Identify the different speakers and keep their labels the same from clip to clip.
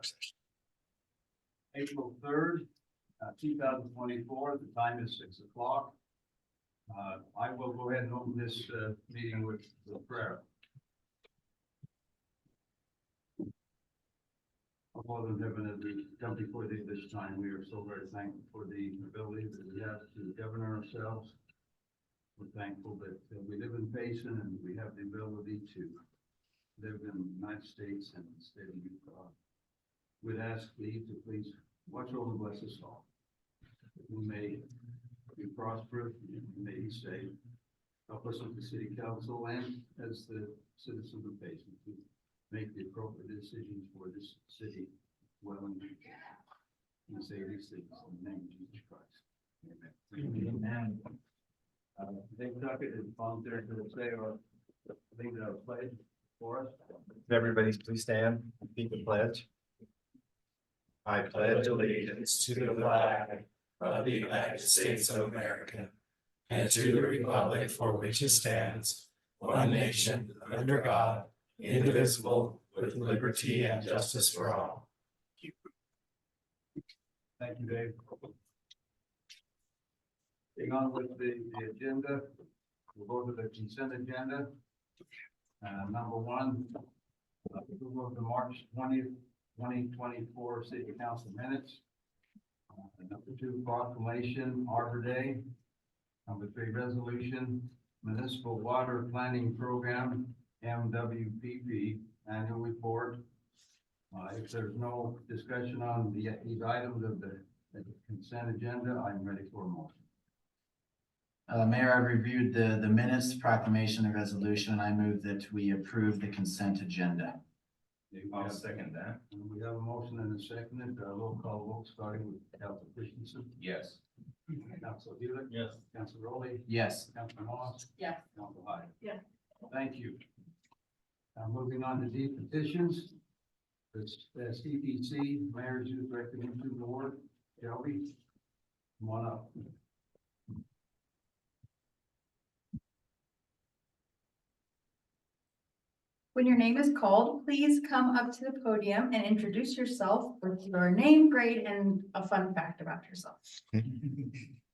Speaker 1: session.
Speaker 2: April 3rd, 2024. The time is 6 o'clock. I will go ahead and open this meeting with prayer. Our Father in heaven, as we come before thee this time, we are so very thankful for the ability that we have to govern ourselves. We're thankful that we live in Payson and we have the ability to live in the United States and the state of Utah. We'd ask thee to please watch over and bless us all. That we may be prosperous, we may be safe. Help us with the city council and as the citizens of Payson to make the appropriate decisions for this city well and we say these things in the name of Jesus Christ. Amen. Amen. Dave Duckett is volunteering to say or lead a pledge for us.
Speaker 1: Everybody please stand and repeat the pledge. I pledge allegiance to the flag of the United States of America and to the republic for which it stands, one nation, under God, indivisible, with liberty and justice for all.
Speaker 2: Thank you, Dave. Getting on with the agenda, we'll go to the consent agenda. Number one, approval of the March 20th, 2024 City Council minutes. Number two, proclamation, Arbor Day. Number three, resolution, Municipal Water Planning Program, MWPP, annual report. If there's no discussion on these items of the consent agenda, I'm ready for a motion.
Speaker 3: Mayor, I reviewed the minutes, proclamation, and resolution. I move that we approve the consent agenda.
Speaker 1: I'll second that.
Speaker 2: We have a motion and a second. Roll call vote starting with Council Christensen.
Speaker 1: Yes.
Speaker 2: Council Hewitt.
Speaker 1: Yes.
Speaker 2: Council Rowley.
Speaker 3: Yes.
Speaker 2: Council Moss.
Speaker 4: Yes.
Speaker 2: Council Hyde.
Speaker 4: Yes.
Speaker 2: Thank you. Now moving on to D petitions. The CPC Mayor's Youth Recognition Award. Shelby, come on up.
Speaker 4: When your name is called, please come up to the podium and introduce yourself with your name, grade, and a fun fact about yourself.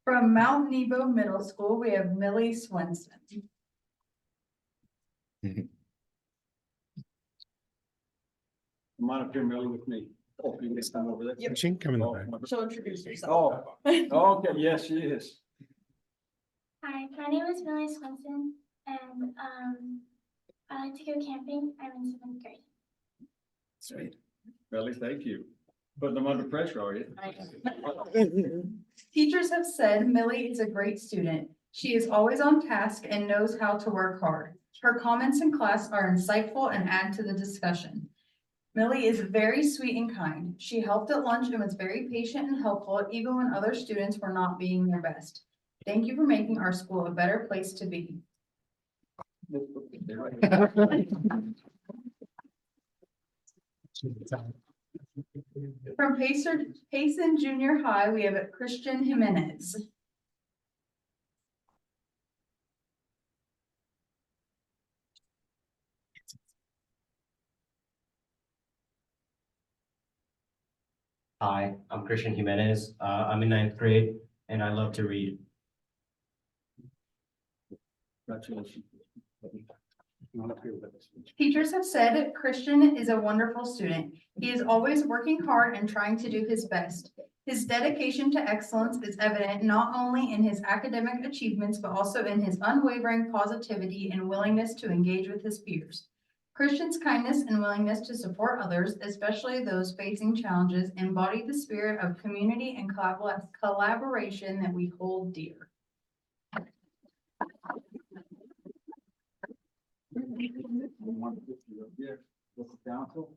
Speaker 4: From Mount Nebo Middle School, we have Millie Swenson.
Speaker 2: Come on up here, Millie, with me. Oh, you can come over there.
Speaker 4: Yep.
Speaker 1: She can come in the back.
Speaker 4: She'll introduce herself.
Speaker 2: Oh, okay, yes, she is.
Speaker 5: Hi, my name is Millie Swenson, and I like to go camping. I'm in 7th grade.
Speaker 2: Sweet. Millie, thank you. Putting them under pressure, are you?
Speaker 4: Teachers have said Millie is a great student. She is always on task and knows how to work hard. Her comments in class are insightful and add to the discussion. Millie is very sweet and kind. She helped at lunch and was very patient and helpful even when other students were not being their best. Thank you for making our school a better place to be. From Payson Junior High, we have Christian Jimenez.
Speaker 6: Hi, I'm Christian Jimenez. I'm in 9th grade and I love to read.
Speaker 2: Congratulations. Come on up here with us.
Speaker 4: Teachers have said Christian is a wonderful student. He is always working hard and trying to do his best. His dedication to excellence is evident not only in his academic achievements, but also in his unwavering positivity and willingness to engage with his peers. Christian's kindness and willingness to support others, especially those facing challenges, embody the spirit of community and collaboration that we hold dear.
Speaker 2: Yeah, this is council.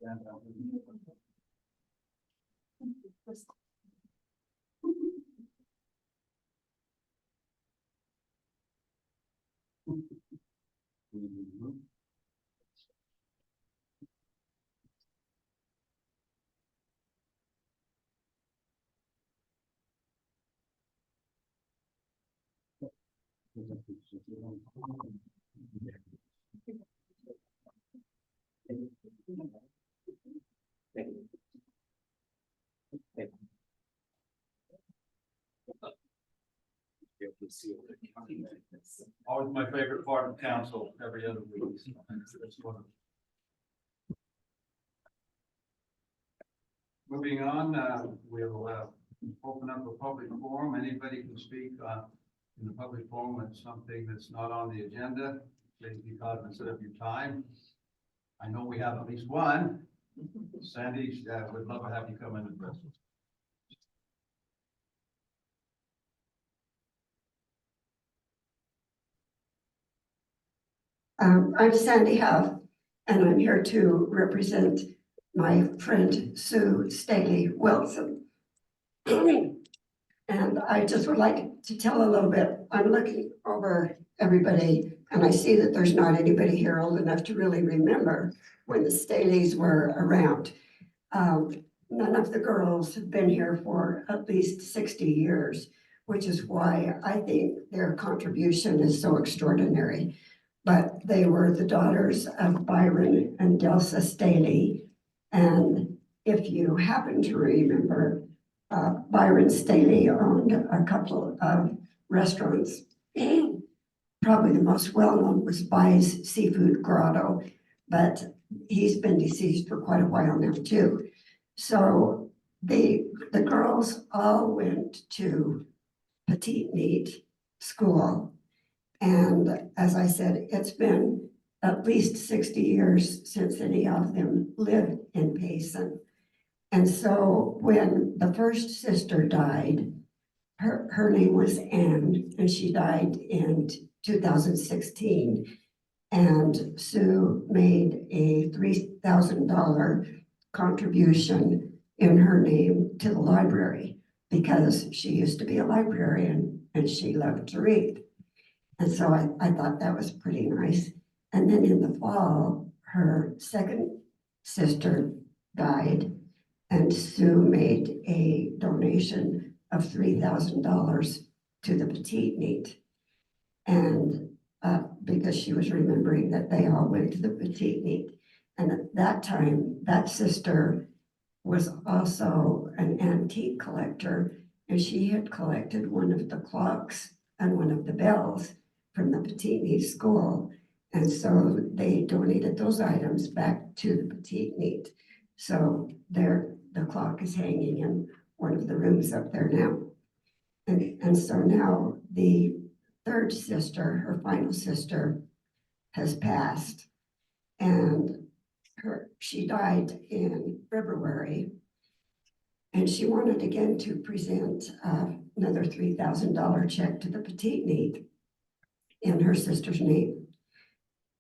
Speaker 2: Stand up. Always my favorite part of council, every other week. That's wonderful. Moving on, we'll open up a public forum. Anybody can speak in the public forum on something that's not on the agenda. Please be cognizant of your time. I know we have at least one. Sandy, would love to have you come in and address us.
Speaker 7: I'm Sandy Howe, and I'm here to represent my friend Sue Staley Wilson. And I just would like to tell a little bit. I'm looking over everybody, and I see that there's not anybody here old enough to really remember when the Staleys were around. None of the girls have been here for at least 60 years, which is why I think their contribution is so extraordinary. But they were the daughters of Byron and Delsa Staley. And if you happen to remember, Byron Staley owned a couple of restaurants. Probably the most well-known was By's Seafood Grotto, but he's been deceased for quite a while now too. So the girls all went to Petite Neat School. And as I said, it's been at least 60 years since any of them lived in Payson. And so when the first sister died, her name was Anne, and she died in 2016. And Sue made a $3,000 contribution in her name to the library because she used to be a librarian and she loved to read. And so I thought that was pretty nice. And then in the fall, her second sister died, and Sue made a donation of $3,000 to the Petite Neat. And because she was remembering that they all went to the Petite Neat. And at that time, that sister was also an antique collector, and she had collected one of the clocks and one of the bells from the Petite Neat School. And so they donated those items back to the Petite Neat. So the clock is hanging in one of the rooms up there now. And so now the third sister, her final sister, has passed. And she died in February. And she wanted again to present another $3,000 check to the Petite Neat in her sister's name.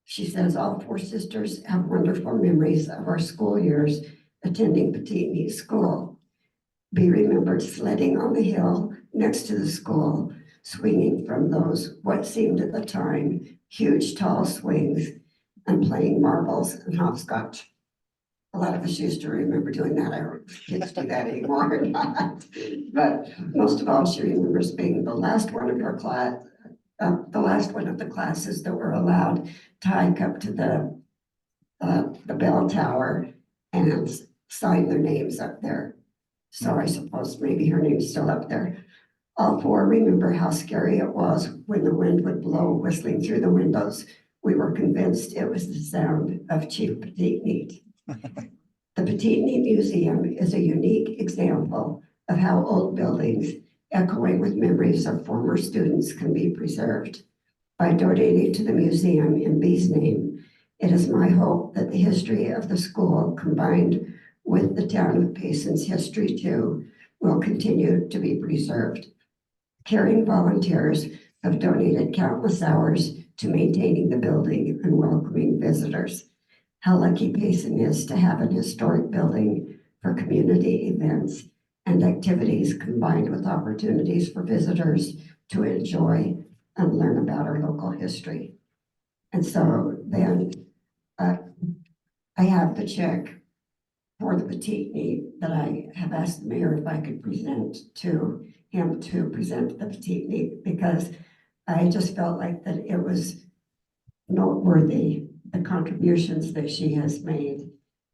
Speaker 7: She says all four sisters have wonderful memories of our school years attending Petite Neat School. Be remembered sledding on the hill next to the school, swinging from those, what seemed at the time, huge tall swings, and playing marbles and hopscotch. A lot of us used to remember doing that. I don't know if kids do that anymore or not. But most of all, she remembers being the last one of her class, the last one of the classes that were allowed to hike up to the bell tower and sign their names up there. So I suppose maybe her name's still up there. All four remember how scary it was when the wind would blow whistling through the windows. We were convinced it was the sound of Chief Petite Neat. The Petite Neat Museum is a unique example of how old buildings echoing with memories of former students can be preserved. By donating to the museum in B's name, it is my hope that the history of the school, combined with the town of Payson's history too, will continue to be preserved. Caring volunteers have donated countless hours to maintaining the building and welcoming visitors. How lucky Payson is to have an historic building for community events and activities combined with opportunities for visitors to enjoy and learn about our local history. And so then I have the check for the Petite Neat that I have asked the mayor if I could present to him to present the Petite Neat, because I just felt like that it was noteworthy, the contributions that she has made.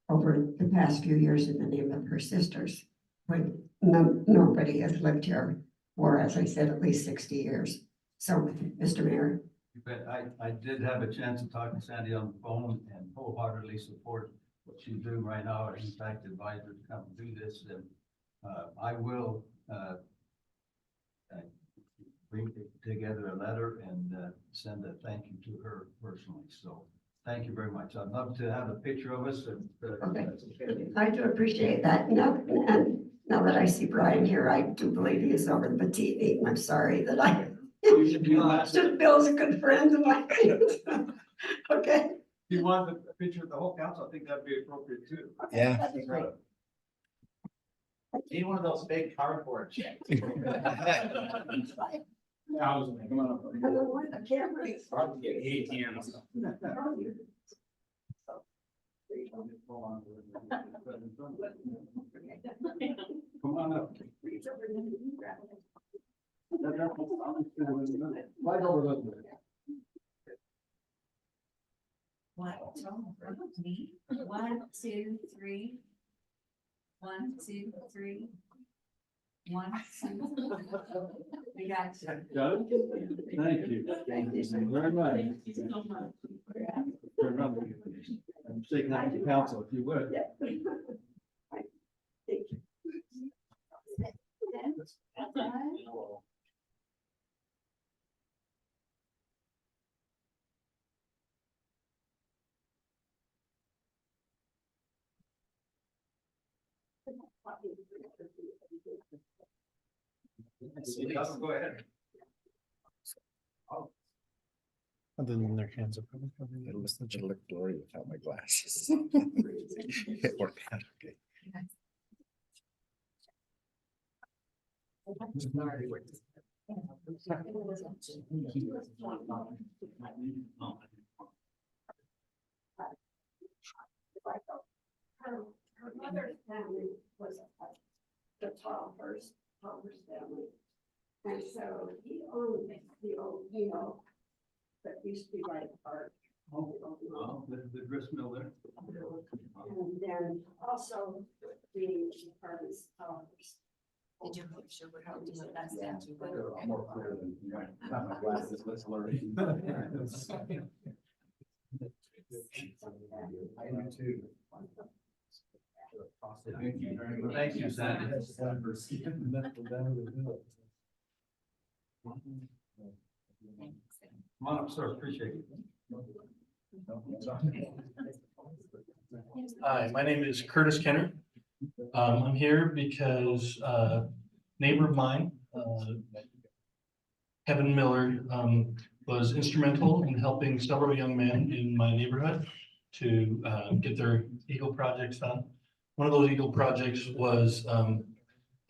Speaker 7: over the past few years in the name of her sisters, when nobody has lived here for, as I said, at least 60 years. So, Mr. Mayor,
Speaker 2: But I did have a chance to talk to Sandy on the phone and wholeheartedly support what she's doing right now. In fact, advise her to come do this, and I will bring together a letter and send a thank you to her personally. So thank you very much. I'd love to have a picture of us and.
Speaker 7: okay, I do appreciate that. And now that I see Brian here, I do believe he is over the petite meeting. I'm sorry that I. Just Bill's a good friend of mine. Okay.
Speaker 2: If you want a picture of the whole council, I think that'd be appropriate too.
Speaker 3: Yeah.
Speaker 7: That'd be great.
Speaker 3: Need one of those big cardboard.
Speaker 1: Come on up.
Speaker 7: I don't know why the camera is.
Speaker 2: Come on up. Right over there.
Speaker 8: Me. 1, 2, 3. 1, 2, 3. 1, 2. We got you.
Speaker 2: Got it? Thank you.
Speaker 7: Thank you so
Speaker 2: Very much.
Speaker 8: Thank you so much.
Speaker 2: Turn around. I'm shaking out the council if you would.
Speaker 7: Yeah. Thank you.
Speaker 2: Go ahead.
Speaker 1: Other than their hands up.
Speaker 9: It'll look blurry without my glasses. Or bad, okay.
Speaker 7: Her mother's family was the Palmer's family. And so he owned the old mill that used to be right apart.
Speaker 2: The grist mill there.
Speaker 7: And then also the apartments, Palmer's.
Speaker 8: Did you make sure we're helping with that statue?
Speaker 2: More clear than, not my glasses, less blurry. Thank you, Sandy. Come on up, sir, appreciate it.
Speaker 10: Hi, my name is Curtis Kenner. I'm here because neighbor of mine, Kevin Miller, was instrumental in helping several young men in my neighborhood to get their Eagle projects done. One of those Eagle projects was a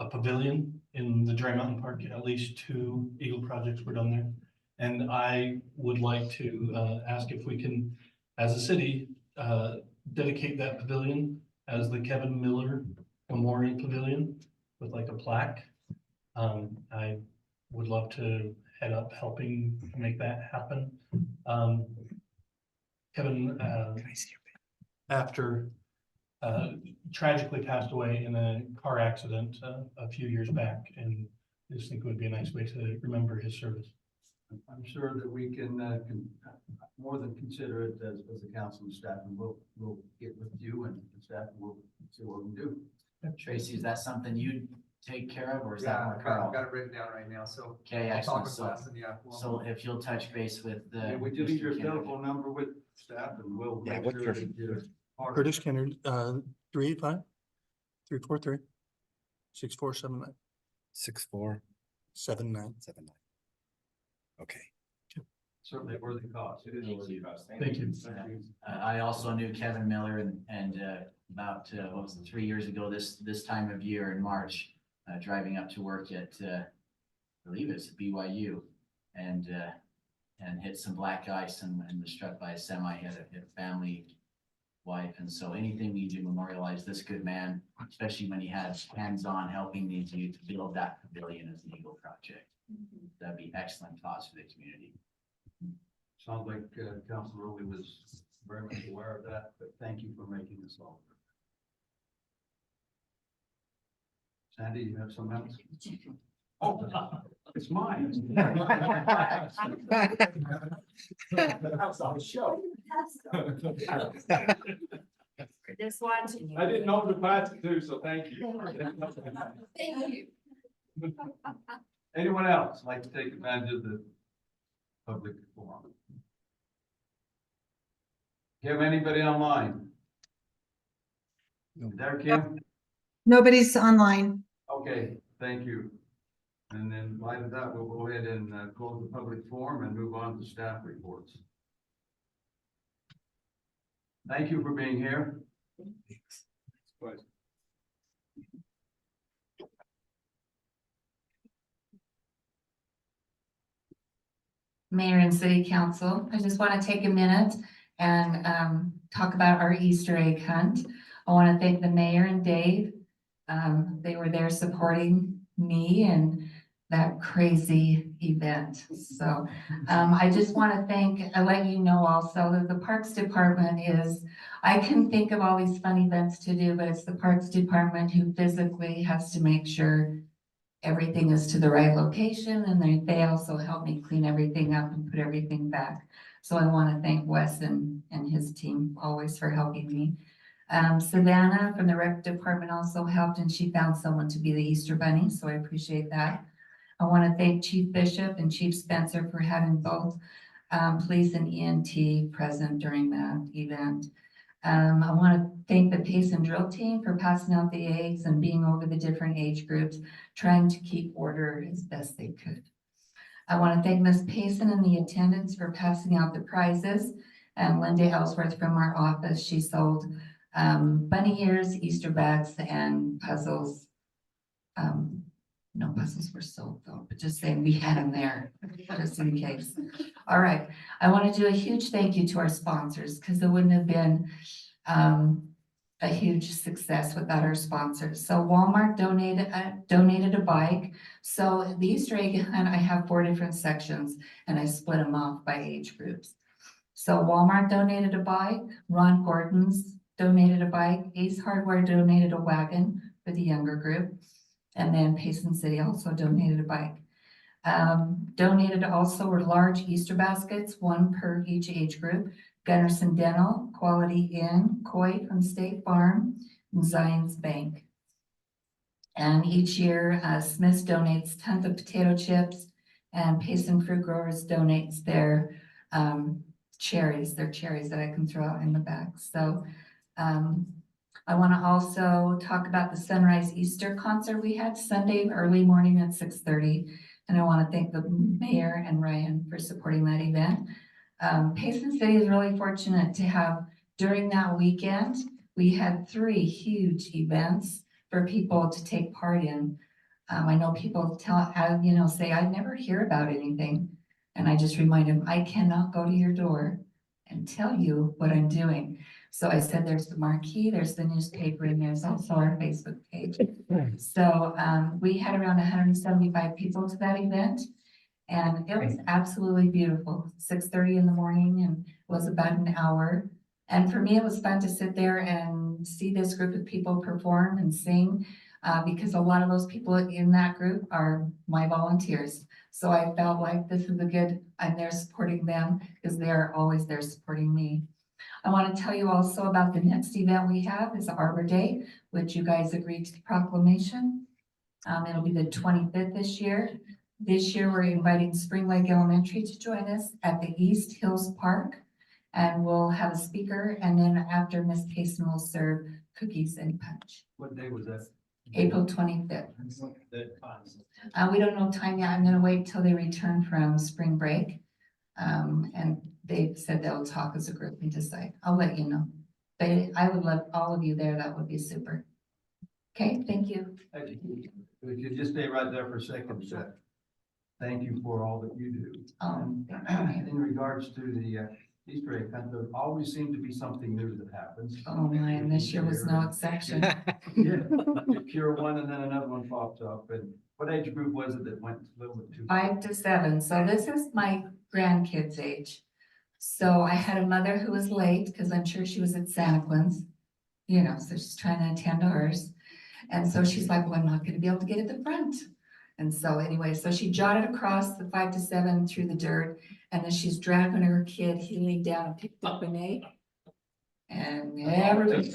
Speaker 10: pavilion in the Dry Mountain Park. At least 2 Eagle projects were done there. And I would like to ask if we can, as a city, dedicate that pavilion as the Kevin Miller Memorial Pavilion with like a plaque. I would love to head up helping make that happen. Kevin, after tragically passed away in a car accident a few years back, and I just think it would be a nice way to remember his service.
Speaker 2: I'm sure that we can more than consider it as a council and staff, and we'll get with you and the staff, and we'll see what we can do.
Speaker 3: Tracy, is that something you'd take care of, or is that
Speaker 11: Yeah,
Speaker 3: more
Speaker 11: I've
Speaker 3: Carl?
Speaker 11: got it written down right now, so.
Speaker 3: Okay,
Speaker 11: I'll talk
Speaker 3: excellent.
Speaker 11: with
Speaker 3: So,
Speaker 11: Wes and yeah.
Speaker 3: so if you'll touch base with the.
Speaker 2: Yeah, would you leave your
Speaker 3: Mr. Kennedy.
Speaker 2: telephone number with staff, and we'll
Speaker 9: Yeah,
Speaker 2: make
Speaker 9: what's
Speaker 2: sure
Speaker 9: your-
Speaker 2: that you're part of
Speaker 10: Curtis
Speaker 2: it.
Speaker 10: Kenner, 385-343-6479.
Speaker 9: 6479.
Speaker 10: Okay.
Speaker 2: Certainly a worthy cause. It is a
Speaker 3: Thank
Speaker 2: worthy
Speaker 3: you.
Speaker 2: cause.
Speaker 10: Thank you.
Speaker 3: I also knew Kevin Miller and about, what was it, 3 years ago, this time of year in March, driving up to work at, I believe it's BYU, and hit some black ice and was struck by a semi, had a family, wife, and so anything we do memorialize this good man, especially when he had hands-on helping these youth build that pavilion as an Eagle project. That'd be excellent cause for the community.
Speaker 2: Sounds like Council Rowley was very much aware of that, but thank you for making this all. Sandy, you have something else? Oh, it's mine.
Speaker 1: That's on the show.
Speaker 8: Just watching you.
Speaker 1: I didn't know to pass it too, so thank you.
Speaker 8: Thank you.
Speaker 2: Anyone else like to take advantage of the public forum? Do you have anybody online? There, Kim?
Speaker 11: Nobody's online.
Speaker 2: Okay, thank you. And then in light of that, we'll go ahead and close the public forum and move on to staff reports. Thank you for being here.
Speaker 12: Mayor and City Council, I just want to take a minute and talk about our Easter egg hunt. I want to thank the mayor and Dave. They were there supporting me and that crazy event. So I just want to let you know also that the Parks Department I can think of all these fun events to do, but it's the Parks Department who physically has to make sure everything is to the right location, and they also help me clean everything up and put everything back. So I want to thank Wes and his team always for helping me. Savannah from the rec department also helped, and she found someone to be the Easter Bunny, so I appreciate that. I want to thank Chief Bishop and Chief Spencer for having both police and EMT present during that event. I want to thank the Payson drill team for passing out the eggs and being over the different age groups, trying to keep order as best they could. I want to thank Miss Payson and the attendants for passing out the prizes. And Linda Ellsworth from our office, she sold bunny ears, Easter bags, and puzzles. No puzzles were sold though, but just saying we had them there, just in case. All right, I want to do a huge thank you to our sponsors because it wouldn't have been a huge success without our sponsors. So Walmart donated a bike. So the Easter egg hunt, I have 4 different sections and I split them off by age groups. So Walmart donated a bike, Ron Gordon's donated a bike, Ace Hardware donated a wagon for the younger group. And then Payson City also donated a bike. Donated also were large Easter baskets, 1 per each age group. Gunderson Dental, Quality Inn, Coy from State Farm, and Zions Bank. And each year, Smith's donates tons of potato chips, and Payson Fruit Growers donates their cherries that I can throw out in the back. So I want to also talk about the Sunrise Easter concert we had Sunday early morning at 6:30. And I want to thank the mayor and Ryan for supporting that event. Payson City is really fortunate to have, during that weekend, we had 3 huge events for people to take part in. I know people say, I never hear about anything. And I just remind them, I cannot go to your door and tell you what I'm doing. So I said, there's the marquee, there's the newspaper, and there's also our Facebook page. So we had around 175 people to that event. And it was absolutely beautiful, 6:30 in the morning, and it was about an hour. And for me, it was fun to sit there and see this group of people perform and sing, because a lot of those people in that group are my volunteers. So I felt like this is I'm there supporting them because they are always there supporting me. I want to tell you also about the next event we have is Arbor Day, which you guys agreed to the proclamation. It'll be the 25th this year. This year, we're inviting Spring Lake Elementary to join us at the East Hills Park. And we'll have a speaker, and then after Miss Payson will serve cookies and punch.
Speaker 2: What day was that?
Speaker 12: April 25th. We don't know time yet. I'm gonna wait till they return from spring break. And they've said they'll talk as a group and decide. I'll let you know. But I would love all of you there. That would be super. Okay, thank you.
Speaker 2: If you just stay right there for a second, Seth. Thank you for all that you do. In regards to the Easter egg hunt, there always seems to be something new that happens.
Speaker 12: Oh my, and this year was no exception.
Speaker 2: Yeah, you cure one and then another one pops up. And what age group was it that went a little bit too?
Speaker 12: 5 to 7. So this is my grandkids' age. So I had a mother who was late because I'm sure she was at Santa Claus, so she's trying to attend ours. And so she's like, well, I'm not gonna be able to get at the front. And so anyway, so she jotted across the 5 to 7 through the dirt, and then she's dragging her kid, he leaned down and picked up an egg. And everybody.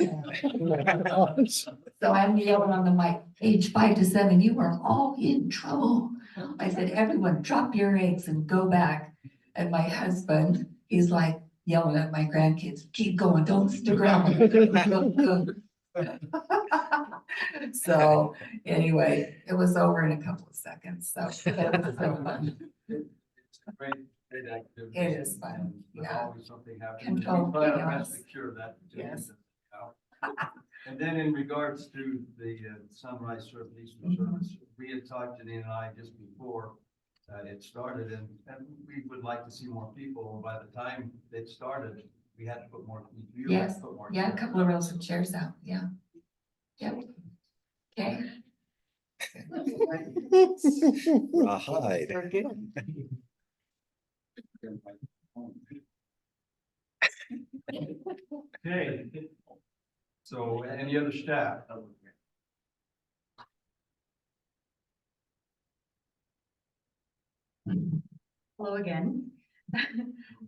Speaker 12: So I'm yelling on the mic, age 5 to 7, you are all in trouble. I said, everyone drop your eggs and go back. And my husband, he's like yelling at my grandkids, keep going, don't stick around. So anyway, it was over in a couple of seconds, so. It was so fun.
Speaker 2: It's a great activity.
Speaker 12: It is fun,
Speaker 2: And there's
Speaker 12: yeah.
Speaker 2: always something happening.
Speaker 12: Control
Speaker 2: We try our best
Speaker 12: chaos.
Speaker 2: to cure that.
Speaker 12: Yes.
Speaker 2: And then in regards to the sunrise service, Eastern service, we had talked, Janine and I, just before it started, and we would like to see more people. By the time it started, we had to put more. you had to
Speaker 12: Yes,
Speaker 2: put more
Speaker 12: yeah, a
Speaker 2: chairs
Speaker 12: couple of
Speaker 2: out.
Speaker 12: rows of chairs out, yeah. Yep. Okay.
Speaker 9: Rawhide.
Speaker 12: We're good.
Speaker 2: Okay. So any other staff?
Speaker 4: Hello again.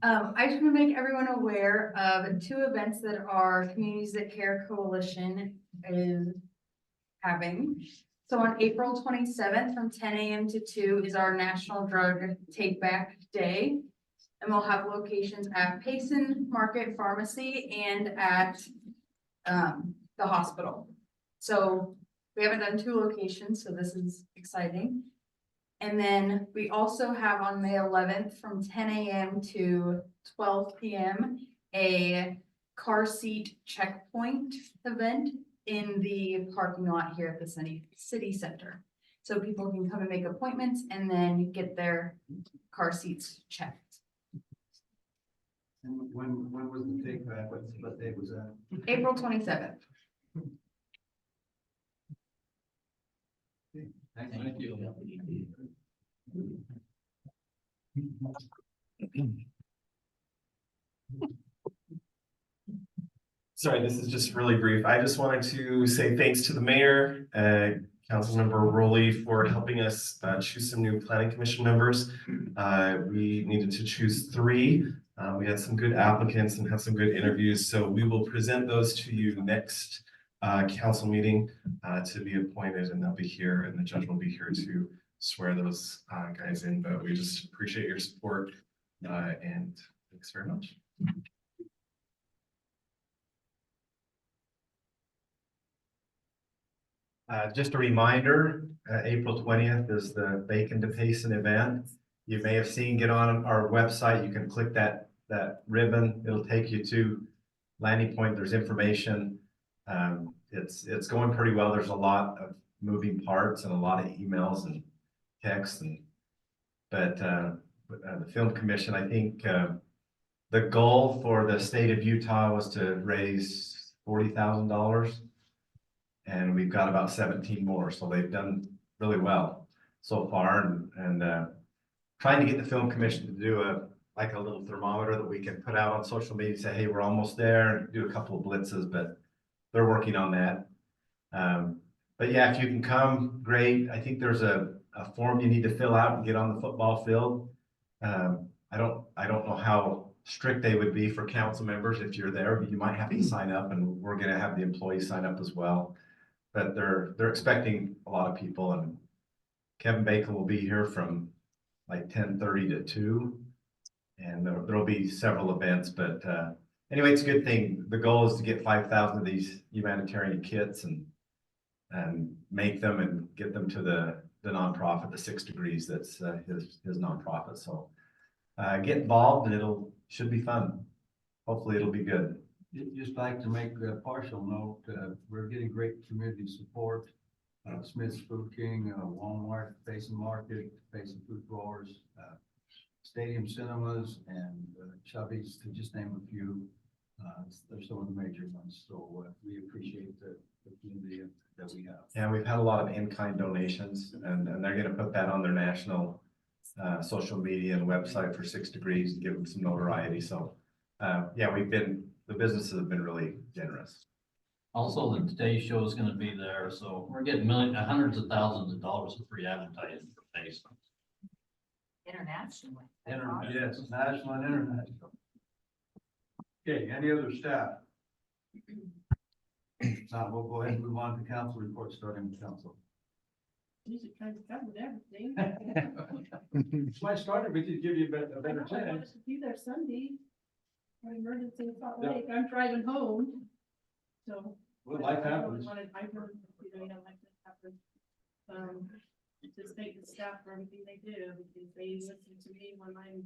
Speaker 4: I just want to make everyone aware of 2 events that our Communities That Care Coalition is having. So on April 27th from 10 a.m. to 2 is our National Drug Take Back Day. And we'll have locations at Payson Market Pharmacy and at the hospital. So we haven't done 2 locations, so this is exciting. And then we also have on May 11th from 10 a.m. to 12 p.m. a car seat checkpoint event in the parking lot here at the city center. So people can come and make appointments and then get their car seats checked.
Speaker 2: And when was the take back? What day was that?
Speaker 4: April 27th.
Speaker 2: Thank you.
Speaker 1: Sorry, this is just really brief. I just wanted to say thanks to the mayor, Councilmember Rowley, for helping us choose some new planning commission members. We needed to choose 3. We had some good applicants and had some good interviews, so we will present those to you next council meeting to be appointed, and they'll be here, and the judge will be here to swear those guys in. But we just appreciate your support, and thanks very much. Just a reminder, April 20th is the Bacon to Payson event. You may have seen, get on our website, you can click that ribbon, it'll take you to landing point, there's information. It's going pretty well, there's a lot of moving parts and a lot of emails and texts, but the Film Commission, I think the goal for the state of Utah was to raise $40,000. And we've got about 17 more, so they've done really well so far. And trying to get the Film Commission to do a little thermometer that we can put out on social media, say, hey, we're almost there, and do a couple of blitzes, but they're working on that. But yeah, if you can come, great. I think there's a form you need to fill out and get on the football field. I don't know how strict they would be for council members if you're there, but you might have to sign up, and we're going to have the employees sign up as well. But they're expecting a lot of people, and Kevin Bacon will be here from like 10:30 to 2, and there'll be several events. But anyway, it's a good thing. The goal is to get 5,000 of these humanitarian kits and make them and get them to the nonprofit, the 6 Degrees. That's his nonprofit. So get involved, and should be fun. Hopefully, it'll be good.
Speaker 2: Just like to make a partial note, we're getting great community support. Smith's Food King, Walmart, Payson Market, Payson Food Growers, Stadium Cinemas, and Chubby's, to just name a few. They're some of the major ones, so we appreciate the community that we have.
Speaker 1: Yeah, we've had a lot of in-kind donations, and they're going to put that on their national social media and website for 6 Degrees and give them some notoriety. So yeah, the businesses have been really generous.
Speaker 2: Also, the Today Show is gonna be there, so we're getting hundreds of thousands of dollars of free advertising for Payson.
Speaker 8: Internationally.
Speaker 2: Yes, national and international. Okay, any other staff? Now, we'll go ahead and move on to council reports, starting with council.
Speaker 8: Usually trying to cover everything.
Speaker 2: Might start, we could give you a
Speaker 8: I
Speaker 2: better
Speaker 8: know, I wanted
Speaker 2: chance.
Speaker 8: to be there Sunday. My emergency in Salt
Speaker 2: Yeah.
Speaker 8: Lake, I'm driving home. So.
Speaker 2: Well, life
Speaker 8: I really
Speaker 2: happens.
Speaker 8: wanted, I heard, like this happen. Just thank the staff for everything they do, because they listen to me when I'm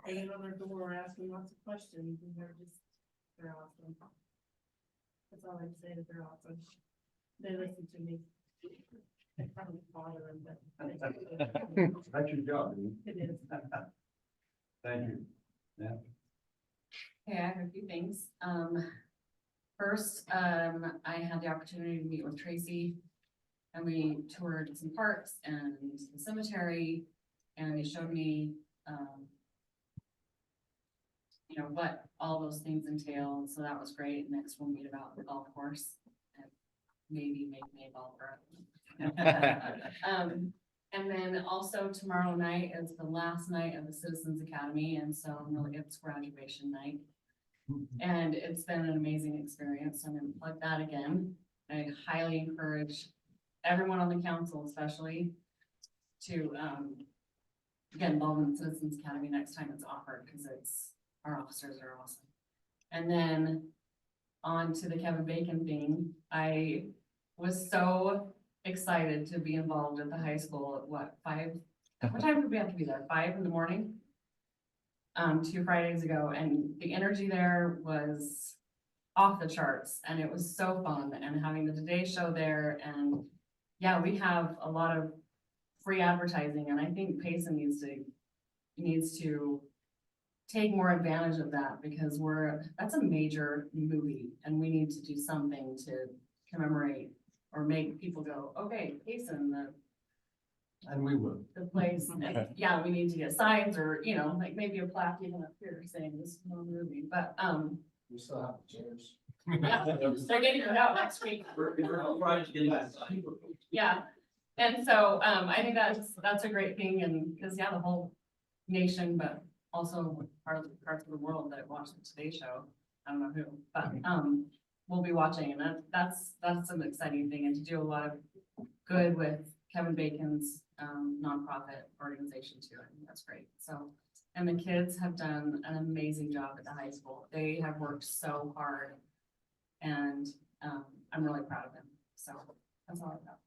Speaker 8: hanging on their door, asking lots of questions, and they're awesome. That's all I can say, that they're awesome. They listen to me. Probably bother them, but.
Speaker 2: That's your job, isn't
Speaker 8: It is.
Speaker 2: it? Thank you. Yeah.
Speaker 13: Okay, I have a few things. First, I had the opportunity to meet with Tracy. And we toured some parks and the cemetery, and he showed me, what all those things entail, and so that was great. Next, we'll meet about the golf course and maybe make me a golfer. And then also tomorrow night is the last night of the Citizens Academy, and so really it's graduation night. And it's been an amazing experience, so I'm gonna plug that again. I highly encourage everyone on the council especially to, get involved in the Citizens Academy next time it's offered, because our officers are awesome. And then on to the Kevin Bacon thing, I was so excited to be involved at the high school at what time did we have to be there? 5 in the morning? 2 Fridays ago, and the energy there was off the charts, and it was so fun, and having the Today Show there, and yeah, we have a lot of free advertising, and I think Payson needs to take more advantage of that, because that's a major movie, and we need to do something to commemorate or make people go, okay, Payson,
Speaker 2: And we will.
Speaker 13: the place, and yeah, we need to get signs, or, like maybe a plaque even up here saying this is no movie, but,
Speaker 1: We still have the chairs.
Speaker 13: yeah, they're getting it out next week. Yeah, and so, I think that's a great thing, and, because, yeah, the whole nation, but also parts of the world that watch the Today Show, I don't know who, but, we'll be watching, and that's an exciting thing, and to do a lot of good with Kevin Bacon's, nonprofit organization too, I think that's great, so. And the kids have done an amazing job at the high school, they have worked so hard, and, I'm really proud of them, so that's all I've got.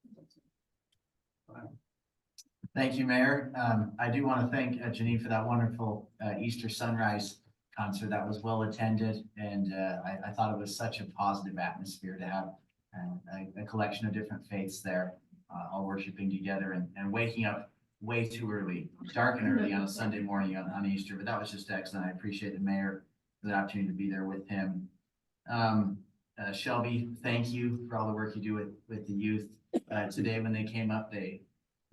Speaker 3: Thank you, Mayor. I do want to thank Janine for that wonderful Easter sunrise concert. That was well attended, and I thought it was such a positive atmosphere to have a collection of different faiths there, all worshiping together and waking up way too early, dark and early on a Sunday morning on Easter. But that was just excellent. I appreciate the mayor for the opportunity to be there with him. Shelby, thank you for all the work you do with the youth. Today, when they came up, they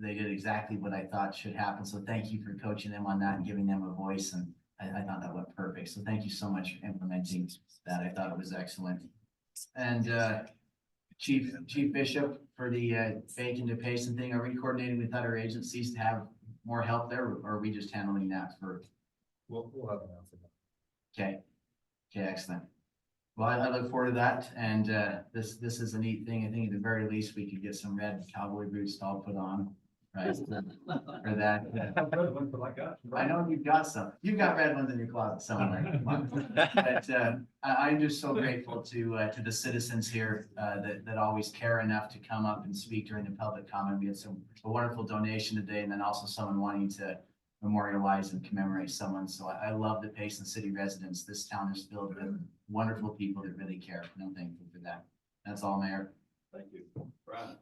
Speaker 3: did exactly what I thought should happen. So thank you for coaching them on that and giving them a voice. And I thought that went perfect. So thank you so much for implementing that. I thought it was excellent. And Chief Bishop, for the Bacon to Payson thing, are we coordinating with other agencies to have more help there, or are we just handling that for?
Speaker 1: We'll have an answer.
Speaker 3: Okay, excellent. Well, I look forward to that, and this is a neat thing. I think at the very least, we could get some red cowboy boots all put on, right? For that. I know you've got some. You've got red ones in your closet somewhere. Come on. But I'm just so grateful to the citizens here that always care enough to come up and speak during the public comment. We had a wonderful donation today, and then also someone wanting to memorialize and commemorate someone. So I love the Payson City residents. This town is filled with wonderful people that really care, and I'm thankful for that. That's all, Mayor.
Speaker 2: Thank you. Brian.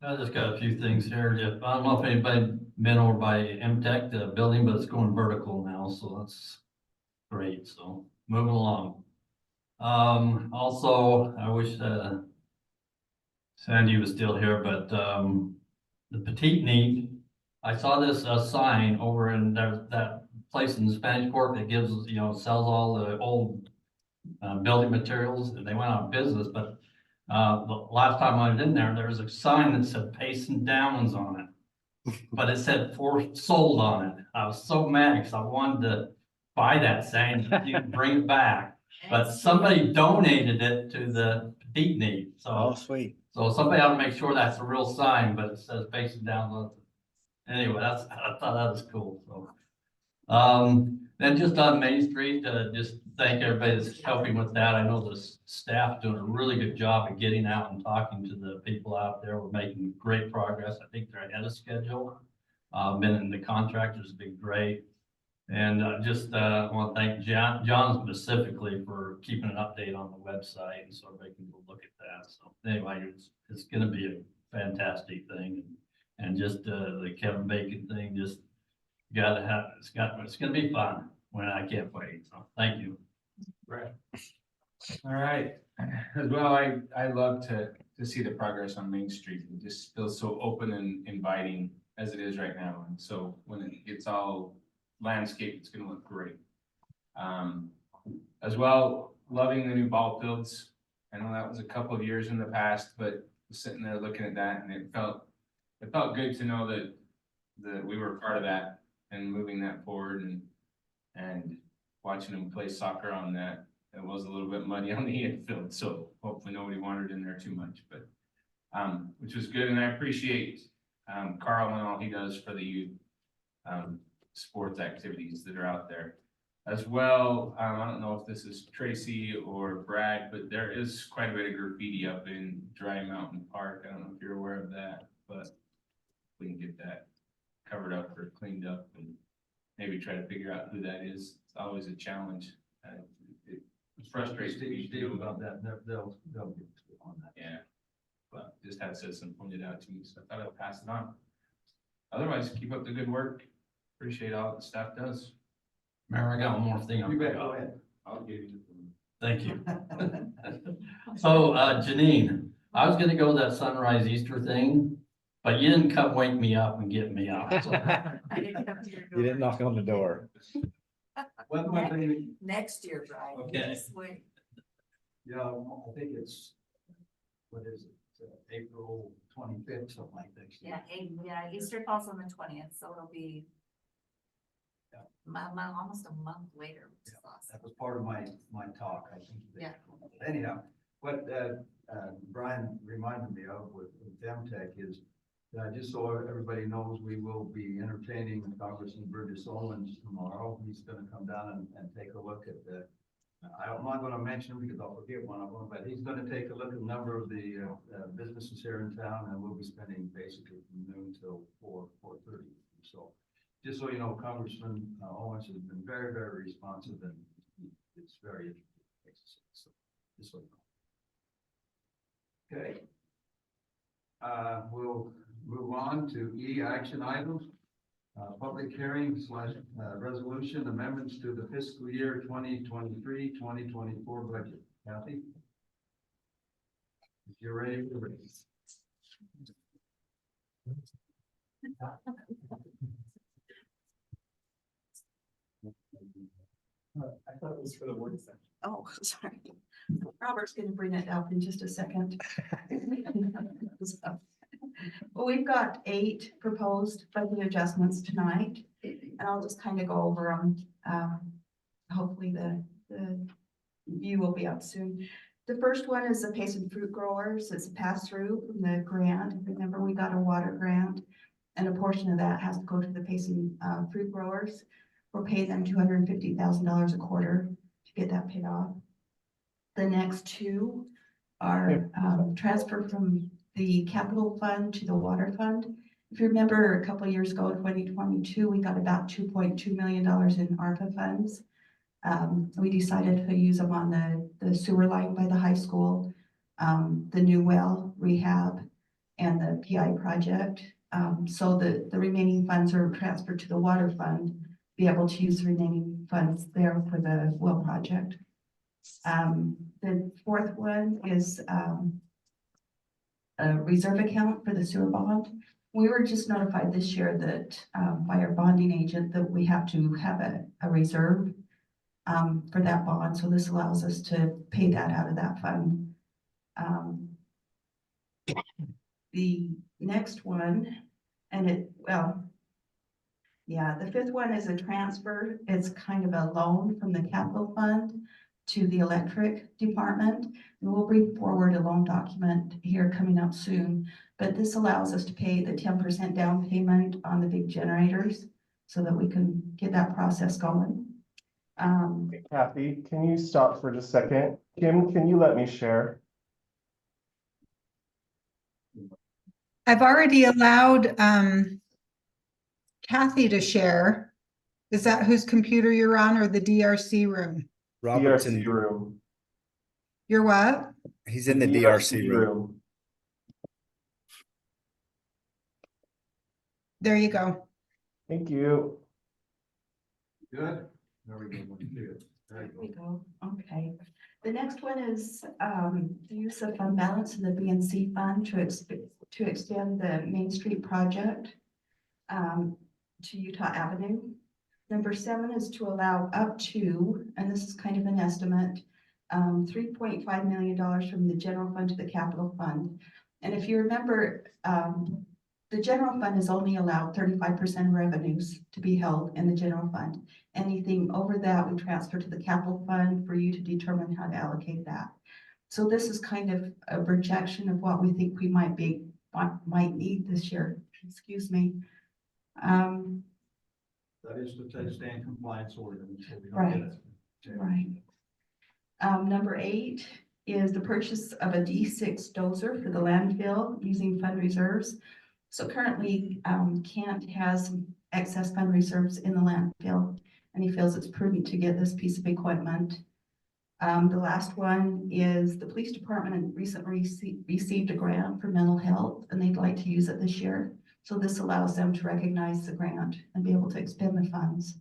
Speaker 2: I just got a few things here. I don't know if anybody been over by MTech, the building, but it's going vertical now, so that's great. So moving along. Also, I wish Sandy was still here, but the Petite Neat, I saw this sign over in that place in the Spanish Fork that gives, sells all the old building materials, and they went out of business, but the last time I was in there, there was a sign that said Payson Downs on it. But it said for sold on it. I was so mad because I wanted to buy that sign and you can bring it back. But somebody donated it to the Petite Need,
Speaker 9: Oh,
Speaker 2: so,
Speaker 9: sweet.
Speaker 2: so somebody ought to make sure that's a real sign, but it says Payson Downs on it. Anyway, I thought that was cool, so. Then just on Main Street, just thank everybody that's helping with that. I know the staff doing a really good job of getting out and talking to the people out there. We're making great progress. I think they're ahead of schedule. And the contractors have been great. And just want to thank John specifically for keeping an update on the website, and so everybody can go look at that. So anyway, it's going to be a fantastic thing. And just the Kevin Bacon thing, just gotta have, it's gonna be fun when I can't wait. So thank you.
Speaker 14: Right. All right. As well, I love to see the progress on Main Street. It just feels so open and inviting as it is right now. And so when it gets all landscape, it's gonna look great. As well, loving the new ball fields. I know that was a couple of years in the past, but sitting there looking at that, and it felt good to know that we were part of that and moving that forward, and watching them play soccer on that. It was a little bit muddy on the infield, so hopefully nobody wandered in there too much, but which was good. And I appreciate Carl and all he does for the youth sports activities that are out there as well. I don't know if this is Tracy or Brad, but there is quite a bit of graffiti up in Dry Mountain Park. I don't know if you're aware of that, but we can get that covered up or cleaned up and maybe try to figure out who that is. It's always a challenge. It's frustrating
Speaker 2: Steve about that. They'll get on that.
Speaker 14: Yeah, but just had citizen pointed out to me, so I thought I'd pass it on. Otherwise, keep up the good work. Appreciate all the staff does.
Speaker 2: Mayor, I got one more thing. You bet, go ahead.
Speaker 14: I'll give you.
Speaker 2: Thank you. So Janine, I was gonna go to that Sunrise Easter thing, but you didn't come wake me up and get me up. So.
Speaker 9: You didn't knock on the door.
Speaker 2: What my baby?
Speaker 11: Next year, Brian.
Speaker 2: Okay.
Speaker 11: Just wait.
Speaker 2: Yeah, I think it's, what is it, April 25th, something like that.
Speaker 11: Yeah, Easter falls on the 20th, so it'll be almost a month later, which is awesome.
Speaker 2: That was part of my talk, I think.
Speaker 11: Yeah.
Speaker 2: Anyhow, what Brian reminded me of with Demtech is, just so everybody knows, we will be entertaining Congressman Burgess Owens tomorrow. He's gonna come down and take a look at the, I'm not gonna mention him because I'll forget one of them, but he's gonna take a look at a number of the businesses here in town, and we'll be spending basically from noon till 4:30. So just so you know, Congressman Owens has been very, very responsive, and it's very interesting. So just so you know. Okay. We'll move on to E, action items. Public hearing / resolution amendments to the fiscal year 2023-2024 budget. Kathy? If you're ready, we're ready.
Speaker 4: I thought it was for the work session. Oh, sorry. Robert's gonna bring it up in just a second. Well, we've got 8 proposed budget adjustments tonight, and I'll just kind of go over them. Hopefully the view will be up soon. The first one is the Payson fruit growers. It's a pass-through from the grant. Remember, we got a water grant, and a portion of that has to go to the Payson fruit growers. We're paying them $250,000 a quarter to get that paid off. The next 2 are transfer from the capital fund to the water fund. If you remember, a couple of years ago, in 2022, we got about $2.2 million in ARPA funds. We decided to use them on the sewer line by the high school, the new well rehab, and the PI project. So the remaining funds are transferred to the water fund, be able to use the remaining funds there for the well project. The fourth one is a reserve account for the sewer bond. We were just notified this year that by our bonding agent that we have to have a reserve. for that bond. So this allows us to pay that out of that fund. The next one, the fifth one is a transfer. It's kind of a loan from the capital fund to the electric department. And we'll bring forward a loan document here coming up soon. But this allows us to pay the 10% down payment on the big generators so that we can get that process going.
Speaker 15: Kathy, can you stop for just a second? Kim, can you let me share?
Speaker 16: I've already allowed Kathy to share. Is that whose computer you're on, or the DRC room?
Speaker 9: Robert's
Speaker 15: DRC
Speaker 9: in,
Speaker 15: room.
Speaker 16: You're what?
Speaker 9: he's in the DRC room.
Speaker 16: There you go.
Speaker 15: Thank you.
Speaker 2: Good? There we go. Good. There
Speaker 4: There
Speaker 2: you
Speaker 4: we
Speaker 2: go.
Speaker 4: go. Okay. The next one is the use of fund balance in the BNC fund to extend the Main Street project to Utah Avenue. Number 7 is to allow up to, and this is kind of an estimate, $3.5 million from the general fund to the capital fund. And if you remember, the general fund is only allowed 35% of revenues to be held in the general fund. Anything over that, we transfer to the capital fund for you to determine how to allocate that. So this is kind of a projection of what we think we might need this year. Excuse me.
Speaker 2: That is to stay in compliance order. So we don't
Speaker 4: Right.
Speaker 2: get it. Okay.
Speaker 4: Right. Number 8 is the purchase of a D6 dozer for the landfill using fund reserves. So currently, Kent has some excess fund reserves in the landfill, and he feels it's prudent to get this piece of equipment. The last one is the police department recently received a grant for mental health, and they'd like to use it this year. So this allows them to recognize the grant and be able to expend the funds.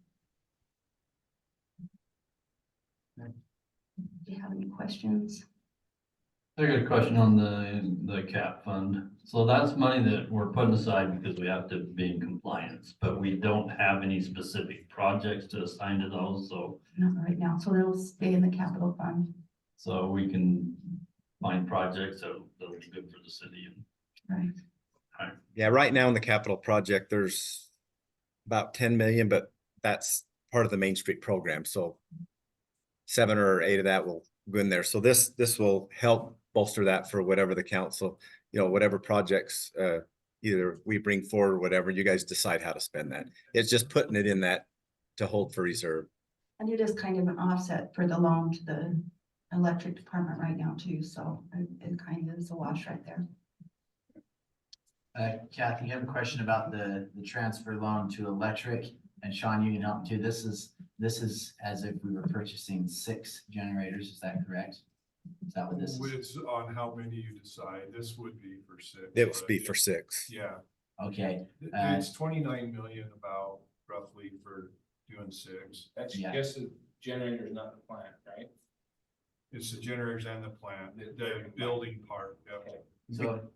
Speaker 4: Do you have any questions?
Speaker 17: I got a question on the cap fund. So that's money that we're putting aside because we have to be in compliance, but we don't have any specific projects to assign to those, so.
Speaker 4: Not right now, so it'll stay in the capital fund.
Speaker 17: So we can find projects that'll be good for the city.
Speaker 4: Right.
Speaker 9: Yeah, right now in the capital project, there's about 10 million, but that's part of the Main Street program. So 7 or 8 of that will go in there. So this will help bolster that for whatever the council, whatever projects either we bring forward or whatever, you guys decide how to spend that. It's just putting it in that to hold for reserve.
Speaker 4: And it is kind of an offset for the loan to the electric department right now too. So it kind of is a wash right there.
Speaker 3: Kathy, you have a question about the transfer loan to electric, and Sean, you can help too. This is as if we were purchasing 6 generators. Is that correct? Is that what this is?
Speaker 18: It's on how many you decide. This would be for 6.
Speaker 9: It would be for 6.
Speaker 18: Yeah.
Speaker 3: Okay.
Speaker 18: It's 29 million about roughly for doing 6.
Speaker 14: That's
Speaker 3: Yeah.
Speaker 14: just the generators, not the plant, right?
Speaker 18: It's the generators and the plant, the building part. Yep.
Speaker 3: So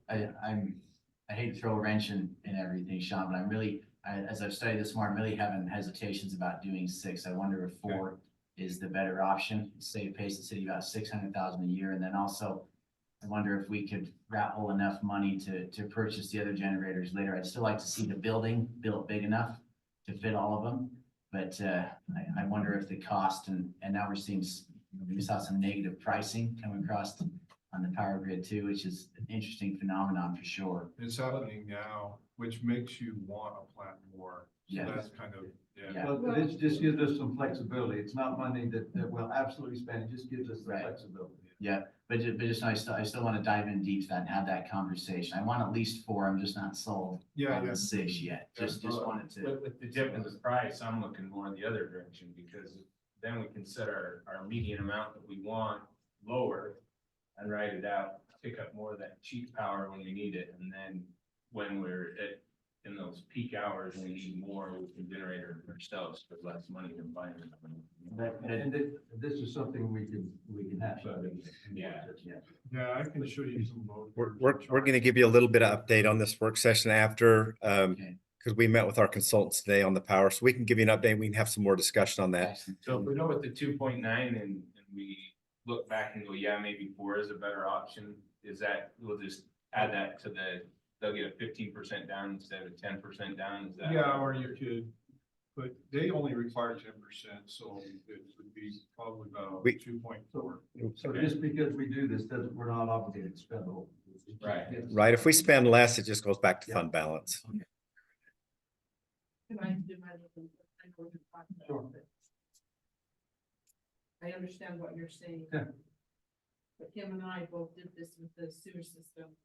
Speaker 3: I hate to throw a wrench in everything, Sean, but I'm really, as I've studied this more, I'm really having hesitations about doing 6. I wonder if 4 is the better option. Save Payson City about 600,000 a year, and then also I wonder if we could raffle enough money to purchase the other generators later. I'd still like to see the building built big enough to fit all of them, but I wonder if the cost and now we're seeing, we saw some negative pricing coming across on the power grid too, which is an interesting phenomenon for sure.
Speaker 18: It's happening now, which makes you want a plant more. So
Speaker 3: Yeah.
Speaker 18: that's kind of, yeah.
Speaker 2: Well, this just gives us some flexibility. It's not money that we'll absolutely spend. It just gives us the
Speaker 3: Right.
Speaker 2: flexibility.
Speaker 3: Yeah, but I still want to dive in deep to that and have that conversation. I want at least 4. I'm just not sold on the 6 yet. Just wanted to.
Speaker 14: With the dip in the price, I'm looking more in the other direction, because then we can set our median amount that we want lower and write it out, pick up more of that cheap power when we need it. And then when we're in those peak hours, we need more, we can generate it ourselves for less money than buying it.
Speaker 2: And this is something we can have.
Speaker 14: Yeah.
Speaker 18: Yeah, I can show you some.
Speaker 9: We're going to give you a little bit of update on this work session after, because we met with our consultants today on the power, so we can give you an update. We can have some more discussion on that.
Speaker 14: So if we go with the 2.9 and we look back and go, yeah, maybe 4 is a better option, is that, we'll just add that to they'll get a 15% down instead of 10% down, is that?
Speaker 18: Yeah, or you could, but they only require 10%, so it would be probably about
Speaker 9: We-
Speaker 18: 2.4.
Speaker 2: So just because we do this, doesn't, we're not obligated to spend the whole.
Speaker 14: Right.
Speaker 9: Right, if we spend less, it just goes back to fund balance.
Speaker 8: Can I do my little? I know what you're talking about,
Speaker 2: Sure.
Speaker 8: but I understand what you're saying.
Speaker 2: Yeah.
Speaker 8: But Kim and I both did this with the sewer system.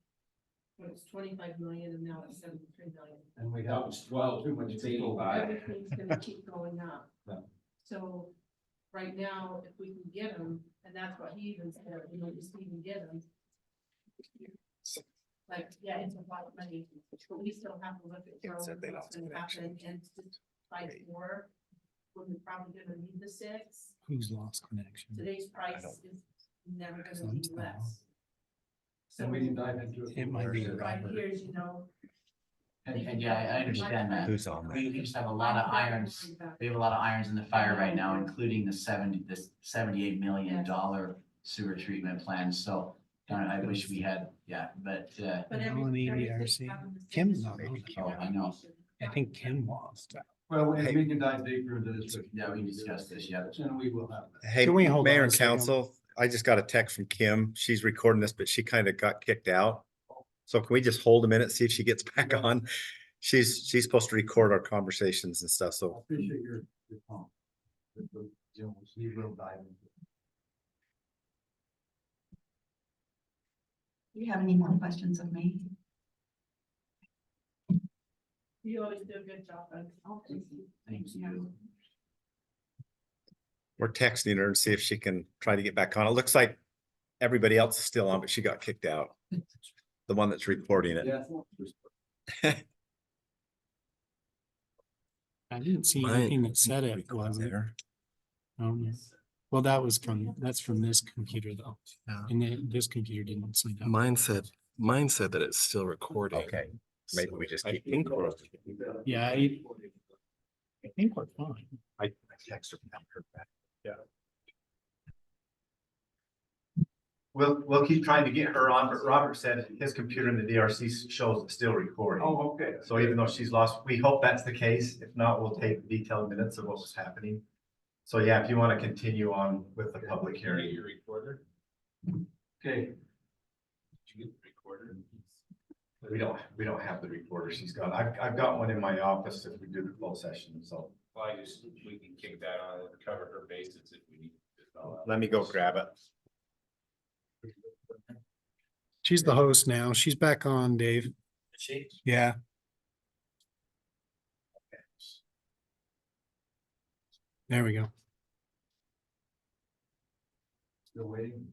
Speaker 8: When it's 25 million and now it's 73 million.
Speaker 2: And we
Speaker 14: That
Speaker 2: have
Speaker 14: was 12,
Speaker 2: too much
Speaker 14: it's
Speaker 2: people.
Speaker 14: 85.
Speaker 8: Everything's gonna keep going up.
Speaker 2: Yeah.
Speaker 8: So right now, if we can get them, and that's what he even said, you know, just even get them. Like, yeah, it's a lot of money, but we still have to look at
Speaker 9: Yeah, it said they
Speaker 8: what's
Speaker 9: lost
Speaker 8: gonna happen and just fight
Speaker 9: Great.
Speaker 8: for. When we're probably gonna need the 6.
Speaker 10: Who's lost connection?
Speaker 8: Today's price is never gonna
Speaker 10: Some
Speaker 8: be
Speaker 10: stuff.
Speaker 8: less. So
Speaker 2: And we can dive into it.
Speaker 10: It might be
Speaker 8: for 5
Speaker 10: Robert.
Speaker 8: years, you know.
Speaker 3: And yeah, I understand that.
Speaker 9: Who's on
Speaker 3: We just have a lot of irons, we have a lot of irons in the fire right now, including the $78 million sewer treatment plan, so. I wish we had, yeah, but,
Speaker 8: But
Speaker 10: Melanie,
Speaker 8: everything's
Speaker 10: RC.
Speaker 8: having the same
Speaker 10: Kim,
Speaker 8: situation.
Speaker 3: oh, I know.
Speaker 10: I think Kim lost.
Speaker 2: Well,
Speaker 9: Hey.
Speaker 2: we can dive deeper into this.
Speaker 3: Yeah, we can discuss this, yeah.
Speaker 2: And we will have. that.
Speaker 9: Hey,
Speaker 10: Can we hold on
Speaker 9: Mayor
Speaker 10: a
Speaker 9: and
Speaker 10: second?
Speaker 9: Council, I just got a text from Kim. She's recording this, but she kind of got kicked out. So can we just hold a minute, see if she gets back on? She's supposed to record our conversations and stuff,
Speaker 2: I
Speaker 9: so.
Speaker 2: appreciate your comment. You know, we will dive into it.
Speaker 12: Do you have any more questions of me?
Speaker 8: You always do a good job, and
Speaker 3: Thank you.
Speaker 9: We're texting her and see if she can try to get back on. It looks like everybody else is still on, but she got kicked out. The one that's recording it.
Speaker 2: Yeah.
Speaker 10: I didn't see
Speaker 9: Mine-
Speaker 10: anything that said it was
Speaker 9: There.
Speaker 10: Well, that's from this computer though. And then this computer didn't say that.
Speaker 15: Mine said that it's still recording.
Speaker 9: Okay, maybe we just keep.
Speaker 10: Yeah, I think we're fine.
Speaker 9: I texted her. haven't heard back.
Speaker 10: Yeah.
Speaker 9: We'll keep trying to get her on, but Robert said his computer in the DRC shows it's still recording.
Speaker 2: Oh, okay.
Speaker 9: So even though she's lost, we hope that's the case. If not, we'll take detailed minutes of what was happening. So yeah, if you want to continue on with the public hearing.
Speaker 14: Your recorder?
Speaker 2: Okay.
Speaker 14: Did you get the recorder?
Speaker 9: We don't have the recorder she's got. I've got one in my office if we do the closed session, so
Speaker 14: Well, we can kick that on and cover her bases if we need. to.
Speaker 9: let me go grab it.
Speaker 10: She's the host now. She's back on, Dave.
Speaker 9: She?
Speaker 10: Yeah. There we go.
Speaker 2: Still waiting.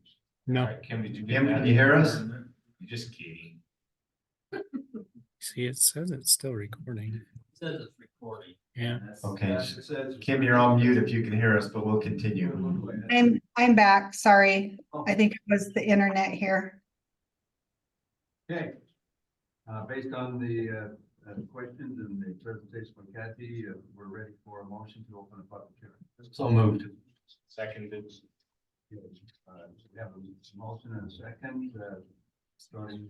Speaker 10: No,
Speaker 14: All right, Kim, did you get
Speaker 9: Kim,
Speaker 14: that?
Speaker 9: can you hear us?
Speaker 14: You're just kidding.
Speaker 10: see, it says it's still recording.
Speaker 14: Says it's recording.
Speaker 10: Yeah.
Speaker 9: Okay,
Speaker 2: It says-
Speaker 9: Kim, you're on mute if you can hear us, but we'll continue.
Speaker 16: I'm back, sorry. I think it was the internet here.
Speaker 2: Okay. Based on the questions and the presentation from Kathy, we're ready for a motion to open a public hearing.
Speaker 17: So moved.
Speaker 14: Seconded.
Speaker 2: We have a motion and a second, starting,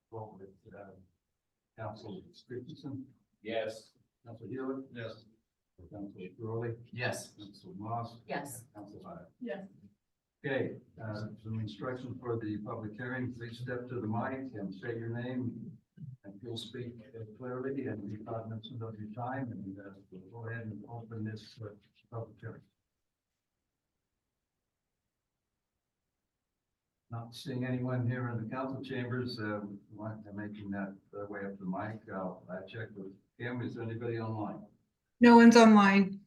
Speaker 2: well, with, Council Christensen,
Speaker 14: Yes.
Speaker 2: Council Hewitt. Yes. Council Rowley,
Speaker 3: Yes.
Speaker 2: Council Moss.
Speaker 11: Yes.
Speaker 2: Council Hyatt.
Speaker 8: Yes.
Speaker 2: Okay, some instruction for the public hearing. Please step to the mic and say your name. And you'll speak clearly and be cognizant of your time, and we'll go ahead and open this public hearing. Not seeing anyone here in the council chambers, making that their way up the mic. I checked with Kim. Is there anybody online?
Speaker 16: No one's online.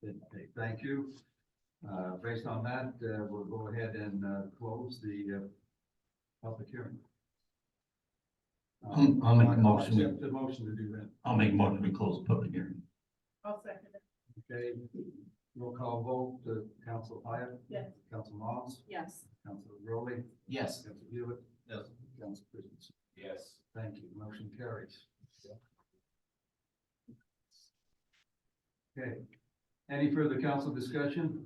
Speaker 2: Okay, thank you. Based on that, we'll go ahead and close the public hearing.
Speaker 17: I'll make a motion.
Speaker 2: Accept the motion to do that.
Speaker 17: I'll make a motion to close the public hearing.
Speaker 8: I'll second it.
Speaker 2: Okay, roll call vote, Council Hyatt.
Speaker 8: Yes.
Speaker 2: Council Moss.
Speaker 11: Yes.
Speaker 2: Council Rowley.
Speaker 3: Yes.
Speaker 2: Council Hewitt. Yes. Council Christensen.
Speaker 14: Yes.
Speaker 2: Thank you. Motion carries. Okay. Any further council discussion?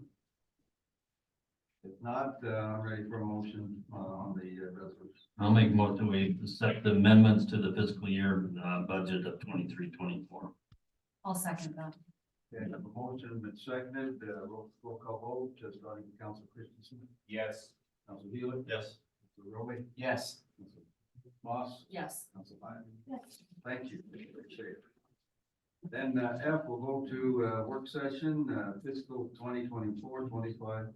Speaker 2: If not, I'm ready for a motion on the resolution.
Speaker 17: I'll make a motion we accept the amendments to the fiscal year budget of 23-24.
Speaker 11: I'll second that.
Speaker 2: Okay, I have a motion been seconded, roll call vote, just starting with Council Christensen,
Speaker 14: Yes.
Speaker 2: Council Healy.
Speaker 9: Yes.
Speaker 2: Council Rowley,
Speaker 3: Yes.
Speaker 2: Council Moss,
Speaker 11: Yes.
Speaker 2: Council Biden. Thank you. Appreciate it. Then F, we'll go to work session, fiscal 2024, 25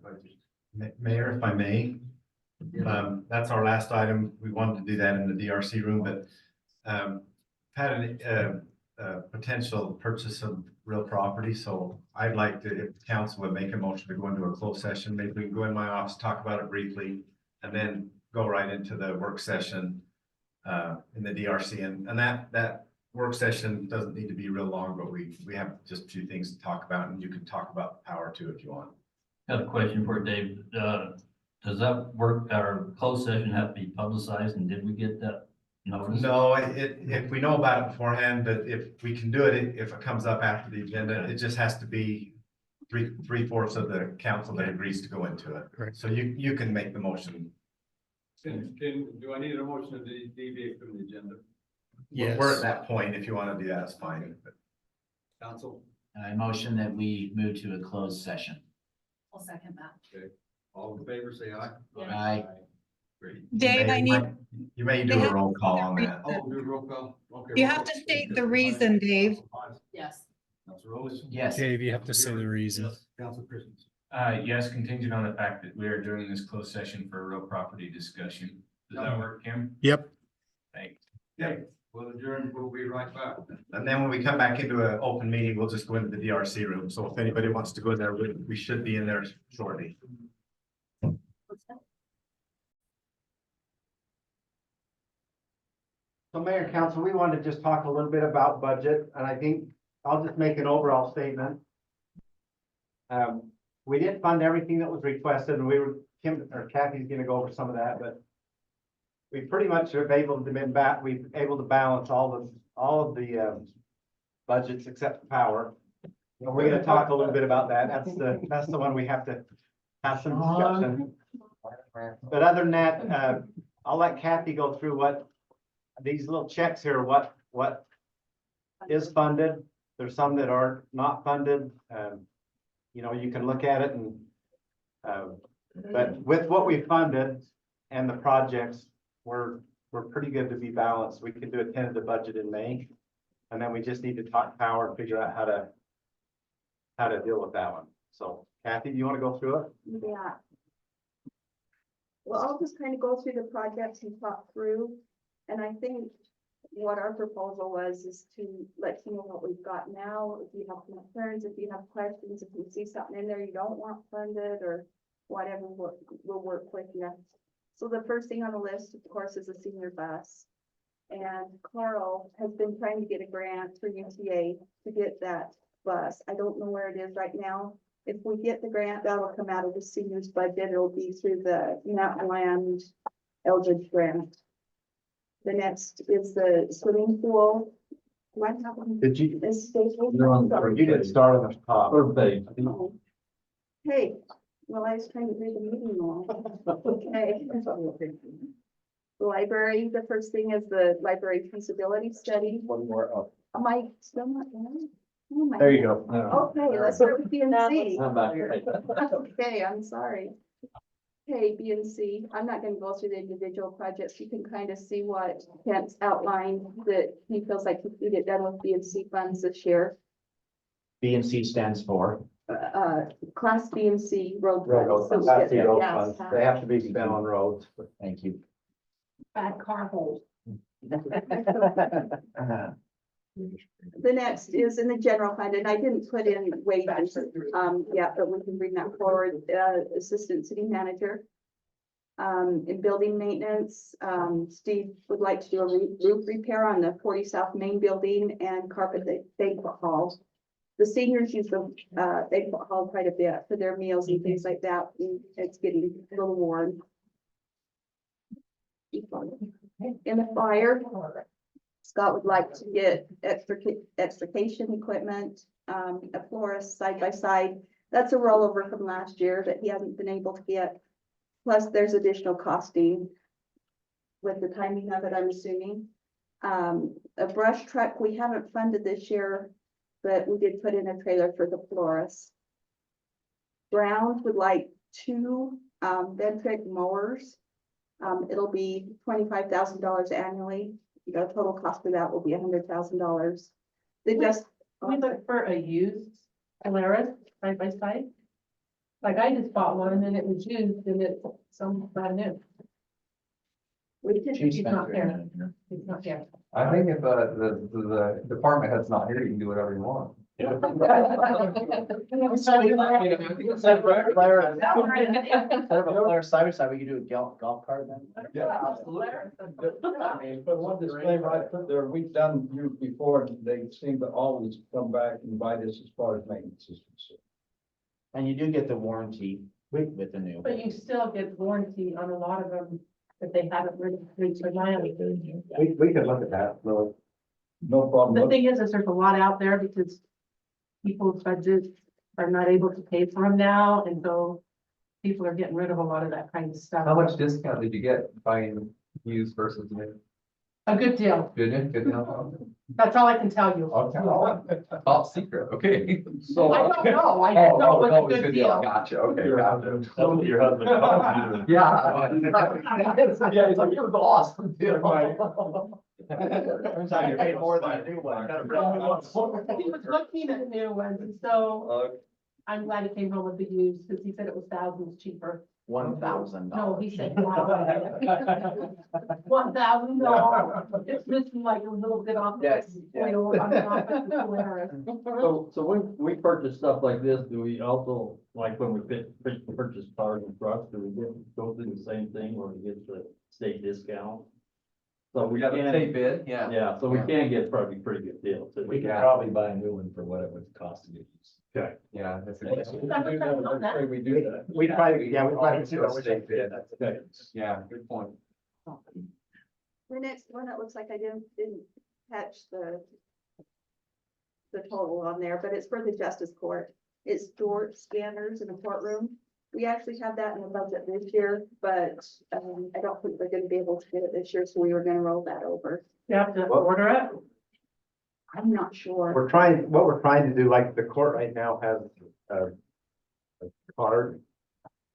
Speaker 2: budget.
Speaker 9: Mayor, if I may, that's our last item. We wanted to do that in the DRC room, but had a potential purchase of real property, so I'd like to, if the council would make a motion to go into a closed session, maybe we can go in my office, talk about it briefly, and then go right into the work session in the DRC, and that work session doesn't need to be real long, but we have just a few things to talk about, and you can talk about the power too if you want.
Speaker 17: Got a question for Dave. Does that work, our closed session have to be publicized, and did we get that notice?
Speaker 9: No, if we know about it beforehand, but if we can do it, if it comes up after the agenda, it just has to be three-fourths of the council that agrees to go into it.
Speaker 10: Correct.
Speaker 9: So you can make the motion.
Speaker 2: Do I need a motion to deviate from the agenda?
Speaker 9: We're at that point. If you want to do that, it's fine. But
Speaker 2: Council,
Speaker 3: I motion that we move to a closed session.
Speaker 11: I'll second that.
Speaker 2: okay, all in favor, say aye.
Speaker 3: Aye.
Speaker 2: Great.
Speaker 16: Dave, I need,
Speaker 9: you may do
Speaker 16: They
Speaker 9: a
Speaker 16: have
Speaker 9: roll call on
Speaker 16: to
Speaker 9: that.
Speaker 2: Oh, do a roll call, okay.
Speaker 16: you
Speaker 2: roll
Speaker 16: have
Speaker 2: call.
Speaker 16: to state the reason, Dave.
Speaker 11: Yes.
Speaker 2: Council Rowley.
Speaker 3: Yes.
Speaker 10: Dave, you have to say the reason.
Speaker 2: Council Christensen.
Speaker 14: Yes, contingent on the fact that we are doing this closed session for a real property discussion. Does that work, Kim?
Speaker 10: Yep.
Speaker 14: Thanks.
Speaker 2: Okay, we'll adjourn, we'll be right back.
Speaker 9: And then when we come back into an open meeting, we'll just go into the DRC room. So if anybody wants to go there, we should be in there shortly.
Speaker 19: So Mayor and Council, we wanted to just talk a little bit about budget, and I think I'll just make an overall statement. We didn't fund everything that was requested, and Kim or Kathy's gonna go over some of that, but we pretty much have we've able to balance all of the budgets except the power. And we're gonna talk a little bit about that. That's the one we have to have some discussion. But other than that, I'll let Kathy go through what these little checks here, what is funded. There's some that are not funded. You know, you can look at it and, but with what we funded and the projects, we're pretty good to be balanced. We can do a tentative budget in May. And then we just need to talk power and figure out how to deal with that one. So Kathy, do you want to go through it?
Speaker 20: Yeah. Well, I'll just kind of go through the projects and talk through, and I think what our proposal was is to let you know what we've got now. If you have concerns, if you have questions, if you see something in there you don't want funded or whatever, we'll work with you. So the first thing on the list, of course, is a senior bus. And Carl has been trying to get a grant through UTA to get that bus. I don't know where it is right now. If we get the grant, that'll come out of the seniors budget. It'll be through the Mountain Land Eldridge grant. The next is the swimming pool. Do I have one?
Speaker 19: Did you?
Speaker 20: Is Staples?
Speaker 19: You didn't start on the top.
Speaker 20: Oh. Hey, well, I was trying to read the meeting law. Okay. The library, the first thing is the library feasibility study.
Speaker 19: One more up.
Speaker 20: Am I still not done? Oh my
Speaker 19: There you
Speaker 20: God.
Speaker 19: go.
Speaker 20: Okay, let's start with B and C.
Speaker 19: I'm back.
Speaker 20: Okay, I'm sorry. Okay, B and C, I'm not gonna go through the individual projects. You can kind of see what Kent's outlined, that he feels like he can get done with B and C funds this year.
Speaker 6: B and C stands for?
Speaker 20: Class B and C road.
Speaker 19: Road
Speaker 20: funds.
Speaker 19: funds.
Speaker 20: So we
Speaker 19: That's
Speaker 20: get
Speaker 19: the road
Speaker 20: gas
Speaker 19: funds.
Speaker 20: tax.
Speaker 19: They have to be spent on roads.
Speaker 6: Thank you.
Speaker 20: Bad car hold. The next is in the general fund, and I didn't put in wages, yet, but we can bring that forward, assistant city manager. In building maintenance, Steve would like to do a roof repair on the 40 South Main building and carpet the banquet hall. The seniors use the, banquet hall quite a bit for their meals and things like that, and it's getting a little warm. In the fire, Scott would like to get extrication equipment, a florist side by side. That's a rollover from last year that he hasn't been able to get. Plus, there's additional costing with the timing of it, I'm assuming. A brush truck, we haven't funded this year, but we did put in a trailer for the florist. Browns would like 2 Ventric mowers. It'll be $25,000 annually. The total cost of that will be $100,000. They just.
Speaker 8: We look for a used Polaris side by side. Like I just bought one and it was used and it's some brand new. He's not there. He's not there.
Speaker 21: I think if, the department head's not here, you can do whatever you want.
Speaker 3: Side by side, we could do a golf cart then.
Speaker 21: Yeah, absolutely. I mean, but one disclaimer I put there, we've done years before, and they seem to always come back and bite us as far as maintenance is concerned.
Speaker 3: And you do get the warranty with the new.
Speaker 8: But you still get warranty on a lot of them if they haven't really reached their mileage.
Speaker 19: We could look at that, really.
Speaker 21: No problem.
Speaker 8: The thing is there's a lot out there because people's budgets are not able to pay for them now, and so people are getting rid of a lot of that kind of stuff.
Speaker 21: How much discount did you get buying used versus new?
Speaker 8: A good deal.
Speaker 21: Good, good deal.
Speaker 8: That's all I can tell you.
Speaker 21: Okay. Top secret, okay. So.
Speaker 8: I don't know. I just know it was a good deal.
Speaker 21: Gotcha, okay, gotcha.
Speaker 17: Tell your husband.
Speaker 21: Yeah. Yeah, he's like, it was awesome.
Speaker 19: Turns out you're paying more than a new one.
Speaker 8: He was looking at new ones, and so I'm glad he came home with the used, because he said it was thousands cheaper.
Speaker 3: $1,000.
Speaker 8: No, he said $1,000. It's missing like a little bit off.
Speaker 3: Yes, yeah.
Speaker 17: So when we purchase stuff like this, do we also, like when we purchase cars and trucks, do we go through the same thing where we get the state discount? So we
Speaker 21: got a
Speaker 17: can,
Speaker 21: state bid, yeah.
Speaker 17: yeah, so we can get probably pretty good deals.
Speaker 21: We can
Speaker 17: probably buy a new one for what it would cost to get used.
Speaker 21: Okay. Yeah, that's.
Speaker 8: We
Speaker 21: do that.
Speaker 19: We probably do a state bid.
Speaker 21: Okay. Yeah, good point.
Speaker 20: The next one, it looks like I didn't catch the total on there, but it's for the justice court. It's door scanners in the courtroom. We actually have that in the budget this year, but I don't think they're gonna be able to get it this year, so we were gonna roll that over.
Speaker 8: You have to order it?
Speaker 20: I'm not sure.
Speaker 19: What we're trying to do, like the court right now has a card.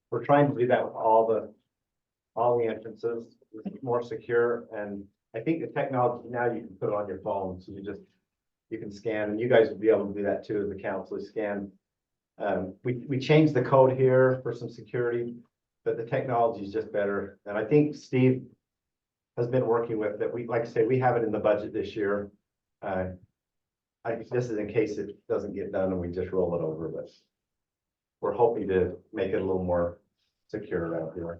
Speaker 19: We're trying to do that with all the entrances, it's more secure, and I think the technology now you can put it on your phone, so you can scan, and you guys will be able to do that too as the council, scan. We changed the code here for some security, but the technology is just better, and I think Steve has been working with that. Like I say, we have it in the budget this year. This is in case it doesn't get done and we just roll it over, but we're hoping to make it a little more secure around here.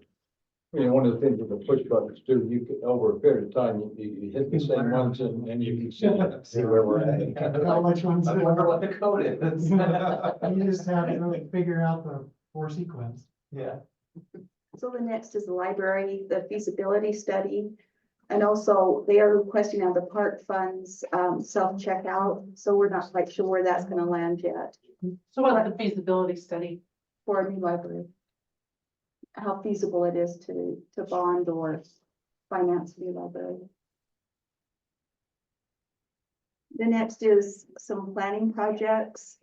Speaker 21: You know, one of the things with the push buttons too, you could, over a period of time, you hit the same ones and you can see
Speaker 19: where we're at.
Speaker 22: How much ones?
Speaker 21: I wonder what the code is.
Speaker 22: You just have to figure out the 4 sequence.
Speaker 21: Yeah.
Speaker 20: So the next is the library, the feasibility study. And also they are requesting out the park funds, self-checkout. So we're not quite sure where that's gonna land yet.
Speaker 8: So what's the feasibility study?
Speaker 20: For a new library. How feasible it is to bond or finance a new library. The next is some planning projects,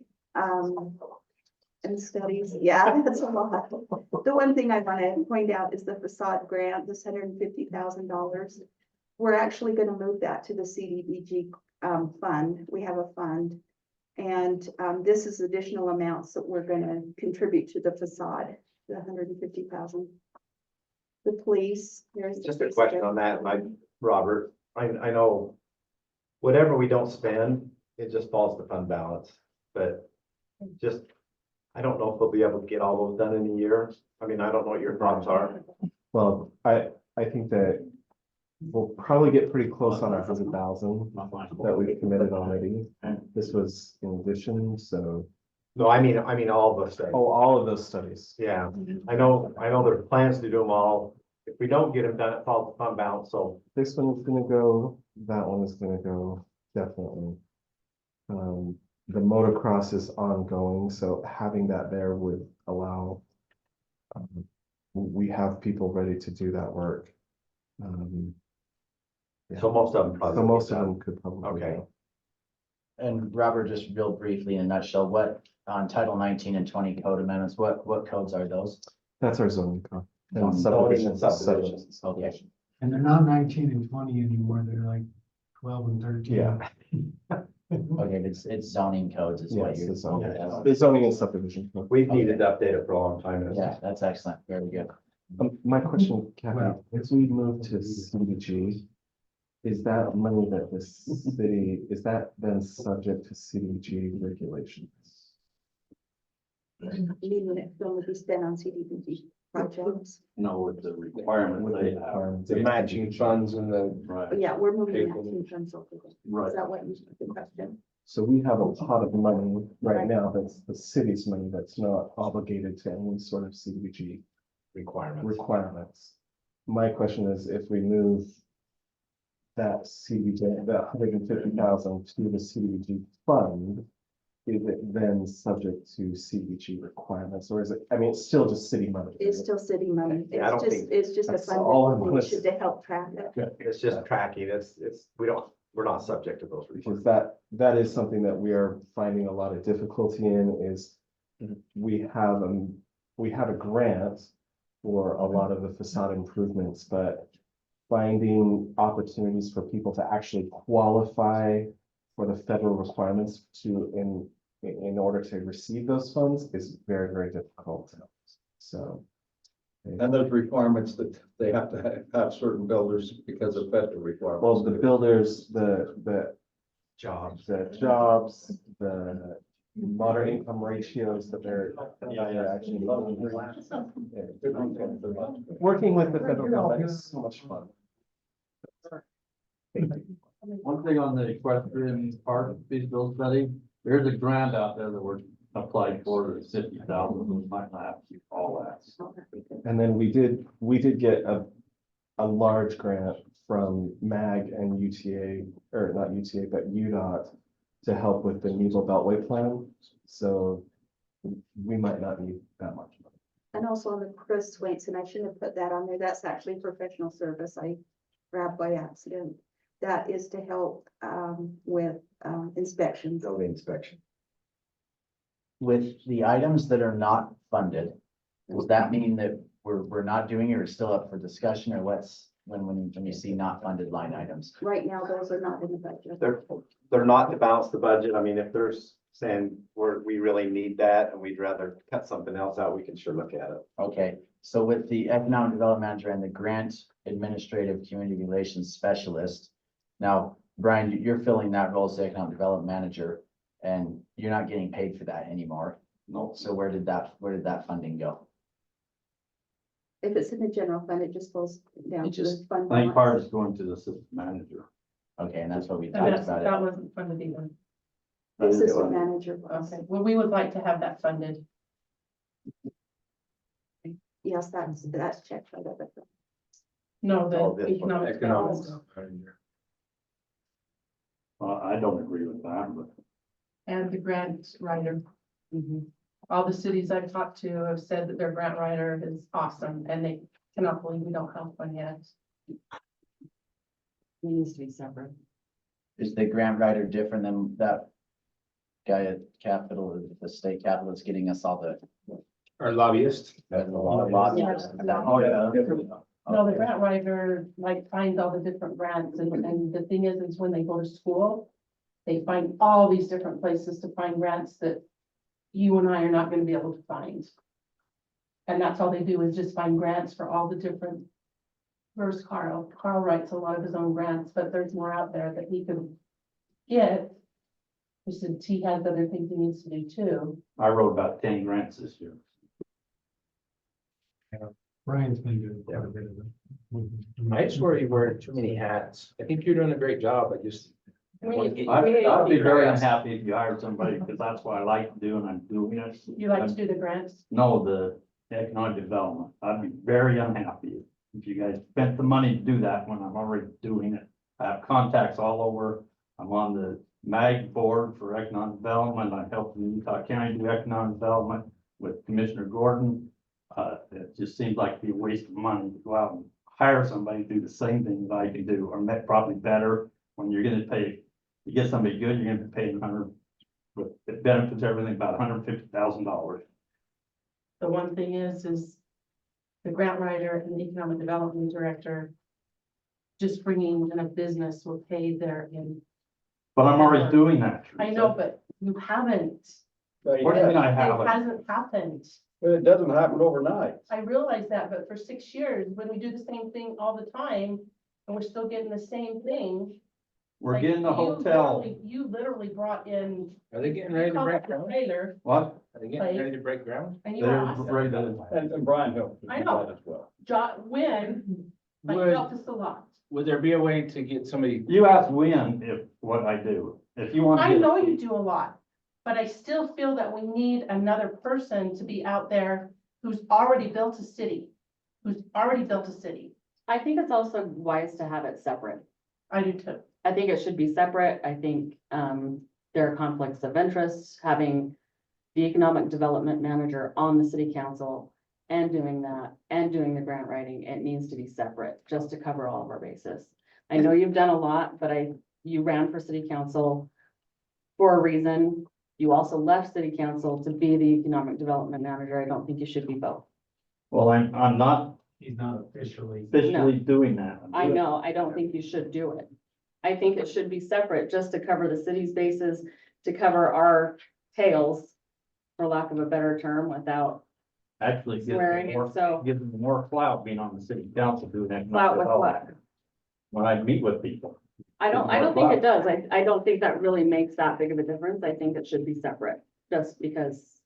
Speaker 20: and studies. Yeah, that's a lot. The one thing I want to point out is the facade grant, this $150,000. We're actually going to move that to the CDBG fund. We have a fund. And this is additional amounts that we're going to contribute to the facade, the $150,000. The police, there's
Speaker 19: Just a question on that, Robert, I know whatever we don't spend, it just falls to fund balance, but just, I don't know if we'll be able to get all those done in a year. I mean, I don't know what your thoughts are.
Speaker 15: Well, I think that we'll probably get pretty close on our 100,000 that we've committed already. This was in addition, so.
Speaker 19: No, I mean all the studies.
Speaker 15: Oh, all of those studies.
Speaker 19: Yeah, I know there are plans to do them all. If we don't get them done, it falls to fund balance, so.
Speaker 15: This one is gonna go, that one is gonna go, definitely. The motocross is ongoing, so having that there would allow. We have people ready to do that work. Yeah.
Speaker 19: So most of them probably.
Speaker 15: So most of them could probably.
Speaker 19: Okay.
Speaker 15: go.
Speaker 3: And Robert, just real briefly in a nutshell, what on Title 19 and 20 code amendments, what codes are those?
Speaker 15: That's our zoning code.
Speaker 3: Zoning.
Speaker 15: And
Speaker 19: Zoning
Speaker 15: subdivision.
Speaker 19: and subdivision.
Speaker 3: Okay.
Speaker 22: And they're not 19 and 20 anymore, they're like 12 and 13.
Speaker 15: Yeah.
Speaker 3: Okay, it's zoning codes is what
Speaker 15: Yes,
Speaker 3: you're.
Speaker 15: the zoning and subdivision. code.
Speaker 19: We've needed to update it for a long time.
Speaker 3: Yeah, that's excellent. Very good.
Speaker 15: My question, Kathy, if we move to CDBG, is that money that the city, is that then subject to CDBG regulations?
Speaker 20: You mean when it's going to be spent on CDBG projects?
Speaker 17: No, with the requirement
Speaker 15: With
Speaker 17: they
Speaker 15: the
Speaker 17: have.
Speaker 15: requirements.
Speaker 21: The matching funds and the.
Speaker 17: Right.
Speaker 20: But yeah, we're moving that
Speaker 21: People.
Speaker 20: to funds over there.
Speaker 17: Right.
Speaker 20: Is that what you, the question?
Speaker 15: So we have a pot of money right
Speaker 20: Right.
Speaker 15: now that's the city's money that's not obligated to any sort of CDBG requirements. My question is, if we move that CDBG, that 150,000 to the CDBG fund, is it then subject to CDBG requirements, or is it, I mean, it's still just city money?
Speaker 20: It's still city money.
Speaker 19: Yeah, I don't think
Speaker 20: It's just a
Speaker 15: that's
Speaker 20: fund
Speaker 15: all I'm
Speaker 20: that we
Speaker 15: gonna
Speaker 20: should to help track it.
Speaker 19: It's just tracking, we're not subject to those reports.
Speaker 15: Because that is something that we are finding a lot of difficulty in is we have a grant for a lot of the facade improvements, but finding opportunities for people to actually qualify for the federal requirements in order to receive those funds is very, very difficult. So.
Speaker 21: And those requirements that they have to have certain builders because of federal requirements.
Speaker 15: Well, the builders, the
Speaker 19: Jobs.
Speaker 15: the moderate income ratios that they're actually. Working with the federal government is so much fun.
Speaker 17: One thing on the equestrian park feasibility study, there's a grant out there that we're applied for, the 50,000, we might not have to do all that.
Speaker 15: And then we did get a large grant from MAG and UTA, or not UTA, but UDOT to help with the Neville Beltway plan. So we might not need that much money.
Speaker 20: And also on the Chris Swainson, I shouldn't have put that on there. That's actually professional service. I grabbed by accident. That is to help with inspections.
Speaker 19: Building inspection.
Speaker 3: With the items that are not funded, does that mean that we're not doing it or it's still up for discussion, or what's when you see not funded line items?
Speaker 20: Right now, those are not in the budget.
Speaker 19: They're not to balance the budget. I mean, if there's saying we really need that and we'd rather cut something else out, we can sure look at it.
Speaker 3: Okay, so with the economic development manager and the grant administrative community relations specialist. Now, Brian, you're filling that role as the economic development manager and you're not getting paid for that anymore.
Speaker 17: No.
Speaker 3: So where did that funding go?
Speaker 20: If it's in the general fund, it just goes down to the fund.
Speaker 17: I think
Speaker 20: balance.
Speaker 17: part is going to the assistant manager.
Speaker 3: Okay, and that's what we
Speaker 8: And
Speaker 3: talked
Speaker 8: that's,
Speaker 3: about
Speaker 8: that
Speaker 3: it.
Speaker 8: wasn't funded either.
Speaker 20: The assistant manager. was.
Speaker 8: Okay, well, we would like to have that funded.
Speaker 20: Yes, that's checked right up at the.
Speaker 8: No,
Speaker 19: Oh,
Speaker 8: the
Speaker 19: this one,
Speaker 8: economic
Speaker 21: economics.
Speaker 8: development
Speaker 17: I don't agree with that, but
Speaker 8: and the grant writer. All the cities I've talked to have said that their grant writer is awesome and they cannot believe we don't have one yet.
Speaker 13: It needs to be separate.
Speaker 3: Is the grant writer different than that guy at Capitol, the state Capitol that's getting us all the?
Speaker 14: Our lobbyist.
Speaker 3: Lobbyists?
Speaker 17: oh, yeah.
Speaker 8: No, the grant writer like finds all the different grants and the thing is when they go to school, they find all these different places to find grants that you and I are not gonna be able to find. And that's all they do is just find grants for all the different. Where's Carl? Carl writes a lot of his own grants, but there's more out there that he could get. He said he has other things he needs to do too.
Speaker 17: I wrote about 10 grants this year.
Speaker 22: Brian's been doing quite a bit of it.
Speaker 14: I just worry you wear too many hats. I think you're doing a great job. I just.
Speaker 17: I'd be very unhappy if you hired somebody, because that's what I like to do and I'm doing it.
Speaker 8: You like to do the grants?
Speaker 17: No, the economic development. I'd be very unhappy if
Speaker 21: if you guys spent the money to do that when I'm already doing it. I have contacts all over. I'm on the MAG board for economic development. I helped in Utah County do economic development with Commissioner Gordon. It just seems like it'd be a waste of money to go out and hire somebody to do the same thing that I can do, or probably better. When you're gonna pay, you get somebody good, you're gonna be paying with it benefits everything about $150,000.
Speaker 8: The one thing is the grant writer and the economic development director, just bringing in a business will pay their in.
Speaker 21: But I'm already doing that.
Speaker 8: I know, but you haven't.
Speaker 21: What do you mean I
Speaker 8: It
Speaker 21: haven't?
Speaker 8: hasn't happened.
Speaker 21: It doesn't happen overnight.
Speaker 8: I realize that, but for 6 years, when we do the same thing all the time, and we're still getting the same thing.
Speaker 21: We're
Speaker 8: like,
Speaker 21: getting the
Speaker 8: you
Speaker 21: hotel.
Speaker 8: You literally brought in.
Speaker 14: Are they getting
Speaker 8: you
Speaker 14: ready to
Speaker 8: called
Speaker 14: break
Speaker 8: it the
Speaker 14: ground?
Speaker 8: trailer,
Speaker 21: What?
Speaker 14: Are they getting ready to break ground?
Speaker 8: and you were awesome.
Speaker 21: And Brian helped.
Speaker 8: I know.
Speaker 21: As well.
Speaker 8: When, but you
Speaker 14: Would-
Speaker 8: helped us a lot.
Speaker 14: Would there be a way to get somebody?
Speaker 21: You asked when, if what I do, if you want to
Speaker 8: I
Speaker 21: get.
Speaker 8: know you do a lot, but I still feel that we need another person to be out there who's already built a city.
Speaker 13: I think it's also wise to have it separate.
Speaker 8: I do too.
Speaker 13: I think it should be separate. I think, there are conflicts of interest, having the economic development manager on the city council and doing that, and doing the grant writing. It needs to be separate, just to cover all of our bases. I know you've done a lot, but you ran for city council for a reason. You also left city council to be the economic development manager. I don't think you should be both.
Speaker 21: Well, I'm not
Speaker 22: He's not officially.
Speaker 21: doing that.
Speaker 13: I know, I don't think you should do it. I think it should be separate, just to cover the city's bases, to cover our tails, for lack of a better term, without
Speaker 21: Actually, gives
Speaker 13: swearing,
Speaker 21: them more,
Speaker 13: and so,
Speaker 21: gives them more clout being on the city council doing that.
Speaker 13: clout with what?
Speaker 21: When I meet with people.
Speaker 13: I don't think it does. I don't think that really makes that big of a difference. I think it should be separate, just because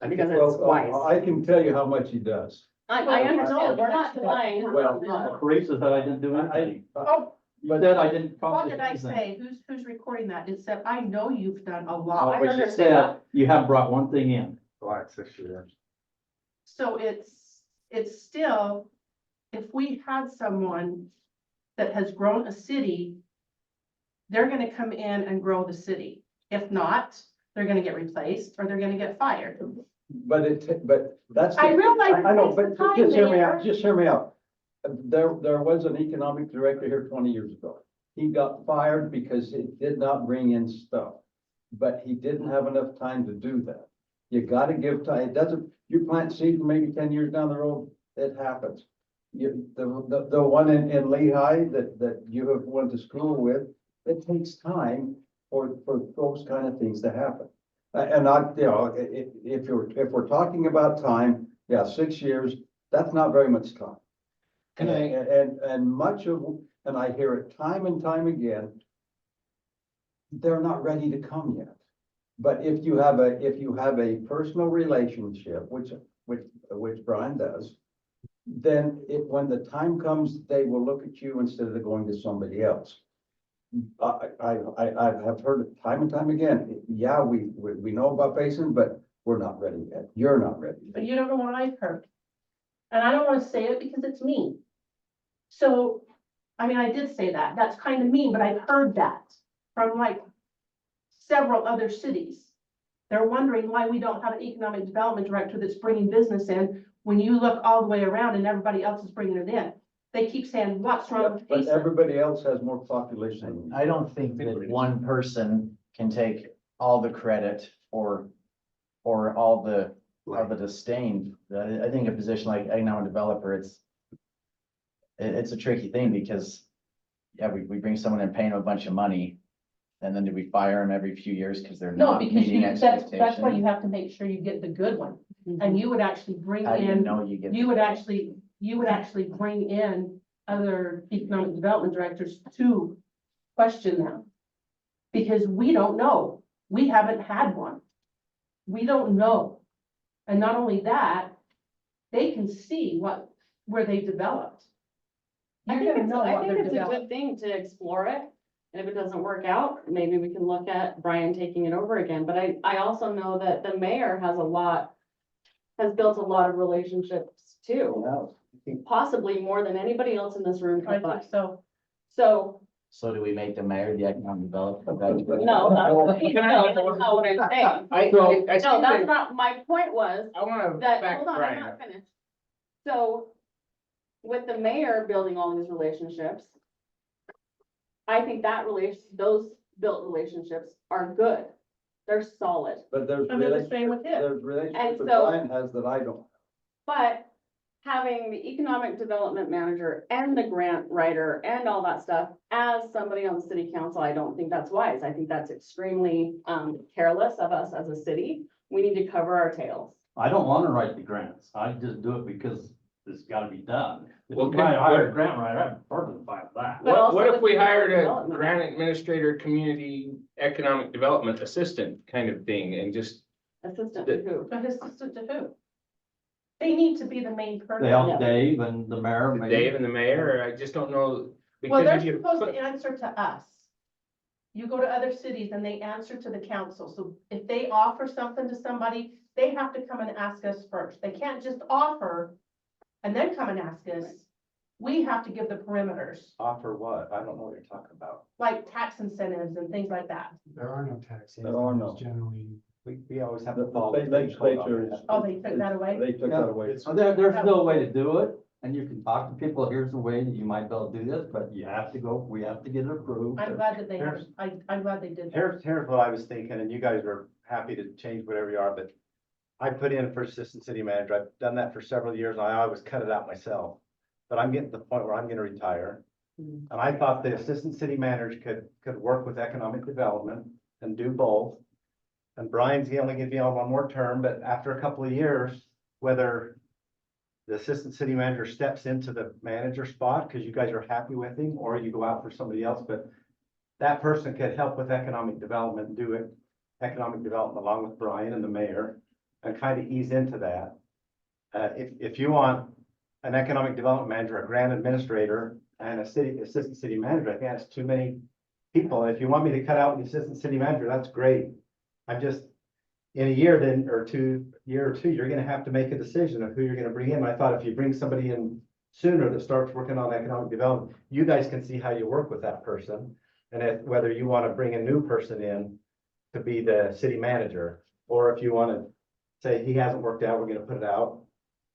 Speaker 13: it's wise.
Speaker 21: I can tell you how much he does.
Speaker 13: I understand, we're not denying.
Speaker 21: Well, Teresa said I didn't do anything.
Speaker 8: Oh,
Speaker 21: You said I didn't.
Speaker 8: what did I
Speaker 21: accomplish
Speaker 8: say? Who's recording that? It said, I know you've done a
Speaker 21: anything.
Speaker 8: lot.
Speaker 21: But you said you have brought one thing in.
Speaker 8: So it's still, if we had someone that has grown a city, they're gonna come in and grow the city. If not, they're gonna get replaced or they're gonna get fired.
Speaker 21: But that's.
Speaker 8: I realize
Speaker 21: I know,
Speaker 8: it takes
Speaker 21: but
Speaker 8: time,
Speaker 21: just hear me out,
Speaker 8: Mayor.
Speaker 21: just hear me out. There was an economic director here 20 years ago. He got fired because he did not bring in stuff. But he didn't have enough time to do that. You gotta give time. It doesn't, you plant seeds maybe 10 years down the road, it happens. The one in Lehigh that you have went to school with, it takes time for those kind of things to happen. And if we're talking about time, yeah, 6 years, that's not very much time.
Speaker 14: Can I-
Speaker 21: And much of, and I hear it time and time again, they're not ready to come yet. But if you have a personal relationship, which Brian does, then when the time comes, they will look at you instead of going to somebody else. I have heard it time and time again. Yeah, we know about Payson, but we're not ready yet. You're not ready.
Speaker 8: But you don't know what I've heard. And I don't wanna say it because it's mean. So, I mean, I did say that. That's kind of mean, but I've heard that from like several other cities. They're wondering why we don't have an economic development director that's bringing business in when you look all the way around and everybody else is bringing it in. They keep saying, what's wrong with
Speaker 21: But
Speaker 8: Payson?
Speaker 21: everybody else has more population.
Speaker 3: I don't think that one person can take all the credit or all the disdain. I think a position like economic developer, it's a tricky thing because, yeah, we bring someone in, paying them a bunch of money, and then do we fire them every few years because they're
Speaker 8: No,
Speaker 3: not
Speaker 8: because
Speaker 3: meeting
Speaker 8: that's why
Speaker 3: expectations?
Speaker 8: you have to make sure you get the good one. And you would actually bring
Speaker 3: How do you
Speaker 8: in,
Speaker 3: know you get?
Speaker 8: you would actually bring in other economic development directors to question them. Because we don't know. We haven't had one. We don't know. And not only that, they can see where they developed.
Speaker 13: I
Speaker 8: You're
Speaker 13: think
Speaker 8: gonna know what they're
Speaker 13: it's a
Speaker 8: developing.
Speaker 13: good thing to explore it. And if it doesn't work out, maybe we can look at Brian taking it over again. But I also know that the mayor has a lot has built a lot of relationships too. Possibly more than anybody else in this room
Speaker 8: I
Speaker 13: could buy.
Speaker 8: think so.
Speaker 13: So,
Speaker 3: So do we make the mayor the economic development? guy?
Speaker 13: no, that's not what I'm saying. No, that's not, my point was
Speaker 14: I wanna
Speaker 13: that,
Speaker 14: back
Speaker 13: hold on, I'm
Speaker 14: Brian
Speaker 13: not
Speaker 14: up.
Speaker 13: finished. So, with the mayor building all these relationships, I think that those built relationships are good. They're solid.
Speaker 21: But there's
Speaker 8: And they're the same with him.
Speaker 21: there's relationships
Speaker 13: And
Speaker 21: that
Speaker 13: so-
Speaker 21: Brian has that I don't.
Speaker 13: But having the economic development manager and the grant writer and all that stuff as somebody on the city council, I don't think that's wise. I think that's extremely careless of us as a city. We need to cover our tails.
Speaker 17: I don't wanna write the grants, I just do it because it's gotta be done. If
Speaker 14: Well,
Speaker 17: you
Speaker 14: can-
Speaker 17: hire a grant writer, I'm perfectly fine with that.
Speaker 13: But also
Speaker 14: What if
Speaker 13: with
Speaker 14: we
Speaker 13: the
Speaker 14: hired a
Speaker 13: development.
Speaker 14: grant administrator, community economic development assistant kind of thing and just,
Speaker 13: Assistant to who?
Speaker 8: But assistant to who? They need to be the main person.
Speaker 17: They help Dave and the mayor. maybe.
Speaker 14: Dave and the mayor, I just don't know.
Speaker 8: Well,
Speaker 14: because
Speaker 8: they're
Speaker 14: if you
Speaker 8: supposed
Speaker 14: put-
Speaker 8: to answer to us. You go to other cities and they answer to the council. So if they offer something to somebody, they have to come and ask us first. They can't just offer and then come and ask us. We have to give the perimeters,
Speaker 19: Offer what? I don't know what you're talking about.
Speaker 8: like tax incentives and things like that.
Speaker 22: There are no taxes.
Speaker 21: There are no.
Speaker 22: Generally.
Speaker 19: We always have
Speaker 21: The
Speaker 19: to follow.
Speaker 21: state legislature is.
Speaker 8: Oh, they took that away?
Speaker 21: They took that away.
Speaker 17: So there's still a way to do it, and you can talk to people, here's the way that you might be able to do this, but you have to go, we have to get it approved.
Speaker 8: I'm glad that they have, I'm glad they did that.
Speaker 19: Here's what I was thinking, and you guys are happy to change whatever you are, but I put in for assistant city manager. I've done that for several years, and I always cut it out myself. But I'm getting to the point where I'm gonna retire. And I thought the assistant city manager could work with economic development and do both. And Brian's only gonna be on one more term, but after a couple of years, whether the assistant city manager steps into the manager spot, because you guys are happy with him, or you go out for somebody else, but that person could help with economic development, do it, economic development along with Brian and the mayor, and kind of ease into that. If you want an economic development manager, a grant administrator, and assistant city manager, I think that's too many people. If you want me to cut out the assistant city manager, that's great. I'm just, in a year or two, you're gonna have to make a decision of who you're gonna bring in. I thought if you bring somebody in sooner that starts working on economic development, you guys can see how you work with that person. And whether you wanna bring a new person in to be the city manager, or if you wanna say he hasn't worked out, we're gonna put it out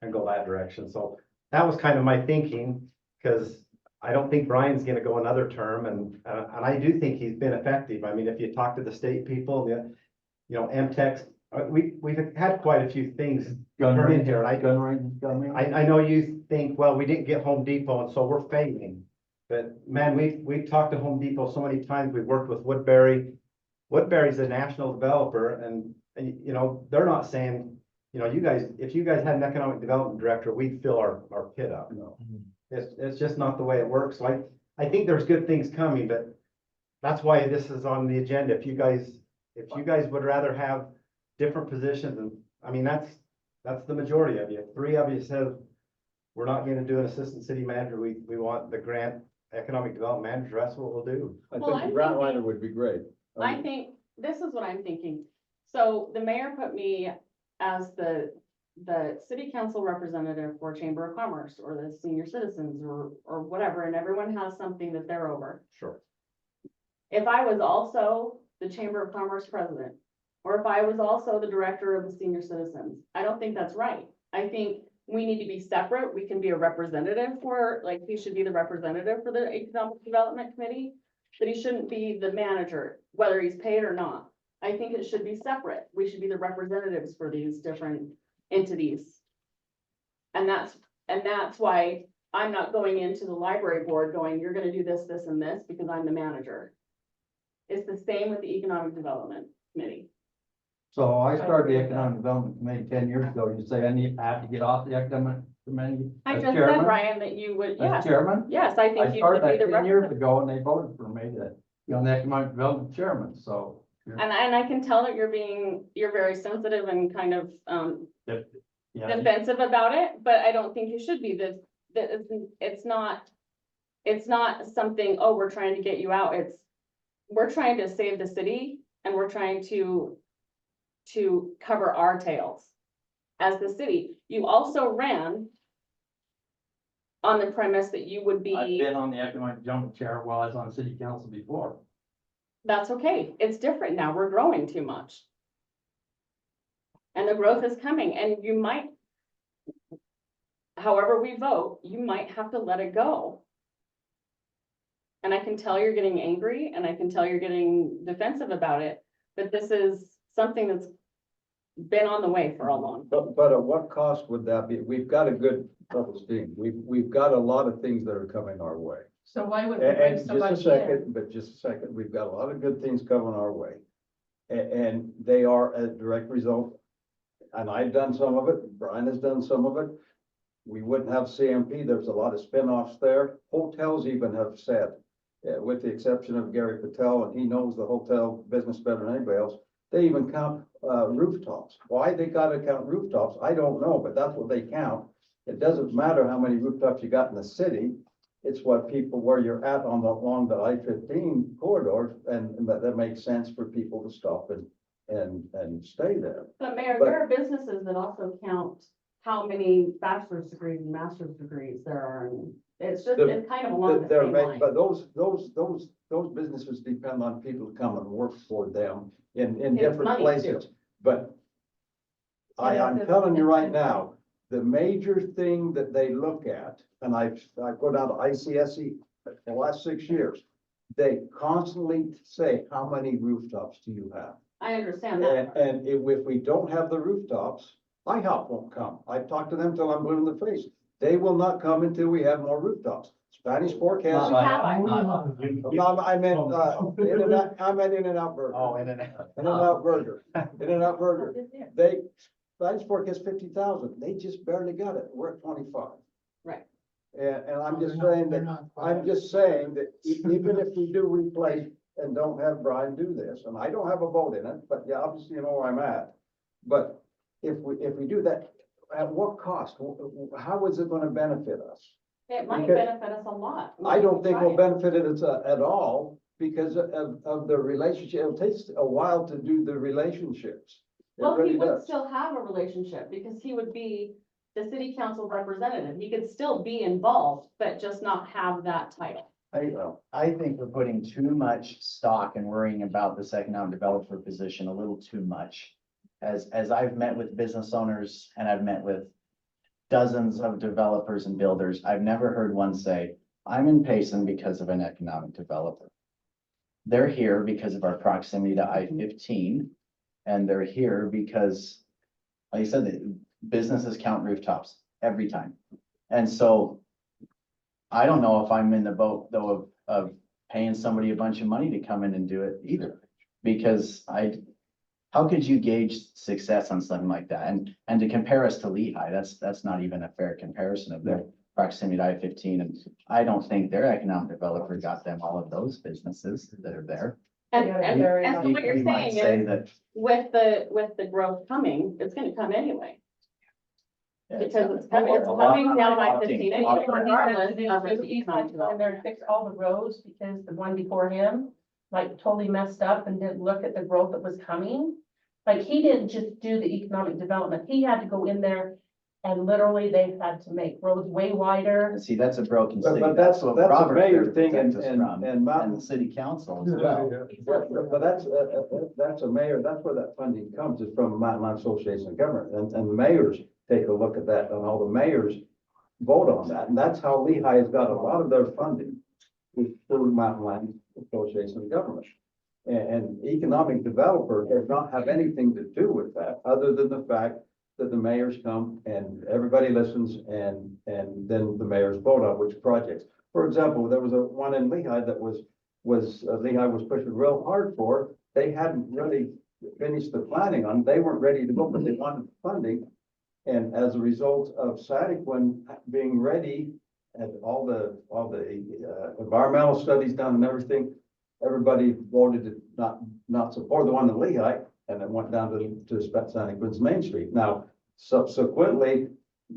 Speaker 19: and go that direction. So that was kind of my thinking, because I don't think Brian's gonna go another term, and I do think he's been effective. I mean, if you talk to the state people, MTEX, we've had quite a few things turn in here, and I know you think, well, we didn't get Home Depot, and so we're failing. But man, we've talked to Home Depot so many times, we've worked with Woodbury. Woodbury's a national developer, and they're not saying, you guys, if you guys had an economic development director, we'd fill our pit up. No. It's just not the way it works. So I think there's good things coming, but that's why this is on the agenda. If you guys would rather have different positions, and I mean, that's the majority of you. 3 of you said, we're not gonna do an assistant city manager. We want the grant economic development manager. That's what we'll do.
Speaker 21: I
Speaker 13: Well,
Speaker 21: think the grant writer would be great.
Speaker 13: I think, this is what I'm thinking. So the mayor put me as the city council representative for Chamber of Commerce or the senior citizens or whatever, and everyone has something that they're over.
Speaker 19: Sure.
Speaker 13: If I was also the Chamber of Commerce president, or if I was also the director of the senior citizens, I don't think that's right. I think we need to be separate. We can be a representative he should be the representative for the Economic Development Committee, but he shouldn't be the manager, whether he's paid or not. I think it should be separate. We should be the representatives for these different entities. And that's why I'm not going into the library board going, you're gonna do this, this, and this, because I'm the manager. It's the same with the Economic Development Committee.
Speaker 17: So I started the Economic Development Committee 10 years ago, you say I have to get off the Economic Committee?
Speaker 13: I
Speaker 17: as
Speaker 13: just
Speaker 17: chairman?
Speaker 13: said, Brian, that you would,
Speaker 17: As
Speaker 13: yes,
Speaker 17: chairman?
Speaker 13: yes, I think
Speaker 17: I
Speaker 13: you should
Speaker 17: started
Speaker 13: be
Speaker 17: that
Speaker 13: the
Speaker 17: 10 years
Speaker 13: representative.
Speaker 17: ago and they voted for me to be on the Economic Development Chairman, so.
Speaker 13: And I can tell that you're very sensitive and kind of,
Speaker 17: Yeah,
Speaker 13: defensive about it, but I don't think you should be. It's not something, oh, we're trying to get you out. We're trying to save the city and we're trying to cover our tails. as the city. You also ran on the premise that you would
Speaker 21: I've
Speaker 13: be,
Speaker 21: been on the economic jump chair while I was on city council before.
Speaker 13: that's okay. It's different now. We're growing too much. And the growth is coming, and you might, however we vote, you might have to let it go. And I can tell you're getting angry, and I can tell you're getting defensive about it, but this is something that's been on the way for a long.
Speaker 21: But at what cost would that be? We've got a good self-esteem. We've got a lot of things that are coming our way.
Speaker 8: So why would we
Speaker 21: And
Speaker 8: bring
Speaker 21: just a
Speaker 8: somebody in?
Speaker 21: second, but just a second, we've got a lot of good things coming our way. And they are a direct result. And I've done some of it, Brian has done some of it. We wouldn't have CMP, there's a lot of spin-offs there. Hotels even have said, with the exception of Gary Patel, and he knows the hotel business better than anybody else, they even count rooftops. Why they gotta count rooftops, I don't know, but that's what they count. It doesn't matter how many rooftops you got in the city. It's what people, where you're at on the, along the I-15 corridor, and that makes sense for people to stop and stay there.
Speaker 13: But Mayor,
Speaker 21: But-
Speaker 13: there are businesses that also count how many bachelor's degrees and master's degrees there are. And it's just, it's kind of along the
Speaker 21: They're
Speaker 13: same
Speaker 21: right,
Speaker 13: line.
Speaker 21: but those businesses depend on people to come and work for them in
Speaker 13: It's
Speaker 21: different
Speaker 13: money,
Speaker 21: places.
Speaker 13: too.
Speaker 21: But I'm telling you right now, the major thing that they look at, and I go down to ICSE for the last 6 years, they constantly say, how many rooftops do you have?
Speaker 13: I understand that.
Speaker 21: And if we don't have the rooftops, IHOP won't come. I've talked to them till I'm blue in the face. They will not come until we have more rooftops. Spanish Fork has.
Speaker 13: We have
Speaker 21: No, I meant, In-N-Out, I meant In-N-Out Burger.
Speaker 19: Oh, In-N-Out.
Speaker 21: In-N-Out Burger, In-N-Out Burger. They, Spanish Fork has 50,000. They just barely got it. We're at 25.
Speaker 13: Right.
Speaker 21: And I'm just saying that, I'm just saying that even if we do replace and don't have Brian do this, and I don't have a vote in it, but yeah, obviously you know where I'm at. But if we do that, at what cost? How is it gonna benefit us?
Speaker 13: It might
Speaker 21: Because-
Speaker 13: benefit us a lot.
Speaker 21: I don't think we'll
Speaker 13: Right.
Speaker 21: benefit it at all because of the relationship. It takes a while to do the relationships. It
Speaker 13: Well, he
Speaker 21: really
Speaker 13: would
Speaker 21: does.
Speaker 13: still have a relationship because he would be the city council representative. He could still be involved, but just not have that title.
Speaker 5: I think we're putting too much stock and worrying about this economic developer position a little too much. As I've met with business owners and I've met with dozens of developers and builders, I've never heard one say, I'm in Payson because of an economic developer. They're here because of our proximity to I-15, and they're here because, like I said, the businesses count rooftops every time. And so I don't know if I'm in the boat though of paying somebody a bunch of money to come in and do it either. Because how could you gauge success on something like that? And to compare us to Lehigh, that's not even a fair comparison of their proximity to I-15. And I don't think their economic developer got them all of those businesses that are there.
Speaker 13: And so what you're
Speaker 5: You might
Speaker 13: saying
Speaker 5: say
Speaker 13: is,
Speaker 5: that,
Speaker 13: with the growth coming, it's gonna come anyway. Because it's
Speaker 5: a lot-
Speaker 13: coming down by
Speaker 5: opting-
Speaker 13: 15
Speaker 5: opting.
Speaker 13: anyway, regardless of if
Speaker 8: He's
Speaker 13: it's
Speaker 8: had to go in there and fix all the roads because the one before him, like, totally messed up and didn't look at the growth that was coming. Like, he didn't just do the economic development. He had to go in there and literally they had to make roads way wider.
Speaker 5: See, that's a broken city.
Speaker 21: But that's
Speaker 5: what
Speaker 21: a
Speaker 5: Robert
Speaker 21: mayor
Speaker 5: there
Speaker 21: thing and
Speaker 5: protects us from,
Speaker 21: and Mountain.
Speaker 5: the city council as well.
Speaker 21: But that's a mayor, that's where that funding comes, is from Mountain Land Association of Government, and the mayors take a look at that, and all the mayors vote on that, and that's how Lehigh has got a lot of their funding, is through Mountain Land Association of Government. And economic developer does not have anything to do with that, other than the fact that the mayors come and everybody listens, and then the mayors vote on which projects. For example, there was one in Lehigh that Lehigh was pushing real hard for. They hadn't really finished the planning on, they weren't ready to go, but they wanted funding. And as a result of Sadiquin being ready and all the environmental studies done and everything, everybody voted to not support the one in Lehigh, and it went down to Sadiquin's Main Street. Now, subsequently,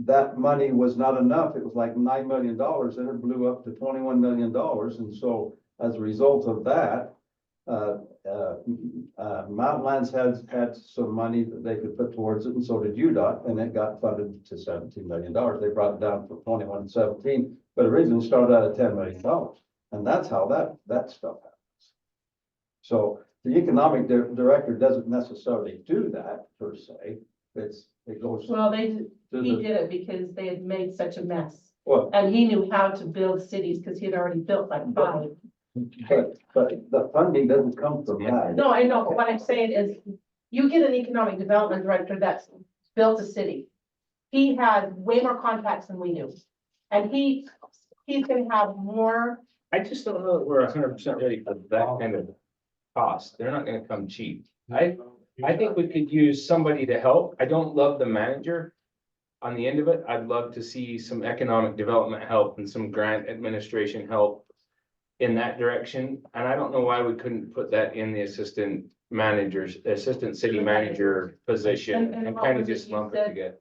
Speaker 21: that money was not enough. It was like $9 million, and it blew up to $21 million. And so as a result of that, Mountain Lands had some money that they could put towards it, and so did UDOT, and it got funded to $17 million. They brought it down from 21 to 17, but originally started out at $10 million. And that's how that stuff happens. So the economic director doesn't necessarily do that per se. It goes.
Speaker 8: Well,
Speaker 21: to
Speaker 8: he
Speaker 21: the-
Speaker 8: did it because they had made such a mess.
Speaker 21: Well,
Speaker 8: And he knew how to build cities because he had already built like 5.
Speaker 21: but the funding doesn't come from that.
Speaker 8: No, I know, but what I'm saying is, you get an economic development director that's built a city. He had way more contacts than we do. And he's gonna have more,
Speaker 14: I just don't know that we're 100% ready for that kind of cost. They're not gonna come cheap. I think we could use somebody to help. I don't love the manager on the end of it. I'd love to see some economic development help and some grant administration help in that direction. And I don't know why we couldn't put that in the assistant city manager position
Speaker 8: And
Speaker 14: and
Speaker 8: what
Speaker 14: kind of
Speaker 8: was it
Speaker 14: just
Speaker 8: you
Speaker 14: lump it
Speaker 8: said?
Speaker 14: together.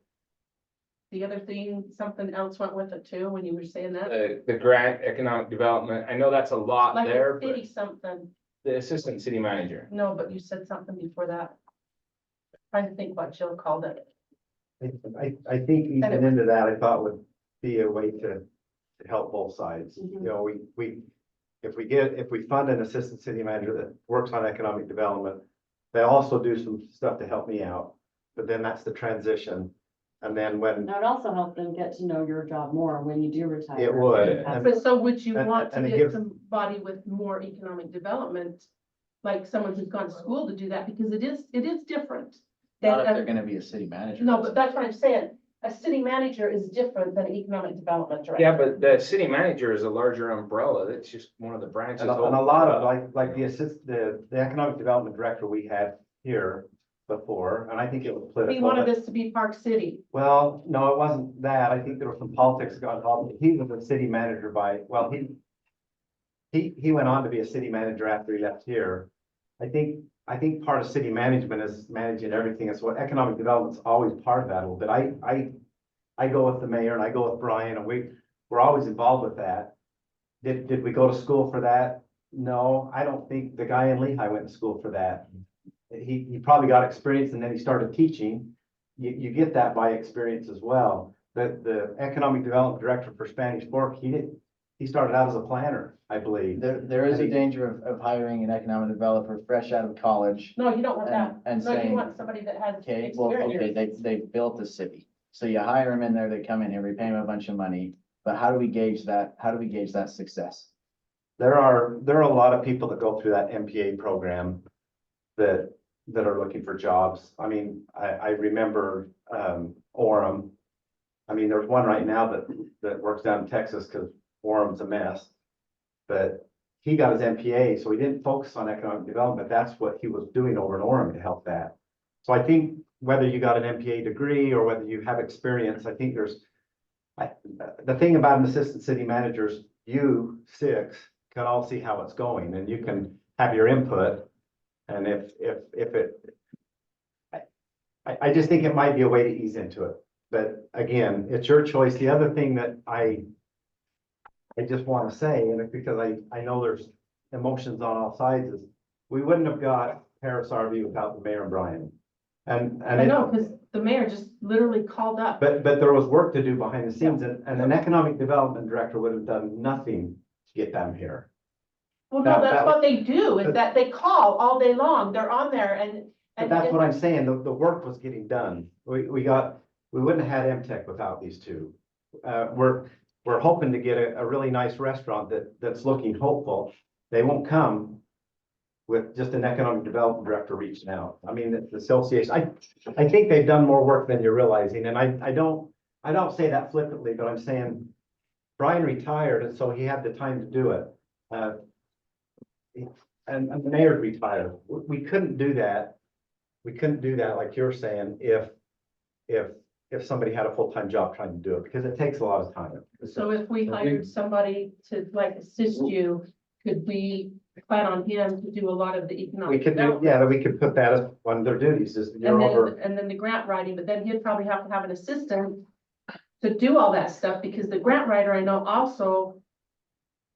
Speaker 8: the other thing, something else went with it too, when you were saying that.
Speaker 14: The grant economic development, I know that's a lot
Speaker 8: Like
Speaker 14: there,
Speaker 8: a
Speaker 14: but
Speaker 8: city something,
Speaker 14: the assistant city manager.
Speaker 8: no, but you said something before that. Trying to think what Jill called it.
Speaker 19: I think even into that, I thought would be a way to help both sides. You know, if we fund an assistant city manager that works on economic development, they also do some stuff to help me out, but then that's the transition. And then when
Speaker 13: That would also help them get to know your job more when you do retire.
Speaker 19: it would,
Speaker 8: But so would you want to
Speaker 19: and it
Speaker 8: get
Speaker 19: gives-
Speaker 8: somebody with more economic development? Like someone who's gone to school to do that, because it is different.
Speaker 5: Not if
Speaker 8: than
Speaker 5: they're gonna be a city manager.
Speaker 8: No, but that's what I'm saying. A city manager is different than an economic development director.
Speaker 14: Yeah, but the city manager is a larger umbrella. It's just one of the branches.
Speaker 19: and a lot of like the economic development director we had here before, and I think it was
Speaker 8: He
Speaker 19: political.
Speaker 8: wanted
Speaker 19: but-
Speaker 8: this to be Park City.
Speaker 19: Well, no, it wasn't that. I think there was some politics going on. He was a city manager he went on to be a city manager after he left here. I think part of city management is managing everything. It's what economic development's always part of that a little bit. I go with the mayor and I go with Brian, and we're always involved with that. Did we go to school for that? No, I don't think the guy in Lehigh went to school for that. He probably got experience and then he started teaching. You get that by experience as well. The economic development director for Spanish Fork, he started out as a planner, I believe.
Speaker 5: There is a danger of hiring an economic developer fresh out of college.
Speaker 8: No, you don't want that.
Speaker 5: And
Speaker 8: No, you
Speaker 5: saying,
Speaker 8: want somebody that has
Speaker 5: okay, well, okay,
Speaker 8: experience.
Speaker 5: they built the city. So you hire them in there, they come in here, we pay them a bunch of money, but how do we gauge that? How do we gauge that success?
Speaker 19: There are a lot of people that go through that MPA program that are looking for jobs. I mean, I remember Orem. I mean, there's one right now that works down in Texas because Orem's a mess. But he got his MPA, so he didn't focus on economic development. That's what he was doing over in Orem to help that. So I think whether you got an MPA degree or whether you have experience, I think the thing about an assistant city manager's, you 6 can all see how it's going and you can have your input. And if I just think it might be a way to ease into it. But again, it's your choice. The other thing that I just want to say, and it's because I know there's emotions on all sides, is we wouldn't have got Paris RV without the mayor and Brian. And
Speaker 8: I know, because the mayor just literally called up.
Speaker 19: But there was work to do behind the scenes, and an economic development director would have done nothing to get them here.
Speaker 8: Well, no, that's what they do, is that they call all day long. They're on there and.
Speaker 19: But that's what I'm saying, the work was getting done. We wouldn't have had MTech without these two. We're hoping to get a really nice restaurant that's looking hopeful. They won't come with just an economic development director reaching out. I mean, the association, I think they've done more work than you're realizing, and I don't say that flippantly, but I'm saying Brian retired, and so he had the time to do it. And the mayor retired. We couldn't do that. We couldn't do that, like you're saying, if somebody had a full-time job trying to do it, because it takes a lot of time.
Speaker 8: So if we hired somebody to like assist you, could we plan on him to do a lot of the
Speaker 19: We
Speaker 8: economic
Speaker 19: could do,
Speaker 8: development?
Speaker 19: yeah, we could put that as one of their duties, is you're over.
Speaker 8: And then the grant writing, but then he'd probably have to have an assistant to do all that stuff, because the grant writer, I know, also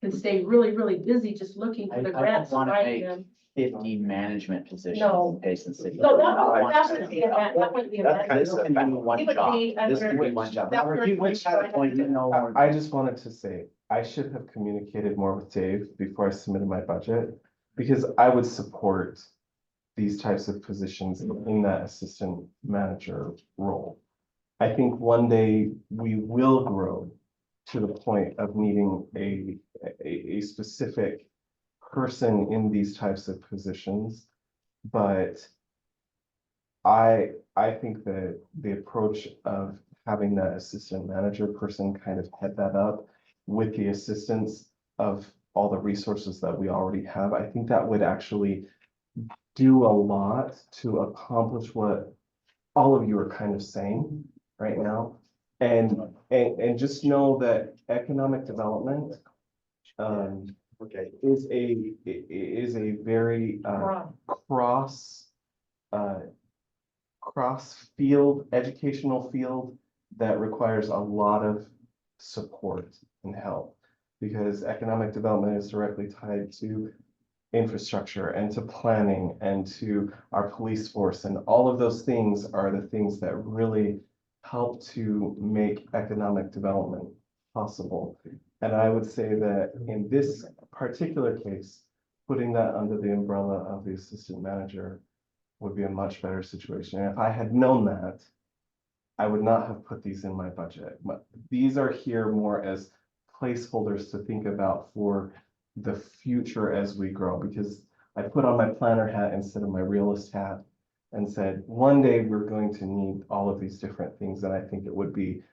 Speaker 8: can stay really, really busy just looking for the
Speaker 5: I
Speaker 8: grants and
Speaker 5: wanna
Speaker 8: writing
Speaker 5: make-
Speaker 8: them.
Speaker 5: 50 management positions
Speaker 8: No.
Speaker 5: in Payson City.
Speaker 8: So that's the event, that wouldn't be
Speaker 5: That's
Speaker 8: event.
Speaker 5: kind of can be one
Speaker 8: It would
Speaker 5: job.
Speaker 8: be
Speaker 5: This
Speaker 8: under-
Speaker 5: could be one job.
Speaker 8: that
Speaker 5: However, you would have a point, you know. more-
Speaker 15: I just wanted to say, I should have communicated more with Dave before I submitted my budget, because I would support these types of positions in that assistant manager role. I think one day we will grow to the point of needing a specific person in these types of positions. But I think that the approach of having that assistant manager person kind of head that up with the assistance of all the resources that we already have, I think that would actually do a lot to accomplish what all of you are kind of saying right now. And just know that economic development is a very cross field, educational field that requires a lot of support and help, because economic development is directly tied to infrastructure and to planning and to our police force, and all of those things are the things that really help to make economic development possible. And I would say that in this particular case, putting that under the umbrella of the assistant manager would be a much better situation. And if I had known that, I would not have put these in my budget. But these are here more as placeholders to think about for the future as we grow, because I put on my planner hat instead of my realist hat and said, one day we're going to need all of these different things, and I think it would be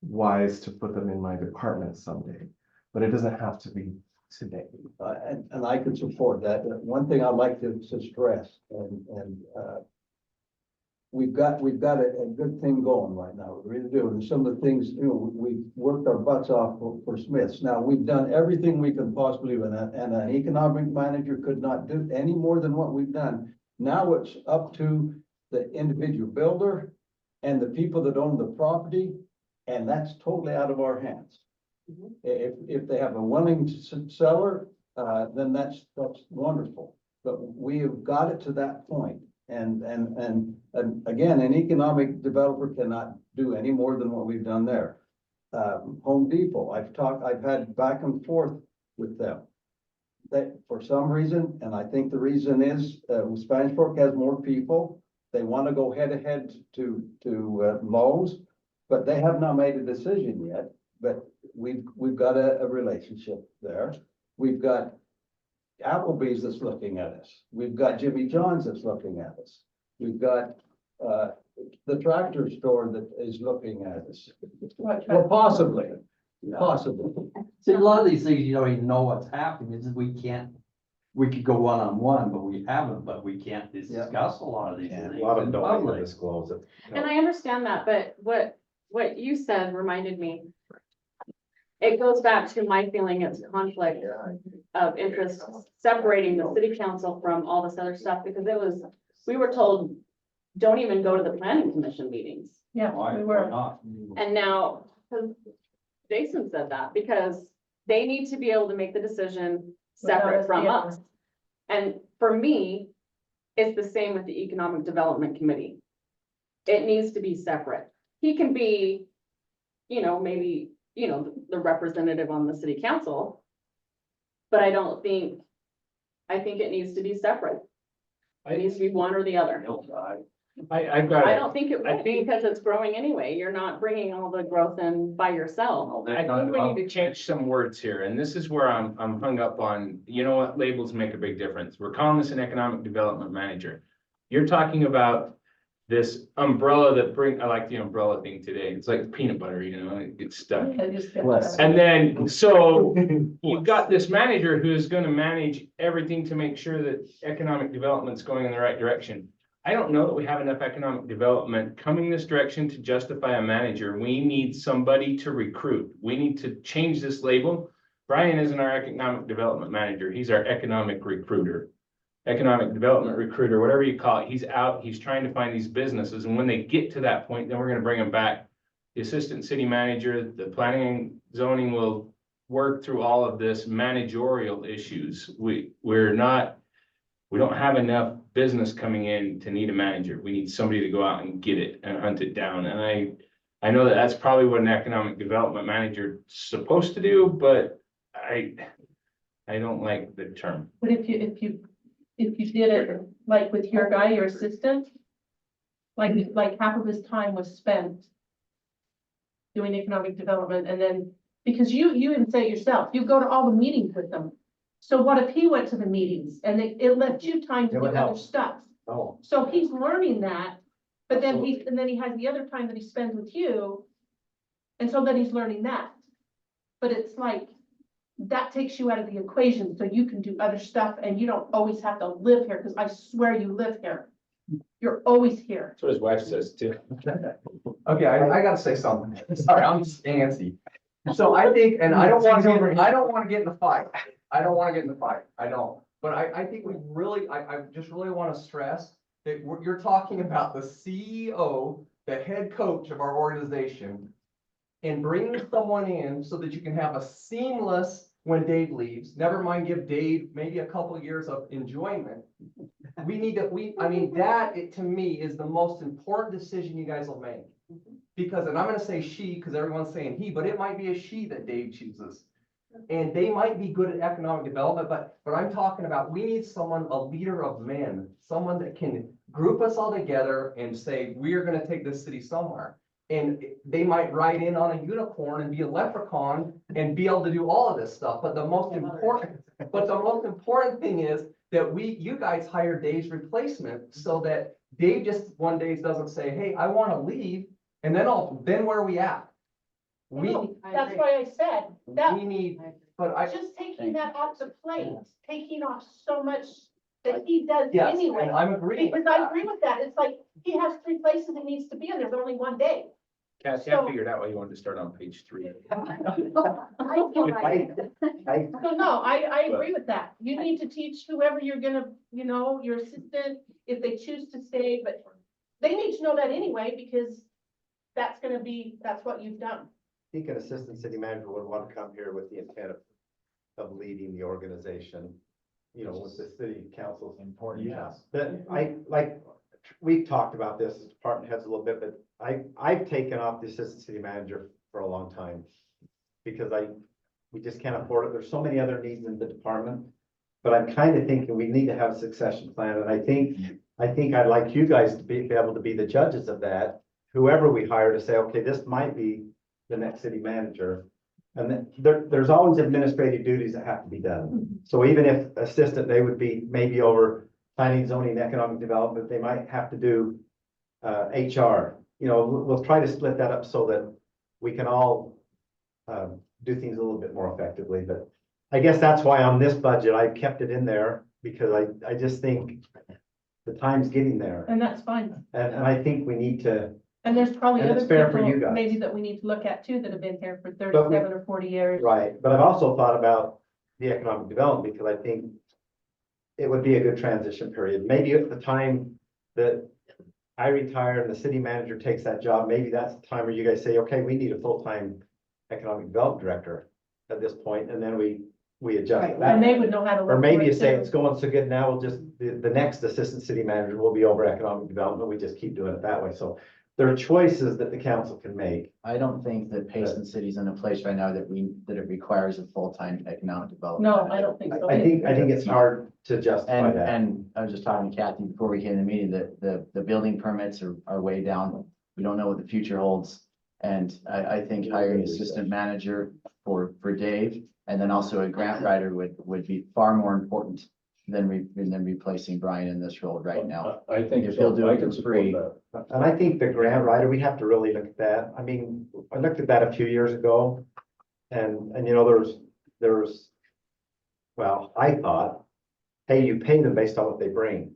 Speaker 15: wise to put them in my department someday, but it doesn't have to be today.
Speaker 21: And I could support that. One thing I'd like to stress, we've got a good thing going right now, we really do. And some of the things, we've worked our butts off for Smiths. Now, we've done everything we can possibly do, and an economic manager could not do any more than what we've done. Now it's up to the individual builder and the people that own the property, and that's totally out of our hands. If they have a willing seller, then that's wonderful. But we have got it to that point. And again, an economic developer cannot do any more than what we've done there. Home Depot, I've had back and forth with them. That for some reason, and I think the reason is, Spanish Fork has more people. They want to go head to head to Lowe's, but they have not made a decision yet. But we've got a relationship there. We've got Applebee's that's looking at us. We've got Jimmy John's that's looking at us. We've got the tractor store that is looking at us. Well, possibly. See, a lot of these things, you don't even know what's happening, it's just we could go one-on-one, but we haven't, but we can't discuss a lot of these things.
Speaker 15: A lot of
Speaker 21: in
Speaker 15: don't
Speaker 21: public.
Speaker 15: even disclose it.
Speaker 13: And I understand that, but what you said reminded me. It goes back to my feeling it's conflict of interest, separating the city council from all this other stuff, because we were told, don't even go to the planning commission meetings.
Speaker 8: Yeah, we were.
Speaker 21: Not?
Speaker 13: And now, because Jason said that, because they need to be able to make the decision separate from us. And for me, it's the same with the Economic Development Committee. It needs to be separate. He can be, maybe, the representative on the city council. But I think it needs to be separate. It needs to be one or the other.
Speaker 14: I've got.
Speaker 13: I don't think it would, because it's growing anyway. You're not bringing all the growth in by yourself.
Speaker 14: I think we need to change some words here, and this is where I'm hung up on, what, labels make a big difference. We're calling this an economic development manager. You're talking about this umbrella I like the umbrella thing today. It's like peanut butter, it gets stuck. And then, so you've got this manager who is gonna manage everything to make sure that economic development's going in the right direction. I don't know that we have enough economic development coming this direction to justify a manager. We need somebody to recruit. We need to change this label. Brian isn't our economic development manager. He's our economic recruiter, economic development recruiter, whatever you call it. He's out, he's trying to find these businesses. And when they get to that point, then we're going to bring them back. The assistant city manager, the planning and zoning will work through all of this managerial issues. We're not we don't have enough business coming in to need a manager. We need somebody to go out and get it and hunt it down. And I know that that's probably what an economic development manager is supposed to do, but I don't like the term.
Speaker 8: But if you did it like with your guy, your assistant, like half of his time was spent doing economic development, and then, because you even say it yourself, you go to all the meetings with them. So what if he went to the meetings and it left you time to
Speaker 19: It
Speaker 8: do
Speaker 19: would
Speaker 8: other
Speaker 19: help.
Speaker 8: stuff?
Speaker 19: Oh,
Speaker 8: So he's learning that, but then he has the other time that he spends with you. And so then he's learning that. But it's like, that takes you out of the equation, so you can do other stuff and you don't always have to live here, because I swear you live here. You're always here.
Speaker 14: That's what his wife says too.
Speaker 1: Okay, I gotta say something. Sorry, I'm just antsy. So I think, and I don't wanna get in the fight. I don't wanna get in the fight. I don't. But I think we really, I just really wanna stress that you're talking about the CEO, the head coach of our organization, and bringing someone in so that you can have a seamless, when Dave leaves, never mind give Dave maybe a couple years of enjoyment. We need to, I mean, that, to me, is the most important decision you guys will make. Because, and I'm gonna say she, because everyone's saying he, but it might be a she that Dave chooses. And they might be good at economic development, but I'm talking about, we need someone, a leader of men, someone that can group us all together and say, we are gonna take this city somewhere. And they might ride in on a unicorn and be a leprechaun and be able to do all of this stuff, but the most important thing is that you guys hire Dave's replacement, so that Dave just one day doesn't say, hey, I wanna leave, and then where are we at?
Speaker 8: That's why I said that.
Speaker 1: We need,
Speaker 8: Just taking that off the plate, taking off so much that he does
Speaker 1: yes,
Speaker 8: anyway.
Speaker 1: and I'm agreeing with
Speaker 8: Because I
Speaker 1: that.
Speaker 8: agree with that. It's like, he has 3 places he needs to be in. There's only one day.
Speaker 14: Kathy, I figured out why you wanted to start on page 3.
Speaker 8: So no, I agree with that. You need to teach whoever you're gonna, your assistant, if they choose to stay, but they need to know that anyway, because that's what you've done.
Speaker 19: I think an assistant city manager would want to come here with the intent of leading the organization, with the city council's important.
Speaker 5: Yes.
Speaker 19: But we've talked about this as department heads a little bit, but I've taken off the assistant city manager for a long time. Because we just can't afford it. There's so many other needs in the department. But I'm kind of thinking we need to have a succession plan, and I think I'd like you guys to be able to be the judges of that. Whoever we hire, to say, okay, this might be the next city manager. And then there's always administrative duties that have to be done. So even if assistant, they would be maybe over planning, zoning, economic development, they might have to do HR. We'll try to split that up so that we can all do things a little bit more effectively. But I guess that's why on this budget, I kept it in there, because I just think the time's getting there.
Speaker 8: And that's fine.
Speaker 19: And I think we need to,
Speaker 8: And there's probably
Speaker 19: And
Speaker 8: other
Speaker 19: it's fair for you
Speaker 8: people
Speaker 19: guys.
Speaker 8: maybe that we need to look at too, that have been here for 37 or 40 years.
Speaker 19: right, but I've also thought about the economic development, because I think it would be a good transition period. Maybe at the time that I retire and the city manager takes that job, maybe that's the time where you guys say, okay, we need a full-time economic development director at this point, and then we adjust that.
Speaker 8: And they would know how to.
Speaker 19: Or
Speaker 8: look
Speaker 19: maybe
Speaker 8: for
Speaker 19: you
Speaker 8: it,
Speaker 19: say
Speaker 8: too.
Speaker 19: it's going so good now, the next assistant city manager will be over economic development, we just keep doing it that way. So there are choices that the council can make.
Speaker 5: I don't think that Payson City's in a place right now that it requires a full-time economic development.
Speaker 8: No, I don't think so.
Speaker 19: I think it's hard to justify
Speaker 5: And,
Speaker 19: that.
Speaker 5: and I was just talking to Kathy before we came to the meeting, that the building permits are way down. We don't know what the future holds. And I think hiring an assistant manager for Dave, and then also a grant writer would be far more important than replacing Brian in this role right now.
Speaker 21: I think
Speaker 5: If he'll do it for free.
Speaker 19: And I think the grant writer, we have to really look at that. I mean, I looked at that a few years ago. And there was, well, I thought, hey, you pay them based on what they bring.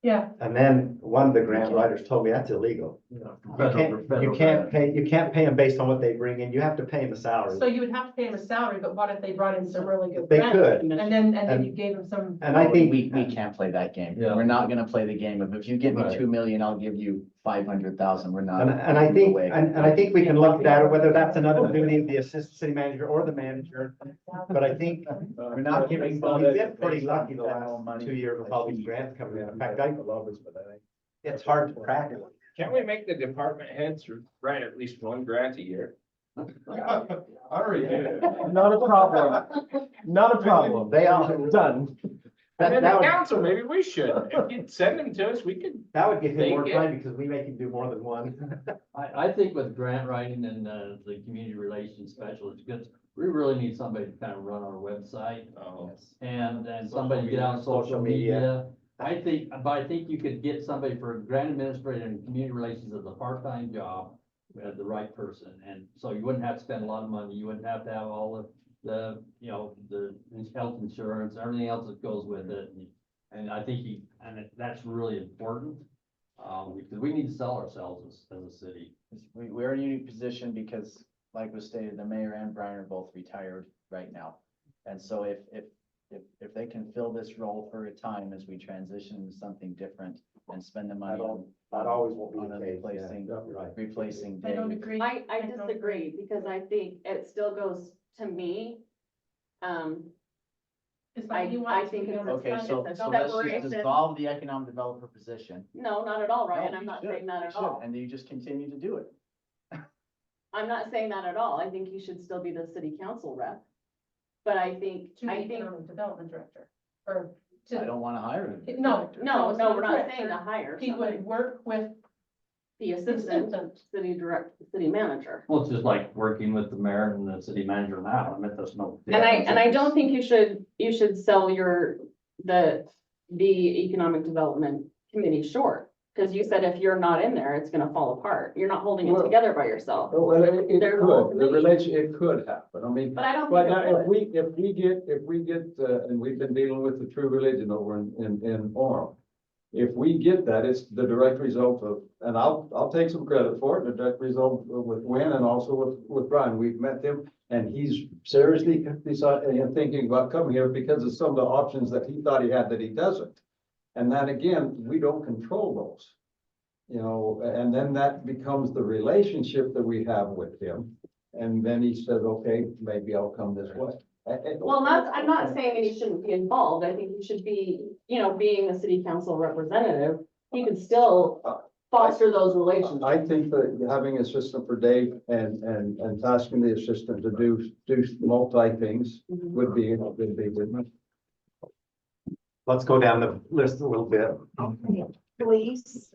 Speaker 8: Yeah.
Speaker 19: And then one of the grant writers told me that's illegal. You can't pay them based on what they bring in. You have to pay them a salary.
Speaker 8: So you would have to pay them a salary, but what if they brought in some really good?
Speaker 19: They
Speaker 8: grants?
Speaker 19: could.
Speaker 8: And then you gave them some.
Speaker 19: And I think
Speaker 5: We can't play that game.
Speaker 17: Yeah.
Speaker 5: We're not gonna play the game of, if you give me
Speaker 17: Right.
Speaker 5: 2 million, I'll give you 500,000, we're not.
Speaker 19: And I think, and I think we can look at it, whether that's another duty of the assistant city manager or the manager. But I think
Speaker 5: We're not giving.
Speaker 19: we've been pretty lucky the last 2 years with all these grants coming in. In fact, it's hard to track it.
Speaker 14: Can't we make the department heads write at least one grant a year?
Speaker 18: I already did it.
Speaker 15: Not a problem. Not a problem.
Speaker 19: They are
Speaker 15: Done.
Speaker 14: And then
Speaker 19: That
Speaker 14: the
Speaker 19: would-
Speaker 14: council, maybe we should. If you'd send them to us, we could.
Speaker 19: That would give him more
Speaker 14: Take it.
Speaker 19: time because we make him do more than one.
Speaker 17: I think with grant writing and, the community relations specialist, because we really need somebody to kind of run our website. And somebody to get out on social media. I think you could get somebody for grant administrator and community relations as a part-time job, the right person. And so you wouldn't have to spend a lot of money. You wouldn't have to have all the health insurance, everything else that goes with it. And I think that's really important, because we need to sell ourselves as a city.
Speaker 5: We're in a unique position because, like was stated, the mayor and Brian are both retired right now. And so if they can fill this role for a time as we transition into something different and spend the money on.
Speaker 19: That always won't be
Speaker 5: on
Speaker 19: the case.
Speaker 5: replacing,
Speaker 19: Yeah, right.
Speaker 5: replacing
Speaker 8: I don't
Speaker 5: Dave.
Speaker 8: agree.
Speaker 13: I
Speaker 8: don't
Speaker 13: disagree because I think it still goes to me.
Speaker 8: It's like you want
Speaker 13: I
Speaker 8: to
Speaker 13: think
Speaker 8: be
Speaker 13: it's-
Speaker 8: on the
Speaker 5: Okay,
Speaker 8: side,
Speaker 5: so
Speaker 8: it's a
Speaker 5: let's just
Speaker 8: separation.
Speaker 5: dissolve the economic developer position.
Speaker 13: No, not at all, Ryan.
Speaker 5: No,
Speaker 13: I'm
Speaker 5: you
Speaker 13: not
Speaker 5: should,
Speaker 13: saying that
Speaker 5: you
Speaker 13: at
Speaker 5: should,
Speaker 13: all.
Speaker 5: And you just continue to do it.
Speaker 13: I'm not saying that at all. I think you should still be the city council rep. But I think,
Speaker 8: To the economic development director, or
Speaker 5: I
Speaker 8: to,
Speaker 5: don't wanna hire him.
Speaker 8: no.
Speaker 13: no,
Speaker 8: it's
Speaker 13: we're not
Speaker 8: director.
Speaker 13: saying to hire
Speaker 8: He
Speaker 13: somebody.
Speaker 8: would work with
Speaker 13: The
Speaker 8: the
Speaker 13: assistant
Speaker 8: assistant.
Speaker 13: city manager.
Speaker 17: Well, it's just like working with the mayor and the city manager now. I mean, there's no.
Speaker 13: And I don't think you should sell the economic development committee short. Cause you said if you're not in there, it's gonna fall apart. You're not holding it
Speaker 18: Well-
Speaker 13: together by yourself.
Speaker 18: Well, it
Speaker 13: There's a whole
Speaker 18: could, the
Speaker 13: committee.
Speaker 18: relation, it could happen. I mean,
Speaker 13: But I don't
Speaker 18: but
Speaker 13: think
Speaker 18: now,
Speaker 13: it would.
Speaker 18: if we get, and we've been dealing with the True Religion over in Orem. If we get that, it's the direct result of, and I'll take some credit for it, the direct result with Wynn and also with Brian. We've met them and he's seriously thinking about coming here because of some of the options that he thought he had that he doesn't. And then again, we don't control those. You know, and then that becomes the relationship that we have with him. And then he says, okay, maybe I'll come this way.
Speaker 13: Well, I'm not saying that he shouldn't be involved. I think he should be, being the city council representative, he could still foster those relationships.
Speaker 18: I think that having an assistant for Dave and tasking the assistant to do multi things
Speaker 13: Mhm.
Speaker 18: would be good.
Speaker 19: Let's go down the list a little bit.
Speaker 20: Police,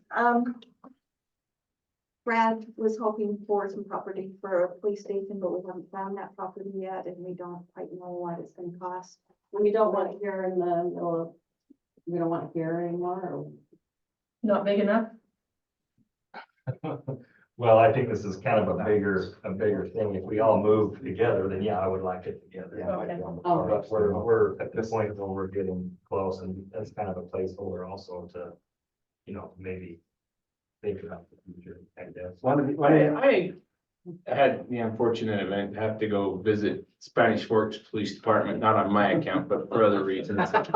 Speaker 20: Brad was hoping for some property for a police station, but we haven't found that property yet, and we don't quite know what it's gonna cost.
Speaker 13: We don't want it here in the middle of, we don't want it here anymore, or
Speaker 8: Not big enough?
Speaker 4: Well, I think this is kind of a bigger thing. If we all move together, then yeah, I would like it together.
Speaker 8: Okay.
Speaker 4: But we're at the point where we're getting close and that's kind of a placeholder also to, maybe think about the future, I guess.
Speaker 14: I had the unfortunate event to have to go visit Spanish Forks Police Department, not on my account, but for other reasons. And,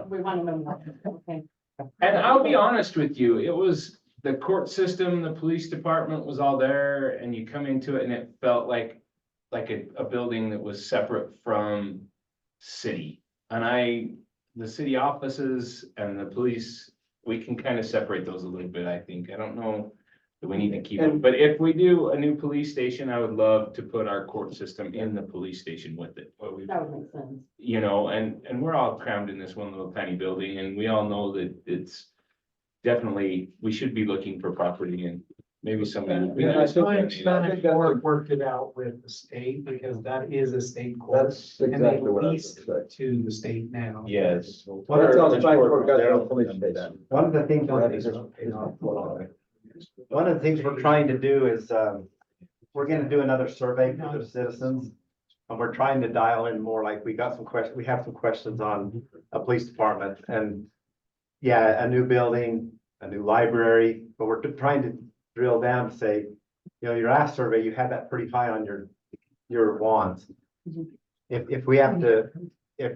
Speaker 13: we want to know more. Okay.
Speaker 14: and I'll be honest with you, it was the court system, the police department was all there and you come into it and it felt like a building that was separate from city. And the city offices and the police, we can kind of separate those a little bit, I think. I don't know that we need to keep it, but if we do a new police station, I would love to put our court system in the police station with it.
Speaker 13: That would make sense.
Speaker 14: And we're all crammed in this one little tiny building and we all know that it's definitely, we should be looking for property and maybe somebody.
Speaker 22: Worked it out with the state because that is a state court.
Speaker 18: That's exactly what I was
Speaker 22: leased
Speaker 18: gonna say.
Speaker 22: to the state now.
Speaker 14: Yes.
Speaker 19: One of
Speaker 18: That's
Speaker 19: the
Speaker 18: how the police station.
Speaker 19: One of the things we're trying to do is, we're gonna do another survey for the citizens. And we're trying to dial in more, like we have some questions on a police department and yeah, a new building, a new library, but we're trying to drill down to say, your last survey, you had that pretty high on your wants. If we have to, if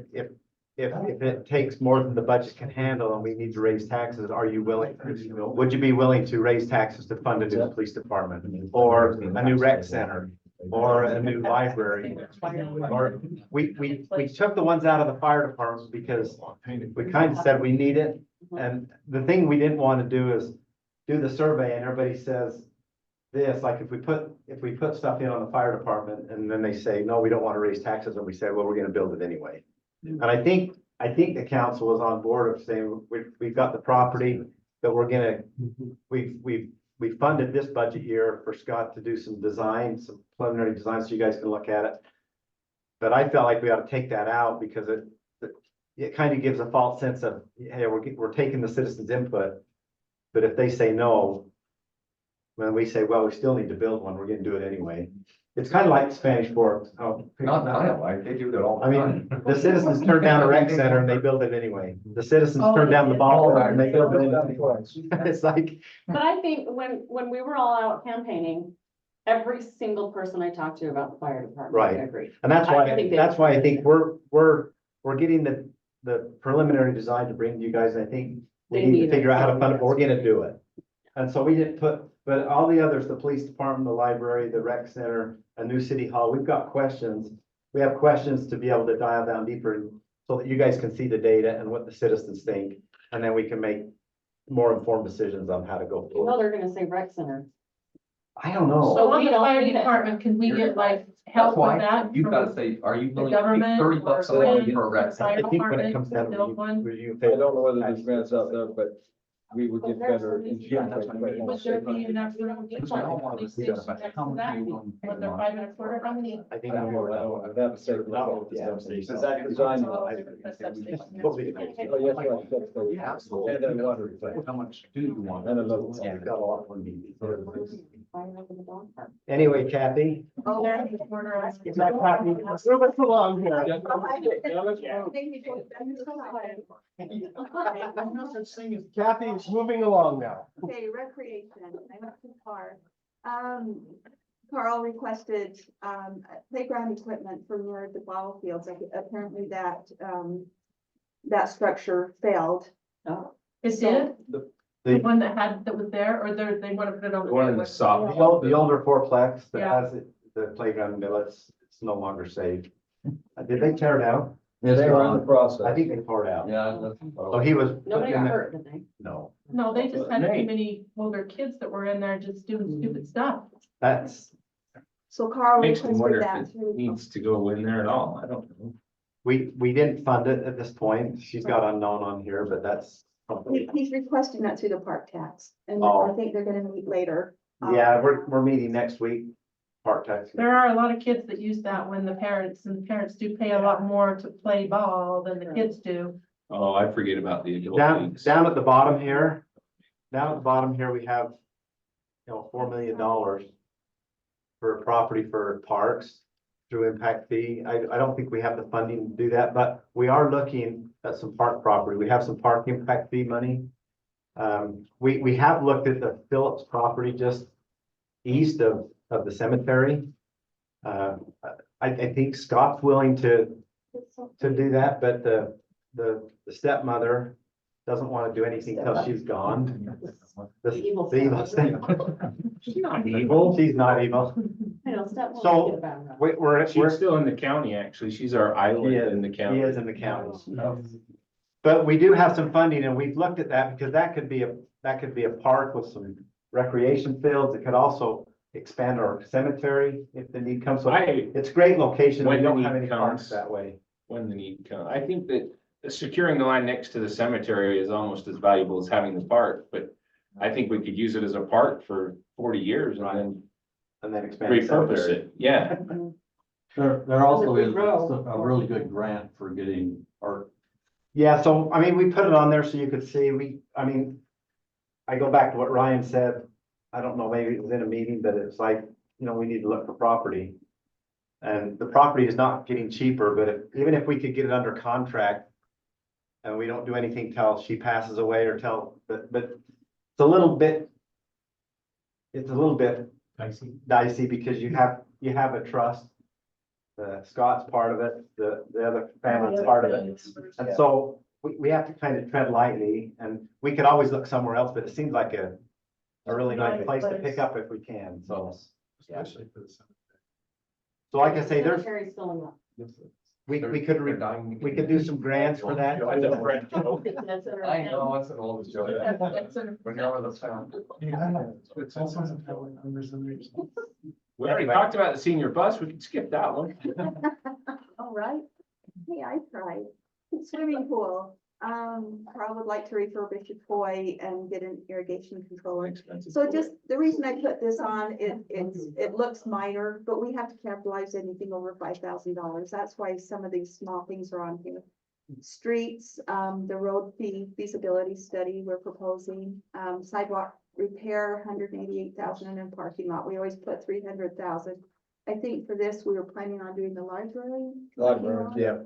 Speaker 19: if it takes more than the budget can handle and we need to raise taxes, are you willing, would you be willing to raise taxes to fund a new police department? Or a new rec center? Or a new library? Or we took the ones out of the fire department because we kind of said we need it. And the thing we didn't want to do is do the survey and everybody says this, like if we put stuff in on the fire department and then they say, no, we don't want to raise taxes, and we say, well, we're gonna build it anyway. And I think the council was on board of saying, we've got the property, that we're gonna, we funded this budget year for Scott to do some design, some preliminary design, so you guys can look at it. But I felt like we ought to take that out because it kind of gives a false sense of, hey, we're taking the citizens' input. But if they say no, when we say, well, we still need to build one, we're gonna do it anyway. It's kind of like Spanish Fork.
Speaker 1: Not in Iowa, they do that all the
Speaker 19: I
Speaker 1: time.
Speaker 19: mean, the citizens turn down a rec center and they build it anyway. The citizens turn down the ball and they build it anyway. It's like,
Speaker 13: But I think when we were all out campaigning, every single person I talked to about the fire department,
Speaker 19: Right.
Speaker 13: agreed.
Speaker 19: and that's
Speaker 13: I think
Speaker 19: why I think we're getting the preliminary design to bring to you guys. I think we
Speaker 13: They
Speaker 19: need
Speaker 13: need
Speaker 19: to figure
Speaker 13: it.
Speaker 19: out how to fund it, but we're gonna do it. And so we didn't put, but all the others, the police department, the library, the rec center, a new city hall, we've got questions. We have questions to be able to dial down deeper so that you guys can see the data and what the citizens think. And then we can make more informed decisions on how to go
Speaker 13: You know,
Speaker 19: forward.
Speaker 13: they're gonna say rec center.
Speaker 19: I don't know.
Speaker 8: So on
Speaker 13: we
Speaker 8: the
Speaker 13: don't
Speaker 8: fire
Speaker 13: need it.
Speaker 8: department, can we get like
Speaker 1: That's
Speaker 8: help with
Speaker 1: why
Speaker 8: that?
Speaker 1: you've got to
Speaker 8: from
Speaker 1: say, are you
Speaker 8: the
Speaker 1: willing to pay
Speaker 8: government
Speaker 1: 30
Speaker 8: or
Speaker 1: bucks a month
Speaker 8: grants
Speaker 1: for a
Speaker 8: from
Speaker 1: rec
Speaker 8: the
Speaker 1: center?
Speaker 8: fire
Speaker 19: I think when it
Speaker 8: department
Speaker 19: comes
Speaker 8: to
Speaker 19: down to
Speaker 8: build one?
Speaker 21: I don't know whether there's grants out there, but we would get better
Speaker 1: Yeah, that's what I mean.
Speaker 8: Would there be enough room to
Speaker 1: Because I don't want to
Speaker 8: police
Speaker 1: see
Speaker 8: station
Speaker 1: that.
Speaker 8: next
Speaker 1: How
Speaker 8: to
Speaker 1: much
Speaker 8: that?
Speaker 1: do you want to pay
Speaker 8: Was
Speaker 1: a
Speaker 8: there
Speaker 1: month?
Speaker 8: 5 and a quarter? How many?
Speaker 19: I think.
Speaker 21: I'd have to say, does that design?
Speaker 8: Oh,
Speaker 21: Oh,
Speaker 8: that's substation.
Speaker 21: yes, right, that's the-
Speaker 1: Yeah, absolutely.
Speaker 21: And then water.
Speaker 1: How much do you want?
Speaker 21: And a little.
Speaker 19: Yeah, we've got a lot more meetings.
Speaker 13: Fire up in the dog park.
Speaker 19: Anyway, Kathy.
Speaker 8: Oh, that's the quarter.
Speaker 19: Is that Kathy? Move us along here. No such thing as Kathy is moving along now.
Speaker 20: Okay, recreation, I went too far. Carl requested, playground equipment for near the ball fields, like, apparently that structure failed.
Speaker 8: It did?
Speaker 19: The-
Speaker 8: The one that was there, or they want to put it on?
Speaker 14: The one in the soft.
Speaker 19: The older fourplex that
Speaker 8: Yeah.
Speaker 19: has the playground mill, it's no longer safe. Did they tear it out?
Speaker 21: Yeah, they were in the process.
Speaker 19: I think they tore it out.
Speaker 1: Yeah.
Speaker 19: So he was.
Speaker 13: Nobody
Speaker 19: putting
Speaker 13: got
Speaker 19: in
Speaker 13: hurt, did they?
Speaker 19: No,
Speaker 8: No, they just had too
Speaker 1: Nate.
Speaker 8: many older kids that were in there just doing stupid stuff.
Speaker 19: that's,
Speaker 20: So Carl
Speaker 14: Makes me wonder
Speaker 20: requested
Speaker 14: if
Speaker 20: that
Speaker 14: it
Speaker 20: too.
Speaker 14: needs to go in there at all. I don't know.
Speaker 19: we didn't fund it at this point. She's got unknown on here, but that's.
Speaker 20: He's requesting that through the park tax, and
Speaker 19: Oh.
Speaker 20: I think they're gonna meet later.
Speaker 19: Yeah, we're meeting next week, part tax.
Speaker 8: There are a lot of kids that use that when the parents do pay a lot more to play ball than the kids do.
Speaker 14: Oh, I forget about the adult
Speaker 19: Down
Speaker 14: leagues.
Speaker 19: at the bottom here, we have, $4 million for a property for parks through impact fee. I don't think we have the funding to do that, but we are looking at some park property. We have some park impact fee money. We have looked at the Phillips property just east of the cemetery. I think Scott's willing to do that, but the stepmother doesn't want to do anything till she's gone. The evil stepmother.
Speaker 14: She's not evil.
Speaker 19: She's not evil.
Speaker 13: I know, step one,
Speaker 19: So,
Speaker 13: get a background.
Speaker 19: We're
Speaker 14: She's still in the county, actually. She's our island in the
Speaker 19: He
Speaker 14: county.
Speaker 19: is in the county. But we do have some funding and we've looked at that because that could be a park with some recreation fields. It could also expand our cemetery if the need comes. So it's a great location. We
Speaker 14: When the
Speaker 19: don't have
Speaker 14: need
Speaker 19: any parks
Speaker 14: comes.
Speaker 19: that way.
Speaker 14: When the need comes. I think that securing the land next to the cemetery is almost as valuable as having the park, but I think we could use it as a park for 40 years and then
Speaker 19: expand the
Speaker 14: repurpose
Speaker 19: cemetery.
Speaker 14: it. Yeah.
Speaker 2: There also is a really good grant for getting art.
Speaker 19: Yeah, so I mean, we put it on there so you could see, I go back to what Ryan said. I don't know, maybe it was in a meeting, but it's like, we need to look for property. And the property is not getting cheaper, but even if we could get it under contract and we don't do anything till she passes away or but it's a little bit dicey because you have a trust Scott's part of it, the other family's part of it. And so we have to kind of tread lightly, and we could always look somewhere else, but it seems like a really nice place to pick up if we can, so.
Speaker 15: Especially for the summer.
Speaker 19: So like I say, there's,
Speaker 13: Cemetery's still in luck.
Speaker 19: we could do some grants for that.
Speaker 1: I know, it's an old joke. When you're over the town.
Speaker 15: It's also some family members in there.
Speaker 14: We already talked about the senior bus, we can skip that one.
Speaker 20: All right. Hey, I tried. Swimming pool. Carl would like to refurbish a toy and get an irrigation controller. So just, the reason I put this on, it looks minor, but we have to capitalize anything over $5,000. That's why some of these small things are on here. Streets, the road feasibility study we're proposing, sidewalk repair, 188,000, and then parking lot. We always put 300,000. I think for this, we were planning on doing the library.
Speaker 19: Yeah.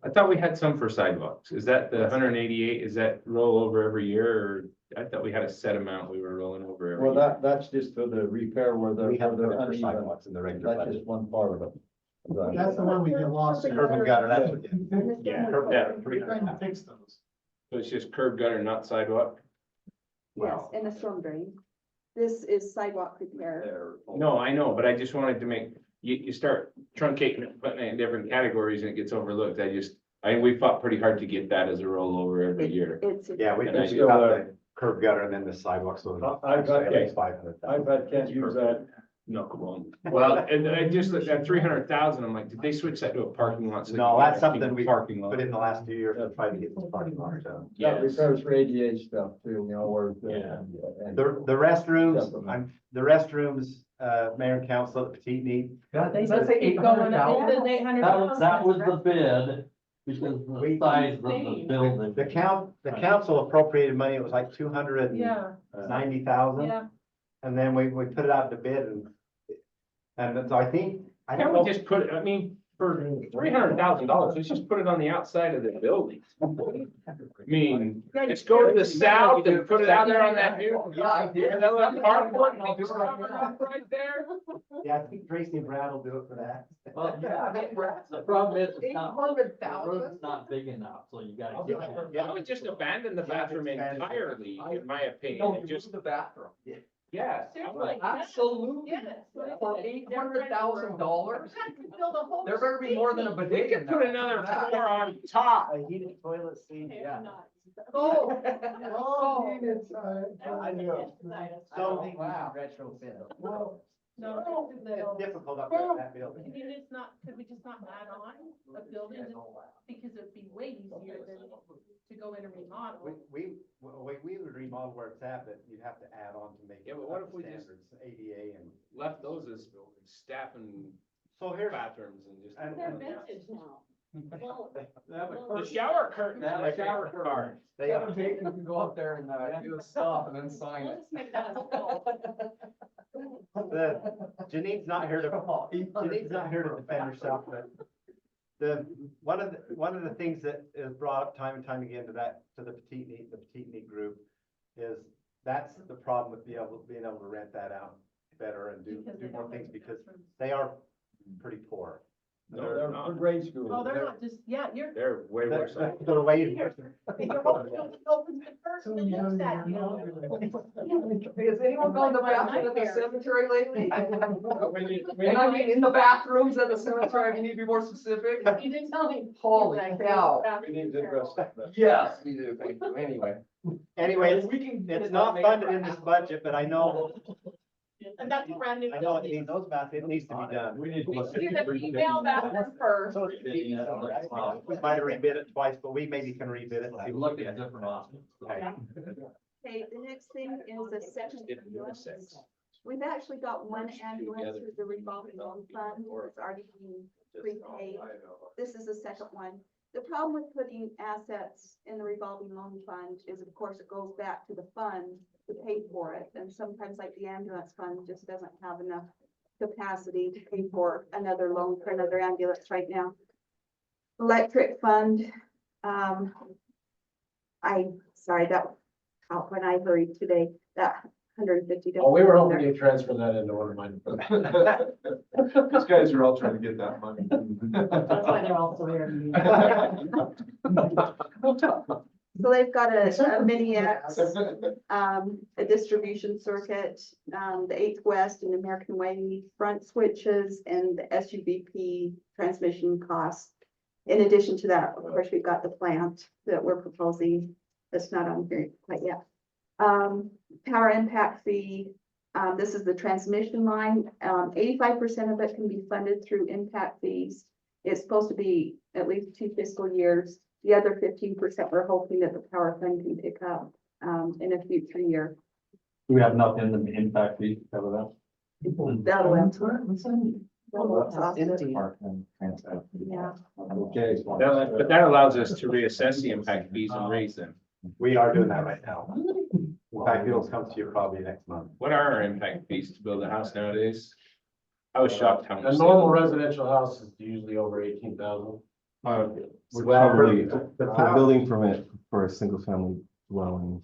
Speaker 14: I thought we had some for sidewalks. Is that the 188? Is that roll over every year, or I thought we had a set amount we were rolling over every
Speaker 21: Well,
Speaker 14: year?
Speaker 21: that's just for the repair where
Speaker 19: We have
Speaker 21: the
Speaker 19: to for
Speaker 21: uneven.
Speaker 19: sidewalks in the regular
Speaker 21: That's
Speaker 19: budget.
Speaker 21: just one part of it. Right.
Speaker 15: That's the one we get lost in.
Speaker 19: Curb and gutter, that's what.
Speaker 14: Yeah, curb gutter.
Speaker 15: We're trying to fix those.
Speaker 14: So it's just curb gutter, not sidewalk?
Speaker 20: Yes, and a storm drain. This is sidewalk repair.
Speaker 14: No, I know, but I just wanted to make, you start truncating it, putting it in different categories and it gets overlooked. We fought pretty hard to get that as a rollover every year.
Speaker 20: It's.
Speaker 19: Yeah, we
Speaker 14: And I
Speaker 19: just
Speaker 14: do,
Speaker 19: got the curb gutter and then the sidewalks. So
Speaker 21: I've got-
Speaker 19: at least 500.
Speaker 21: I've had, can't use that.
Speaker 14: No, well, and I just looked at 300,000, I'm like, did they switch that to a parking lot? So they
Speaker 19: No,
Speaker 14: can
Speaker 19: that's
Speaker 14: get a
Speaker 19: something we
Speaker 14: Parking lot.
Speaker 19: put in the last few years to try to get this parking lot done.
Speaker 21: That
Speaker 14: Yes.
Speaker 21: repairs for ADA stuff too, where.
Speaker 14: Yeah.
Speaker 21: And
Speaker 19: The restrooms,
Speaker 21: Definitely.
Speaker 19: the restrooms, mayor and council at the Petite need.
Speaker 17: They
Speaker 8: Let's say keep going up, it is 800,000.
Speaker 17: That was the bid, because the size of the building.
Speaker 19: The council appropriated money, it was like 290,000.
Speaker 8: Yeah.
Speaker 19: And then we put it out to bid and so I think, I don't
Speaker 14: Can't
Speaker 19: know.
Speaker 14: we just put it, I mean, for $300,000, let's just put it on the outside of the building. I mean, just go to the south and put it out there on that new.
Speaker 1: Yeah, I did.
Speaker 14: And then let Parkwood, and they just cover it up right there.
Speaker 19: Yeah, I think Tracy and Brad will do it for that.
Speaker 17: Well, yeah, the problem is, it's not, the
Speaker 1: 800,000?
Speaker 17: room's not big enough, so you gotta get it.
Speaker 14: I would just abandon the bathroom entirely, in my opinion,
Speaker 1: No,
Speaker 14: and just,
Speaker 1: the bathroom.
Speaker 14: yeah.
Speaker 8: Seriously.
Speaker 1: Absolutely.
Speaker 8: Yes.
Speaker 1: For $800,000?
Speaker 8: Build a whole.
Speaker 1: There better be more than a
Speaker 14: We
Speaker 1: bidet in
Speaker 14: could put
Speaker 1: there.
Speaker 14: another floor on top.
Speaker 19: A heated toilet seat, yeah.
Speaker 8: Oh.
Speaker 19: I know.
Speaker 5: So think we should retrofit.
Speaker 8: No,
Speaker 19: It's difficult up there in that
Speaker 8: I
Speaker 19: building.
Speaker 8: mean, it's not, could we just not add on a building, because it'd be way easier than to go in and remodel.
Speaker 19: We would remodel where it's at, but you'd have to add on to make.
Speaker 14: Yeah,
Speaker 19: it
Speaker 14: but what
Speaker 19: up
Speaker 14: if we
Speaker 19: to
Speaker 14: just-
Speaker 19: standards, ADA and.
Speaker 14: Left those as staff and
Speaker 19: So here's.
Speaker 14: bathrooms and just.
Speaker 8: They're vintage now. Well,
Speaker 14: The shower curtain, the shower card.
Speaker 19: They
Speaker 1: Kevin Payson can go up there and do the stuff and then sign
Speaker 8: we'll
Speaker 1: it.
Speaker 8: just make that as a goal.
Speaker 19: Janine's not here to, Janine's not here to defend herself, but one of the things that is brought up time and time again to the petite need group is that's the problem with being able to rent that out better and do more things because they are pretty poor.
Speaker 14: No,
Speaker 21: They're
Speaker 14: they're not.
Speaker 21: grade school.
Speaker 8: Oh, they're not just, yeah, you're.
Speaker 14: They're way worse.
Speaker 19: They're way.
Speaker 8: You're hoping it opens the first and looks at you.
Speaker 1: Has anyone gone to the bathroom at the cemetery lately?
Speaker 14: When
Speaker 1: And I mean, in the bathrooms at the cemetery, I mean, you need to be more specific.
Speaker 8: You didn't tell me.
Speaker 1: Holy cow.
Speaker 21: We need to address that.
Speaker 1: Yes, we do, thank you, anyway.
Speaker 19: Anyway,
Speaker 1: We can.
Speaker 19: it's not funded in this budget, but I know,
Speaker 8: And that's a brand new.
Speaker 19: it needs, it needs to be done.
Speaker 14: We need to.
Speaker 8: You're gonna email that one first.
Speaker 19: We might have rebid it twice, but we maybe can rebid it. and see what
Speaker 17: Look
Speaker 19: we
Speaker 17: at
Speaker 19: get.
Speaker 17: different options.
Speaker 19: Okay.
Speaker 20: Okay, the next thing is a second.
Speaker 14: Didn't do a six.
Speaker 20: We've actually got one ambulance through the revolving loan fund, it's already being prepaid. This is the second one. The problem with putting assets in the revolving loan fund is, of course, it goes back to the fund to pay for it. And sometimes like the ambulance fund just doesn't have enough capacity to pay for another loan for another ambulance right now. Electric fund, sorry, that, when I hurried today, that $150.
Speaker 22: Oh, we were hoping to transfer that into one of mine. These guys are all trying to get that money.
Speaker 11: That's why they're also here.
Speaker 20: So they've got a mini X, a distribution circuit, the 8th West and American Way front switches, and the SUVP transmission costs. In addition to that, of course, we've got the plant that we're proposing. That's not on here quite yet. Power impact fee. This is the transmission line. 85% of it can be funded through impact fees. It's supposed to be at least 2 fiscal years. The other 15%, we're hoping that the power fund can pick up in a future year.
Speaker 22: We have nothing in the impact fee, cover that.
Speaker 20: That'll answer. Yeah.
Speaker 22: Okay.
Speaker 14: But that allows us to reassess the impact fees and raise them.
Speaker 19: We are doing that right now. In fact, it'll come to you probably next month.
Speaker 14: What are our impact fees to build a house nowadays? I was shocked how much.
Speaker 22: A normal residential house is usually over 18,000.
Speaker 15: We're probably, the building permit for a single family dwelling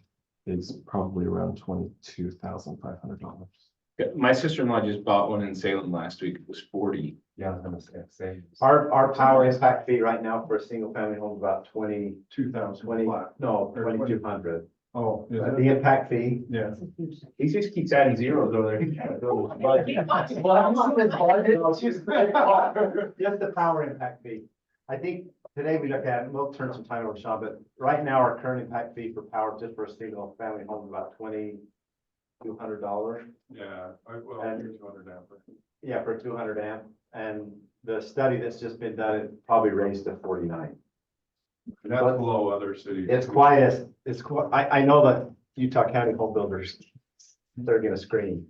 Speaker 15: is probably around $22,500.
Speaker 14: My sister-in-law just bought one in Salem last week. It was 40.
Speaker 15: Yeah, I was gonna say.
Speaker 19: Our power impact fee right now for a single family home is about 22,000. 2,200.
Speaker 22: Oh.
Speaker 19: The impact fee.
Speaker 22: Yeah.
Speaker 14: He just keeps adding zeros over there.
Speaker 19: Just the power impact fee. I think today we look at, we'll turn some time over to Sean, but right now our current impact fee for power just for a single family home is about $2,200.
Speaker 22: Yeah, well,
Speaker 19: And-
Speaker 22: 200 amp.
Speaker 19: Yeah, for 200 amp. And the study that's just been done, it probably raised to 49.
Speaker 22: That's below other cities.
Speaker 19: It's quite, I know that Utah County home builders, they're gonna scream.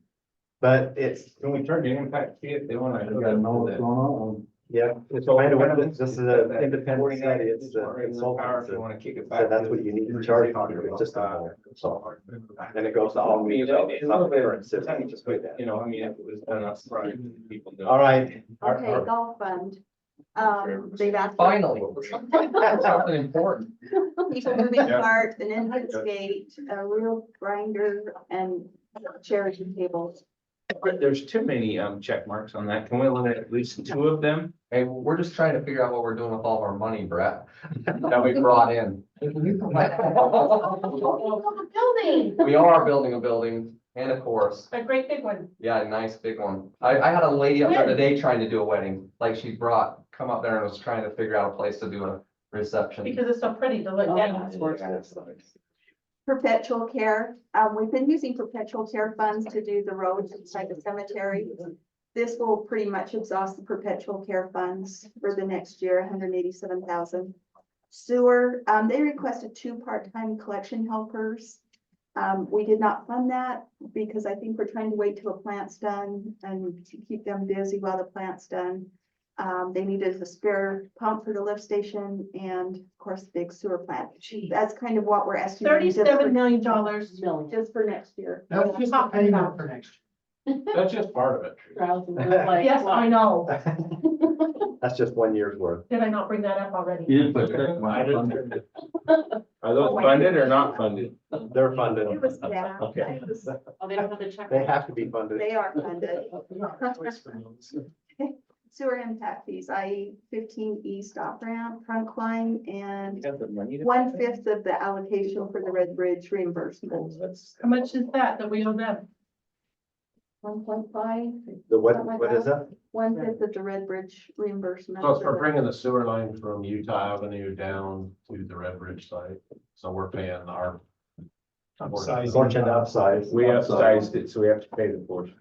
Speaker 19: But it's,
Speaker 14: Can we turn the impact fee if they want to?
Speaker 22: on.
Speaker 19: yeah, it's kind of what this is an independent study. It's the consultants
Speaker 14: If you want to kick it
Speaker 19: that
Speaker 14: back.
Speaker 19: said that's what you need to charge for your system. So, and it goes to all means. It's not fair and civil. Just put that.
Speaker 14: You know, I mean, if it was done up front, people know.
Speaker 19: All right.
Speaker 20: Okay, golf fund. They've asked.
Speaker 1: Finally, something important.
Speaker 20: People moving
Speaker 22: Yeah.
Speaker 20: part, an entrance gate, a real grinder, and charity tables.
Speaker 14: But there's too many check marks on that. Can we eliminate at least 2 of them?
Speaker 1: Hey, we're just trying to figure out what we're doing with all of our money, Brett, that we brought in.
Speaker 11: Building.
Speaker 1: We are building a building and a course.
Speaker 11: A great big one.
Speaker 1: Yeah, a nice big one. I had a lady up there today trying to do a wedding, like she come up there and was trying to figure out a place to do a reception.
Speaker 11: Because it's so pretty to look at.
Speaker 20: Perpetual care, we've been using perpetual care funds to do the roads inside the cemetery. This will pretty much exhaust the perpetual care funds for the next year, 187,000. Sewer, they requested 2 part-time collection helpers. We did not fund that because I think we're trying to wait till the plant's done and to keep them busy while the plant's done. They needed a spare pump for the lift station and of course, the big sewer plant. That's kind of what we're estimating.
Speaker 11: $37 million.
Speaker 20: Just for next year.
Speaker 22: That's just a payment for next year. That's just part of it.
Speaker 11: Yes, I know.
Speaker 19: That's just 1 year's worth.
Speaker 11: Did I not bring that up already?
Speaker 14: Are those funded or not funded?
Speaker 19: They're funded.
Speaker 20: It was bad.
Speaker 14: Okay.
Speaker 20: It was-
Speaker 11: Oh, they don't have the check.
Speaker 19: They have to be funded.
Speaker 20: They are funded. Sewer impact fees, i.e. 15E stop ramp, trunk line, and 1/5 of the allocation for the Red Bridge reimbursement.
Speaker 11: How much is that we owe them?
Speaker 20: 1.5,
Speaker 19: The what is that?
Speaker 20: 1/5 of the Red Bridge reimbursement.
Speaker 22: So it's for bringing the sewer line from Utah Avenue down to the Red Bridge site. So we're paying our.
Speaker 19: Portion upsize.
Speaker 14: We upsized it, so we have to pay the portion.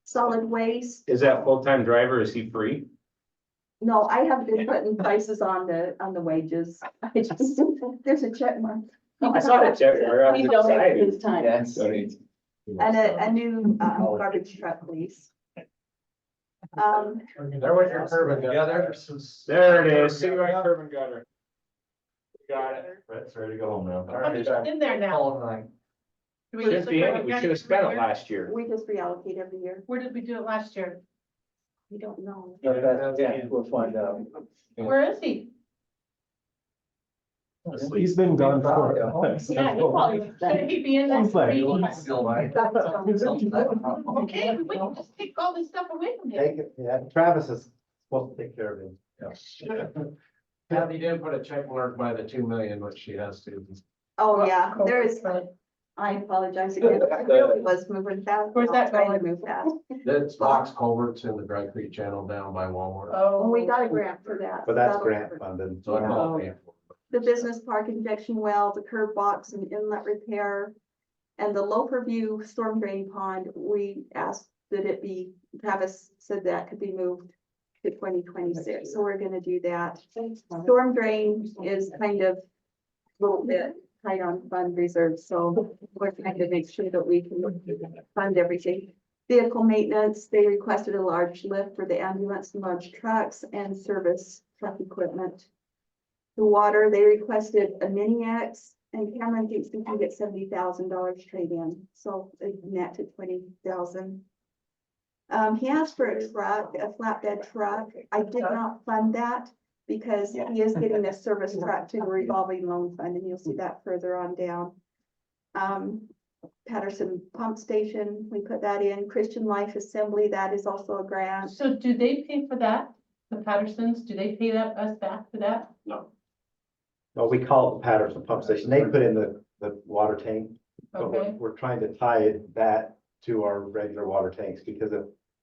Speaker 20: Solid waste,
Speaker 14: Is that full-time driver? Is he free?
Speaker 20: no, I have been putting prices on the wages. I just, there's a check mark.
Speaker 14: I saw the check. I was
Speaker 20: We donated
Speaker 14: excited.
Speaker 20: his time.
Speaker 1: Yes.
Speaker 14: Donate.
Speaker 20: And a new garbage truck lease.
Speaker 22: There was your curb and gutter.
Speaker 1: Yeah, there's some.
Speaker 14: There it is. City right curb and gutter. Got it.
Speaker 19: Brett's ready to go home now.
Speaker 11: How much is in there now?
Speaker 1: All of them.
Speaker 11: Do we use the curb
Speaker 14: We
Speaker 11: and
Speaker 14: should have
Speaker 11: gutter
Speaker 14: spent it
Speaker 11: every year?
Speaker 14: last year.
Speaker 20: We just reallocate every year.
Speaker 11: Where did we do it last year?
Speaker 20: We don't know.
Speaker 18: Yeah, we'll find out.
Speaker 11: Where is he?
Speaker 15: He's been gone for.
Speaker 11: Yeah, he probably, should he be in that?
Speaker 15: He's like-
Speaker 11: Okay, we can just take all this stuff away from him.
Speaker 19: Take it, yeah, Travis is supposed to take care of him.
Speaker 22: Kathy did put a check mark by the 2 million, which she has to.
Speaker 20: Oh, yeah, there is, I apologize again, I really was moving fast.
Speaker 11: Where's that
Speaker 20: Trying to
Speaker 11: going?
Speaker 20: move fast.
Speaker 22: That's box culverts in the Dry Creek Channel down by Walmart.
Speaker 11: Oh.
Speaker 20: We got a grant for that.
Speaker 19: But that's
Speaker 20: That'll
Speaker 19: grant
Speaker 20: cover
Speaker 19: funded.
Speaker 22: So I'm all paying for
Speaker 20: the business park injection well, the curb box and inlet repair. And the Loafer View storm drain pond, we asked that it be, Travis said that could be moved to 2026, so we're gonna do that. Storm drain is kind of a little bit tight on fund reserves, so we're trying to make sure that we can fund everything. Vehicle maintenance, they requested a large lift for the ambulance and large trucks and service truck equipment. The water, they requested a mini X, and Cameron thinks we can get $70,000 trade in, so a net to 20,000. He asked for a truck, a flatbed truck. I did not fund that because he is getting a service truck to the revolving loan fund, and you'll see that further on down. Patterson Pump Station, we put that in. Christian Life Assembly, that is also a grant.
Speaker 11: So do they pay for that? The Pattersons, do they pay that, us back for that?
Speaker 19: Well, we call it the Patterson Pump Station. They put in the water tank. But
Speaker 11: Okay.
Speaker 19: we're trying to tie that to our regular water tanks, because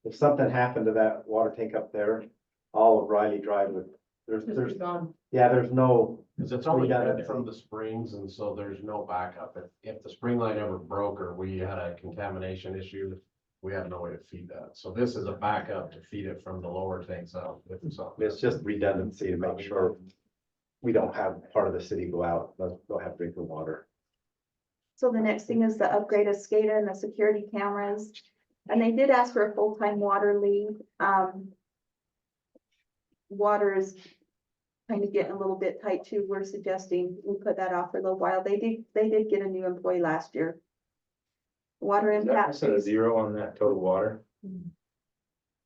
Speaker 19: if something happened to that water tank up there, all of Riley Drive would,
Speaker 11: Just
Speaker 19: there's,
Speaker 11: be gone.
Speaker 19: yeah, there's no.
Speaker 22: Cause it's only fed from the springs, and so there's no backup. If the spring line ever broke or we had a contamination issue, we have no way to feed that. So this is a backup to feed it from the lower tanks out. If something-
Speaker 19: It's just redundancy to make sure we don't have part of the city go out, they'll have drinking water.
Speaker 20: So the next thing is the upgrade of SCADA and the security cameras. And they did ask for a full-time water lead. Water is kind of getting a little bit tight too. We're suggesting we put that off for a little while. They did get a new employee last year. Water impact.
Speaker 6: a zero on that total water?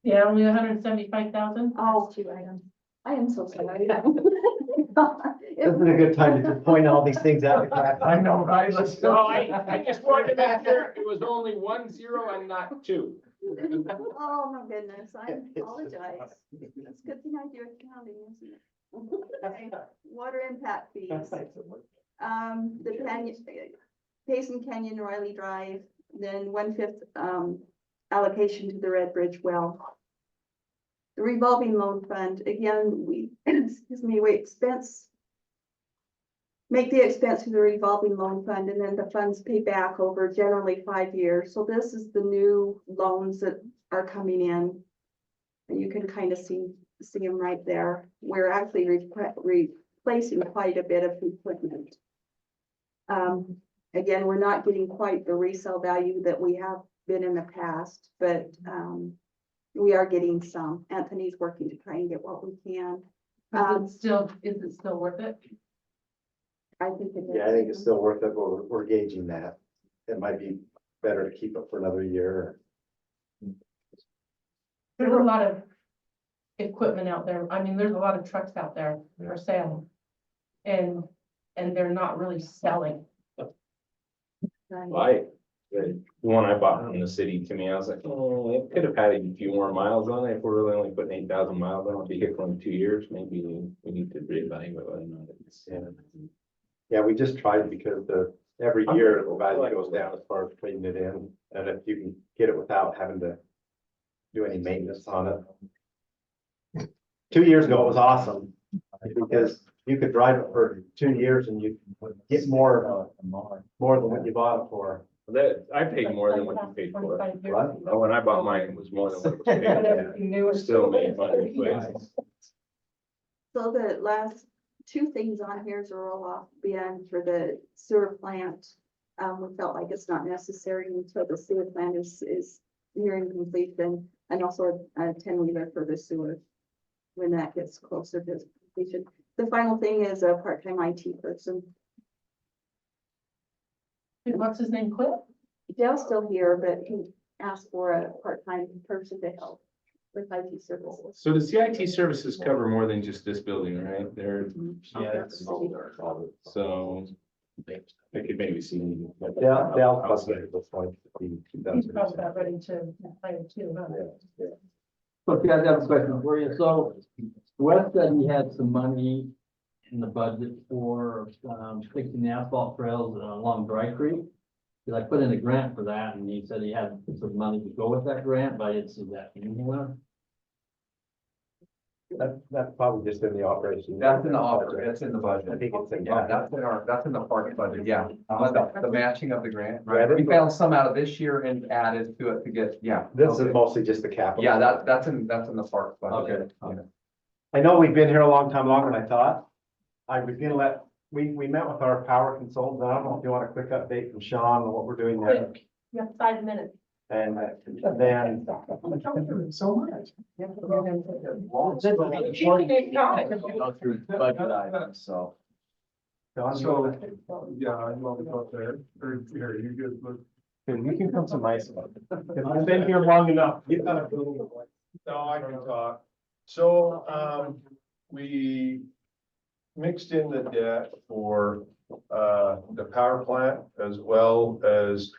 Speaker 11: Yeah, only 175,000.
Speaker 20: Oh, 2 items. I am so sorry.
Speaker 19: This is a good time to point all these things out.
Speaker 1: I know, right? Let's go.
Speaker 14: I just wanted to make sure it was only 1 0 and not 2.
Speaker 20: Oh, my goodness, I apologize. It's a good thing I do accounting, isn't it? Okay, water impact fees. The Payson Canyon Riley Drive, then 1/5 allocation to the Red Bridge well. The revolving loan fund, again, excuse me, we make the expense through the revolving loan fund, and then the funds pay back over generally 5 years. So this is the new loans that are coming in. And you can kind of see them right there. We're actually replacing quite a bit of equipment. Again, we're not getting quite the resale value that we have been in the past, but we are getting some. Anthony's working to try and get what we can.
Speaker 11: Is it still worth it?
Speaker 20: I think it is.
Speaker 19: Yeah, I think it's still worth it, but we're gauging that. It might be better to keep it for another year.
Speaker 11: There's a lot of equipment out there. I mean, there's a lot of trucks out there for sale. And they're not really selling.
Speaker 20: Right.
Speaker 6: The one I bought from the city, to me, I was like, oh, it could have had a few more miles on it. If we're really only putting 8,000 miles on it, be here for only 2 years, maybe we need to reevaluate whether or not it's.
Speaker 19: Yeah, we just tried because every year the value goes down as far as trading it in. And if you can get it without having to do any maintenance on it. 2 years ago, it was awesome because you could drive it for 2 years and you get more than what you bought it for.
Speaker 6: I paid more than what you paid for it.
Speaker 19: What?
Speaker 6: But when I bought mine, it was more than what it was paid for. Still made money, but
Speaker 20: So the last 2 things on here is a roll-off bin for the sewer plant. We felt like it's not necessary until the sewer plant is nearing completion, and also a 10-wheeler for the sewer when that gets closer to completion. The final thing is a part-time IT person.
Speaker 11: What's his name, quit?
Speaker 20: Dale's still here, but he asked for a part-time person to help. with IT services.
Speaker 6: So the CIT services cover more than just this building, right?
Speaker 5: Yeah,
Speaker 6: So I could maybe see.
Speaker 15: They'll plus it looks like.
Speaker 11: He's probably about ready to play it too, huh?
Speaker 7: Okay, I have a question for you. So Wes said he had some money in the budget for fixing the asphalt trails along Dry Creek. Cause I put in a grant for that and he said he had some money to go with that grant, but I didn't see that anywhere.
Speaker 15: That's probably just in the operation.
Speaker 1: That's in the offer, that's in the budget.
Speaker 15: I think it's in.
Speaker 1: Yeah, that's in the park budget, yeah. The matching of the grant,
Speaker 15: Yeah,
Speaker 1: right? We found some out of this year and added to it to get, yeah.
Speaker 15: This is
Speaker 1: Okay.
Speaker 15: mostly just the capital.
Speaker 1: Yeah, that's in the park budget.
Speaker 19: Okay. I know we've been here a long time longer than I thought. I was gonna we met with our power consultant. I don't know if you want a quick update from Sean on what we're doing there.
Speaker 11: Quick. You have 5 minutes.
Speaker 19: And then.
Speaker 1: So much.
Speaker 11: Go
Speaker 5: through budget items, so.
Speaker 19: So,
Speaker 2: Yeah, I love to go up there, or here, you good, look.
Speaker 15: You can come to my spot.
Speaker 19: I've been here long enough. You gotta.
Speaker 12: No, I can talk. So, we mixed in the debt for, the power plant as well as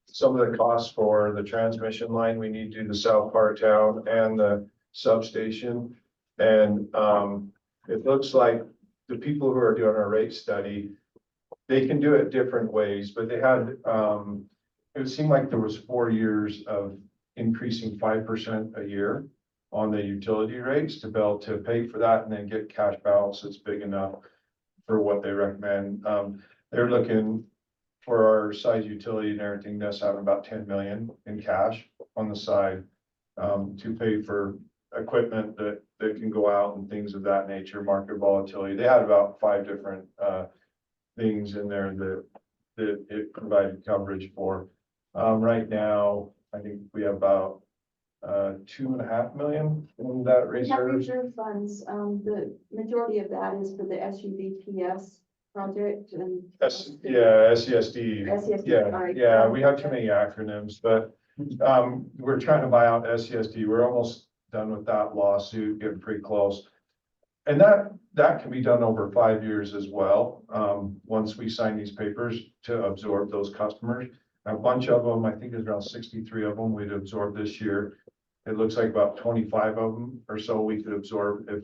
Speaker 12: some of the costs for the transmission line we need to do the south part of town and the substation. And, it looks like the people who are doing our rate study, they can do it different ways, but they had, it seemed like there was 4 years of increasing 5% a year on the utility rates to be able to pay for that and then get cash balance that's big enough for what they recommend. They're looking for our size utility and everything, that's having about 10 million in cash on the side to pay for equipment that can go out and things of that nature, market volatility. They had about 5 different things in there that it provided coverage for. Right now, I think we have about 2.5 million in that
Speaker 20: We have
Speaker 12: reserve.
Speaker 20: reserve funds, the majority of that is for the SUVPS project and.
Speaker 12: SESD.
Speaker 20: SESD,
Speaker 12: Yeah,
Speaker 20: sorry.
Speaker 12: yeah, we have too many acronyms, but we're trying to buy out SESD. We're almost done with that lawsuit, getting pretty close. And that can be done over 5 years as well, once we sign these papers to absorb those customers. A bunch of them, I think there's around 63 of them we'd absorb this year. It looks like about 25 of them or so we could absorb if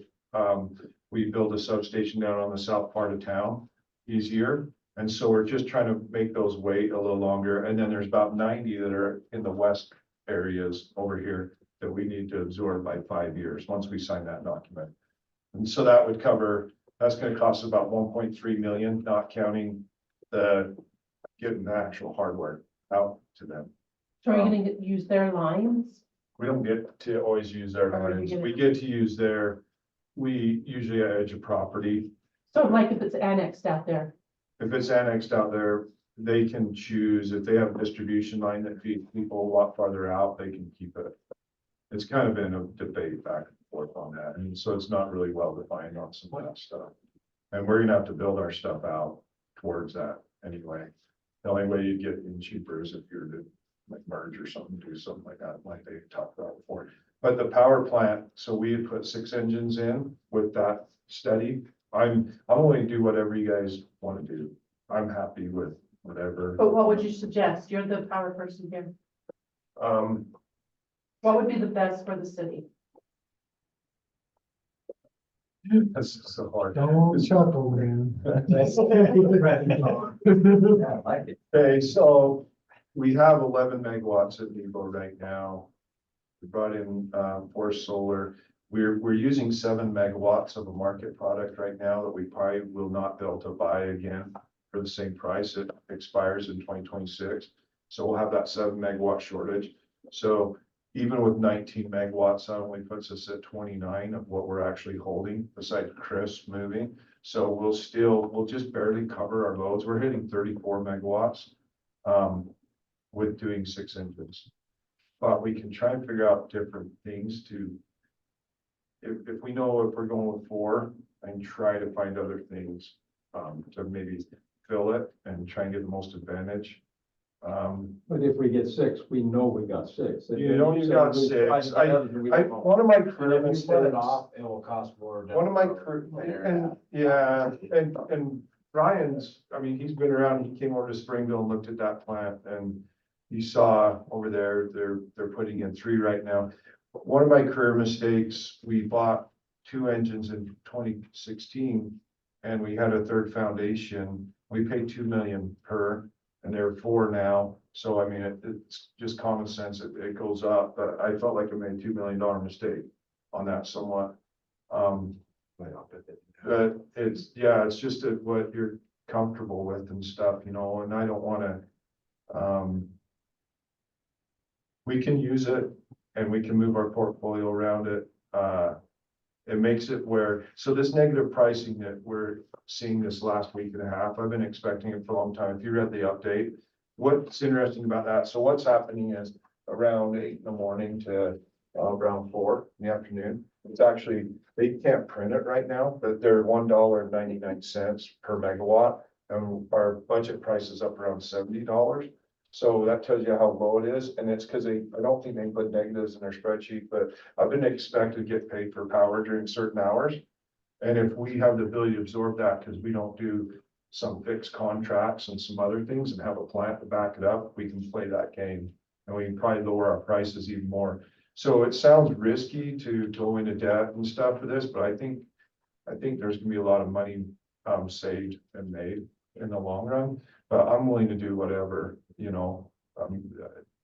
Speaker 12: we build a substation down on the south part of town easier. And so we're just trying to make those wait a little longer. And then there's about 90 that are in the west areas over here that we need to absorb by 5 years, once we sign that document. And so that would cover, that's gonna cost about 1.3 million, not counting getting the actual hardware out to them.
Speaker 11: So are you gonna use their lines?
Speaker 12: We don't get to always use their
Speaker 11: Or are you
Speaker 12: lines.
Speaker 11: gonna-
Speaker 12: We get to use we usually edge a property.
Speaker 11: So like if it's annexed out there,
Speaker 12: If it's annexed out there, they can choose, if they have a distribution line that feeds people a lot farther out, they can keep it. It's kind of been a debate back and forth on that, and so it's not really well defined on some of that stuff. And we're gonna have to build our stuff out towards that anyway. The only way you get in cheaper is if you're to like merge or something, do something like that, like they talked about before. But the power plant, so we had put 6 engines in with that study. I'm willing to do whatever you guys want to do. I'm happy with whatever.
Speaker 11: but what would you suggest? You're the power person here. What would be the best for the city?
Speaker 12: That's so hard.
Speaker 19: Don't chuckle, man.
Speaker 1: Yeah, I like it.
Speaker 12: Okay, so we have 11 megawatts at Nebo right now. We brought in Forest Solar. We're using 7 megawatts of a market product right now that we probably will not be able to buy again for the same price. It expires in 2026. So we'll have that 7 megawatt shortage. So even with 19 megawatts, that only puts us at 29 of what we're actually holding besides Chris moving. So we'll just barely cover our loads. We're hitting 34 megawatts with doing 6 engines. But we can try and figure out different things to, if we know if we're going with 4, and try to find other things to maybe fill it and try and get the most advantage.
Speaker 21: But if we get 6, we know we got 6.
Speaker 12: You know you got 6. One of my career
Speaker 22: And if we put it
Speaker 12: mistakes.
Speaker 22: off, it will cost more.
Speaker 12: One of my, and, yeah, and Brian's, I mean, he's been around, he came over to Springville and looked at that plant, and you saw over there, they're putting in 3 right now. One of my career mistakes, we bought 2 engines in 2016, and we had a third foundation. We paid 2 million per, and they're 4 now. So I mean, it's just common sense, it goes up, but I felt like I made $2 million mistake on that somewhat. But it's, yeah, it's just what you're comfortable with and stuff, you know, and I don't wanna, we can use it and we can move our portfolio around it. It makes it where, so this negative pricing that we're seeing this last week and a half, I've been expecting it for a long time. If you read the update, what's interesting about that? So what's happening is around 8 in the morning to around 4 in the afternoon. It's actually, they can't print it right now, but they're $1.99 per megawatt. And our budget price is up around $70. So that tells you how low it is. And it's because I don't think they put negatives in their spreadsheet, but I've been expected to get paid for power during certain hours. And if we have the ability to absorb that, because we don't do some fixed contracts and some other things and have a plant to back it up, we can play that game. And we can probably lower our prices even more. So it sounds risky to go into debt and stuff for this, but I think there's gonna be a lot of money saved and made in the long run. But I'm willing to do whatever, you know,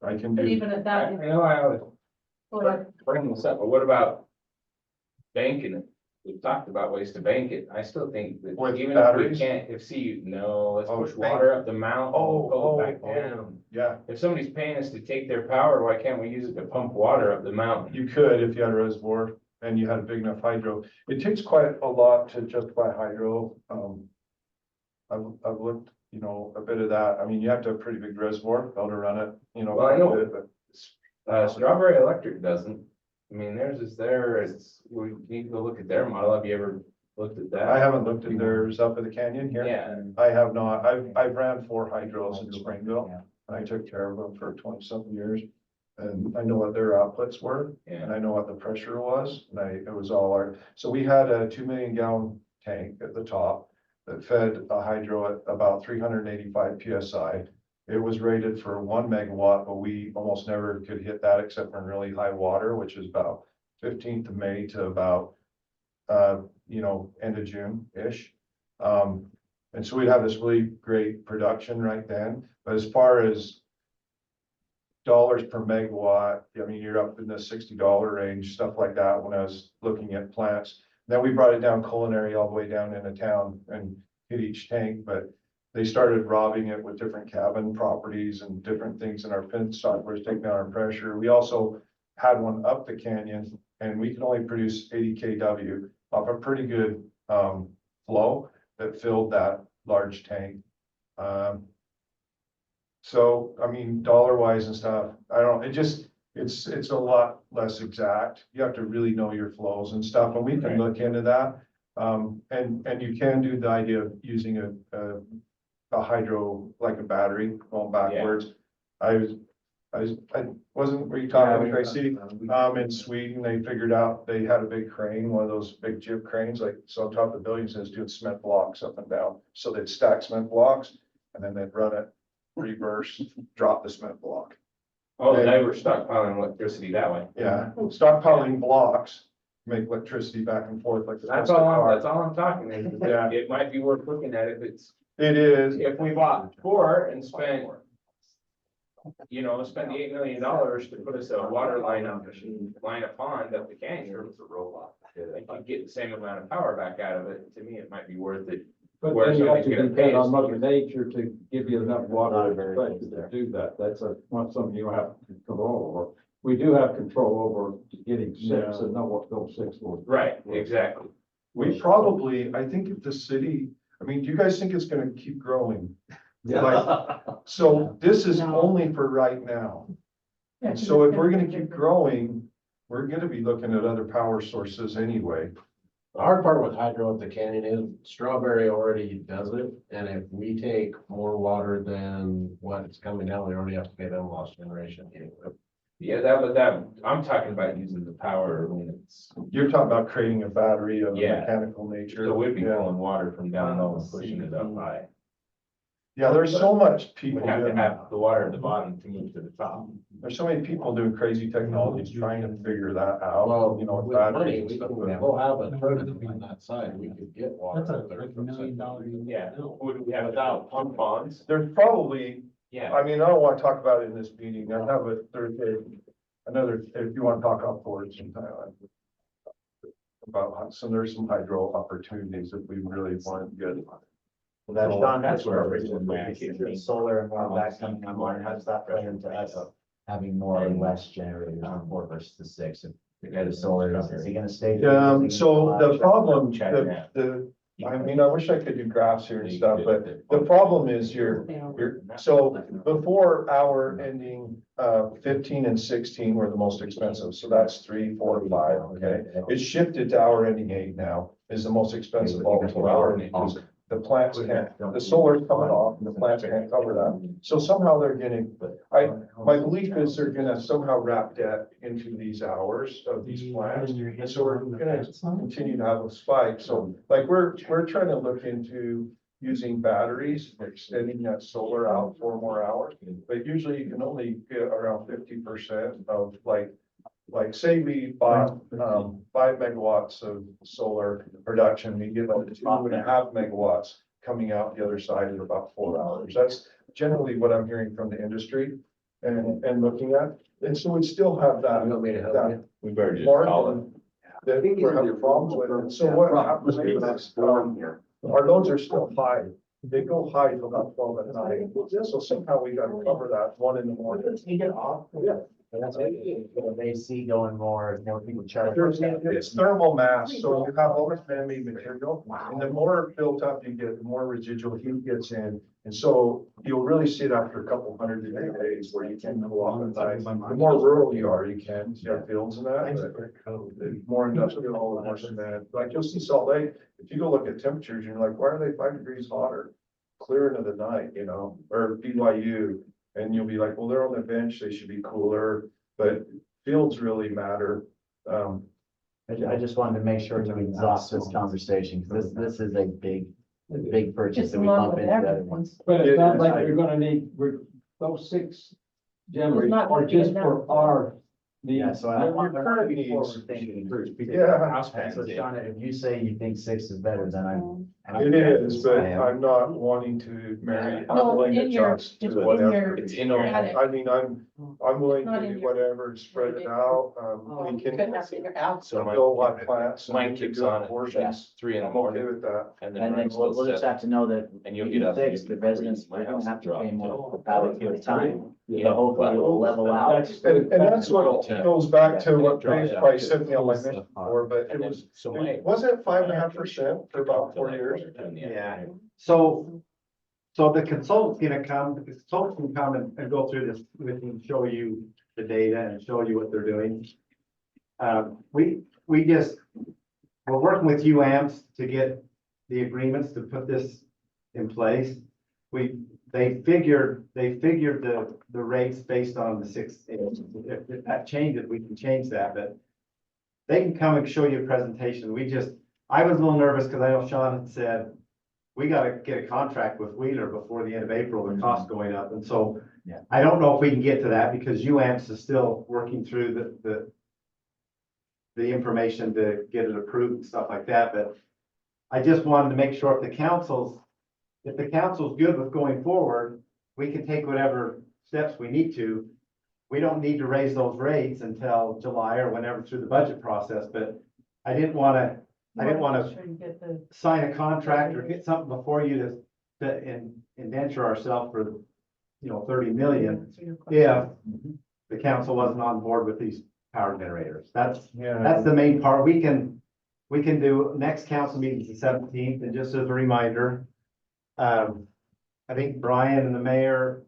Speaker 12: I can
Speaker 11: But
Speaker 12: do.
Speaker 11: even at that,
Speaker 6: I know I always
Speaker 11: go ahead.
Speaker 6: bring this up, but what about banking it? We've talked about ways to bank it. I still think that
Speaker 12: With
Speaker 6: even if we
Speaker 12: batteries?
Speaker 6: can't, let's
Speaker 12: Oh,
Speaker 6: push
Speaker 12: bank.
Speaker 6: water up the mountain, go back
Speaker 12: Oh,
Speaker 6: down.
Speaker 12: yeah,
Speaker 6: If somebody's paying us to take their power, why can't we use it to pump water up the mountain?
Speaker 12: you could if you had a reservoir and you had a big enough hydro. It takes quite a lot to justify hydro. I've looked, you know, a bit of that. I mean, you have to have a pretty big reservoir, be able to run it, you know.
Speaker 6: Well, I know.
Speaker 12: But
Speaker 6: Strawberry Electric doesn't. I mean, theirs is there, we need to go look at their model. Have you ever looked at that?
Speaker 12: I haven't looked at theirs up at the canyon here.
Speaker 6: Yeah.
Speaker 12: I have not. I've ran 4 hydros in Springville. I took care of them for 20-something years. And I know what their outputs were, and I know what the pressure was, and it was all our, so we had a 2 million gallon tank at the top that fed a hydro at about 385 PSI. It was rated for 1 megawatt, but we almost never could hit that except for in really high water, which is about 15th of May to about, you know, end of June-ish. And so we'd have this really great production right then, but as far as dollars per megawatt, I mean, you're up in the $60 range, stuff like that, when I was looking at plants. Then we brought it down culinary all the way down into town and hit each tank, but they started robbing it with different cabin properties and different things in our pin software is taking down our pressure. We also had one up the canyon and we can only produce 80 kW off a pretty good flow that filled that large tank. So, I mean, dollar wise and stuff, I don't, it's a lot less exact. You have to really know your flows and stuff, and we can look into that. And you can do the idea of using a hydro, like a battery going backwards. I wasn't, were you talking to Tracy? In Sweden, they figured out they had a big crane, one of those big jib cranes, like, so on top of the buildings, is doing cement blocks up and down. So they'd stack cement blocks and then they'd run it reverse, drop the cement block.
Speaker 6: Oh, they were stockpiling electricity that way.
Speaker 12: Yeah, stockpiling blocks, make electricity back and forth like.
Speaker 6: That's all I'm talking is that
Speaker 12: Yeah.
Speaker 6: it might be worth looking at
Speaker 12: It is.
Speaker 6: if we bought 4 and spent, you know, spend the $8 million to put us a water line up, line a pond up the canyon. It's a robot. And you get the same amount of power back out of it. To me, it might be worth it.
Speaker 21: But
Speaker 6: Where
Speaker 21: then you have
Speaker 6: somebody's
Speaker 21: to
Speaker 6: gonna
Speaker 21: depend
Speaker 6: pay us
Speaker 21: on
Speaker 6: to
Speaker 21: Mother
Speaker 6: use
Speaker 21: Nature to give you enough water to do that. That's not something you have control over. We do have control over getting 6 and know what those 6 will.
Speaker 6: Right, exactly.
Speaker 12: We probably, I think if the city, I mean, do you guys think it's gonna keep growing? Like, so this is only for right now. And so if we're gonna keep growing, we're gonna be looking at other power sources anyway.
Speaker 22: The hard part with hydro at the canyon is Strawberry already does it, and if we take more water than what's coming down, we already have to pay them lost generation.
Speaker 6: Yeah, I'm talking about using the power when it's,
Speaker 12: You're talking about creating a battery of a
Speaker 6: Yeah.
Speaker 12: mechanical nature.
Speaker 6: so we'd be
Speaker 12: Yeah.
Speaker 6: pulling water from down low and pushing it up high.
Speaker 12: Yeah, there's so much
Speaker 6: We
Speaker 12: people
Speaker 6: have to
Speaker 12: doing,
Speaker 6: have the water at the bottom to move to the top.
Speaker 12: there's so many people doing crazy technologies trying to figure that out,
Speaker 22: Well,
Speaker 12: you know, with
Speaker 22: with money,
Speaker 12: batteries and
Speaker 22: we
Speaker 12: stuff.
Speaker 22: can, we'll have a tournament on that side, we could get water. up there from
Speaker 6: Yeah, would we have without pump ponds?
Speaker 12: There's probably,
Speaker 6: Yeah.
Speaker 12: I mean, I don't want to talk about it in this meeting. I have a Thursday, another, if you want to talk upwards sometime. About, so there's some hydro opportunities if we really want to get.
Speaker 5: Well, that's, Sean,
Speaker 6: That's where
Speaker 5: we're
Speaker 6: originally-
Speaker 5: solar and more of that coming online, how does that play into us having more or less generators on 4 versus the 6? If the solar, is he gonna stay?
Speaker 12: So the problem, I mean, I wish I could do graphs here and stuff, but the problem is so before our ending, 15 and 16 were the most expensive, so that's 3, 4, 5, okay? It's shifted to our ending 8 now, is the most expensive all to our ending, because the plants can't, the solar's coming off, and the plants can't cover that. So somehow they're getting, my belief is they're gonna somehow wrap debt into these hours of these plants. And so we're gonna continue to have a spike. So like, we're trying to look into using batteries, extending that solar out 4 more hours. But usually you can only get around 50% of like say we bought 5 megawatts of solar production, we get about 2.5 megawatts coming out the other side in about 4 hours. That's generally what I'm hearing from the industry and looking at. And so we still have that.
Speaker 6: We better just
Speaker 12: margin
Speaker 6: call it.
Speaker 12: that we're having problems with. And so what happens is, our loads are still high. They go high till about 12 at night. So somehow we gotta cover that 1 in the morning.
Speaker 5: You get off.
Speaker 12: Yeah.
Speaker 5: That's what AC going more, you know, people charge.
Speaker 12: It's thermal mass, so you have all this man-made material, and the more built up you get, the more residual heat gets in. And so you'll really see it after a couple hundred days where you can go off at night. The more rural you are, you can, you have fields and that, but the more industrial, the more cement. Like you'll see Salt Lake, if you go look at temperatures, you're like, why are they 5 degrees hotter? Clear into the night, you know, or BYU. And you'll be like, well, they're on the bench, they should be cooler, but fields really matter.
Speaker 5: I just wanted to make sure to exhaust this conversation, because this is a big purchase that we bump into the other ones.
Speaker 21: But it sounds like you're gonna need, those 6 generators
Speaker 11: not
Speaker 21: are
Speaker 11: gonna be
Speaker 21: just
Speaker 11: enough.
Speaker 21: for our
Speaker 5: Yeah,
Speaker 21: needs.
Speaker 5: so I want
Speaker 12: Your
Speaker 5: to
Speaker 12: current
Speaker 5: be
Speaker 12: needs.
Speaker 5: forward thinking.
Speaker 12: Yeah.
Speaker 5: So Shauna, if you say you think 6 is better, then I'm.
Speaker 12: It is, but I'm not wanting to marry. I'm
Speaker 11: No,
Speaker 12: willing to
Speaker 11: in your,
Speaker 12: adjust
Speaker 11: it's
Speaker 12: to
Speaker 11: in
Speaker 12: whatever.
Speaker 11: your.
Speaker 6: It's in your-
Speaker 11: attic.
Speaker 12: I mean, I'm willing
Speaker 11: Not
Speaker 12: to
Speaker 11: in
Speaker 12: do
Speaker 11: your-
Speaker 12: whatever, and spread it out, we can.
Speaker 11: Couldn't have figured out.
Speaker 6: So
Speaker 12: Build like plants. and
Speaker 6: mine
Speaker 12: we can
Speaker 6: kicks
Speaker 12: do
Speaker 6: on at
Speaker 12: portions.
Speaker 6: 3 in the
Speaker 12: I'm okay
Speaker 6: morning.
Speaker 12: with that.
Speaker 5: And then we'll just have to know that.
Speaker 6: And you'll get up.
Speaker 5: 6, the residents, they're gonna have to pay more out of time.
Speaker 6: Yeah.
Speaker 5: But hopefully we'll level out.
Speaker 12: And that's what goes back to what
Speaker 6: Draw
Speaker 12: Dave's
Speaker 6: it out
Speaker 12: probably
Speaker 6: to
Speaker 12: sent me on my
Speaker 6: full
Speaker 12: mission for, but it
Speaker 6: And then,
Speaker 12: was,
Speaker 6: so my.
Speaker 12: wasn't it 5.5% for about 4 years?
Speaker 19: Yeah. So the consultant's gonna come, the consultant can come and go through this with you, and show you the data and show you what they're doing. We're working with UAMPS to get the agreements to put this in place. They figured the rates based on the 6 inches. If that changes, we can change that, but they can come and show you a presentation. I was a little nervous because I know Sean had said, we gotta get a contract with Wheeler before the end of April, the cost going up. And so
Speaker 5: Yeah.
Speaker 19: I don't know if we can get to that because UAMPS is still working through the information to get it approved and stuff like that. But I just wanted to make sure if the council's good with going forward, we can take whatever steps we need to. We don't need to raise those rates until July or whenever through the budget process, but I didn't wanna
Speaker 11: Sure you get the.
Speaker 19: sign a contract or get something before you to indenture ourselves for, 30 million. If the council wasn't on board with these power generators. That's the main part. We can do, next council meeting is the 17th, and just as a reminder, I think Brian and the mayor,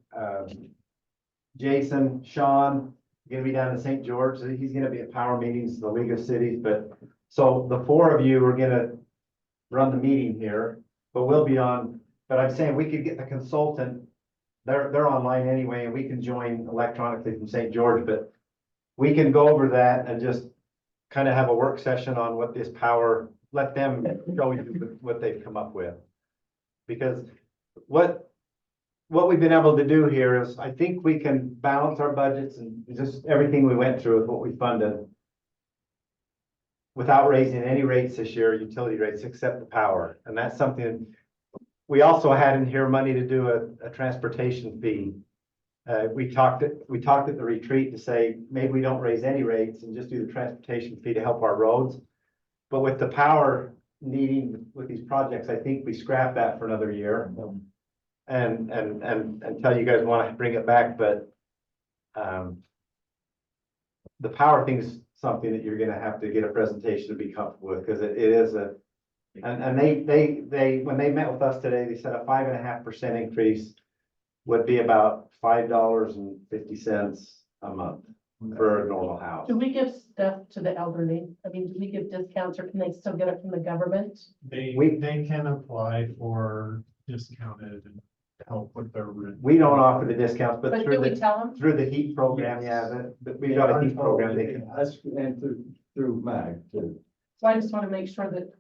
Speaker 19: Jason, Sean, gonna be down in St. George. So he's gonna be at power meetings, the League of Cities, but So the four of you are gonna run the meeting here, but we'll be on, but I'm saying we could get the consultant. They're online anyway, and we can join electronically from St. George, but we can go over that and just kind of have a work session on what this power, let them show you what they've come up with. Because what we've been able to do here is, I think we can balance our budgets and just everything we went through with what we funded without raising any rates this year, utility rates, except the power. And that's something, we also had in here money to do a transportation fee. We talked at the retreat to say, maybe we don't raise any rates and just do the transportation fee to help our roads. But with the power needing with these projects, I think we scrap that for another year. And until you guys want to bring it back, but the power thing's something that you're gonna have to get a presentation to be comfortable with, because it is and they when they met with us today, they said a 5.5% increase would be about $5.50 a month for a normal house.
Speaker 11: Do we give stuff to the elderly? I mean, do we give discounts, or can they still get it from the government?
Speaker 10: They can apply for discounted and help with their rent.
Speaker 19: We don't offer the discounts, but
Speaker 11: But
Speaker 19: through
Speaker 11: do we tell them?
Speaker 19: through the heat program, we've got a heat program. They can.
Speaker 21: That's, and through MAG too.
Speaker 11: So I just want to make sure that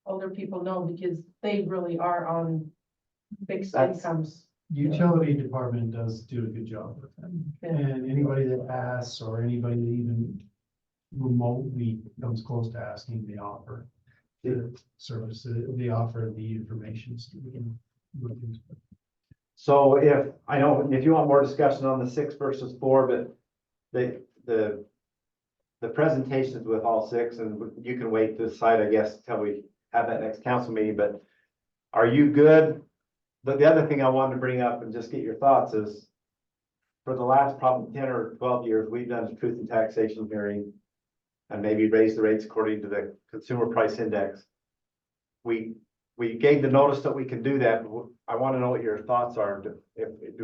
Speaker 11: older people know, because they really are on fixed incomes.
Speaker 10: Utility department does do a good job with them.
Speaker 11: Yeah.
Speaker 10: And anybody that asks, or anybody that even remotely comes close to asking, they offer the services, they offer the information so we can look into it.
Speaker 19: So if you want more discussion on the 6 versus 4, but the presentations with all 6, and you can wait to decide, I guess, till we have that next council meeting, but are you good? But the other thing I wanted to bring up and just get your thoughts is, for the last probably 10 or 12 years, we've done a truth and taxation hearing and maybe raised the rates according to the consumer price index. We gave the notice that we can do that. I want to know what your thoughts are. Do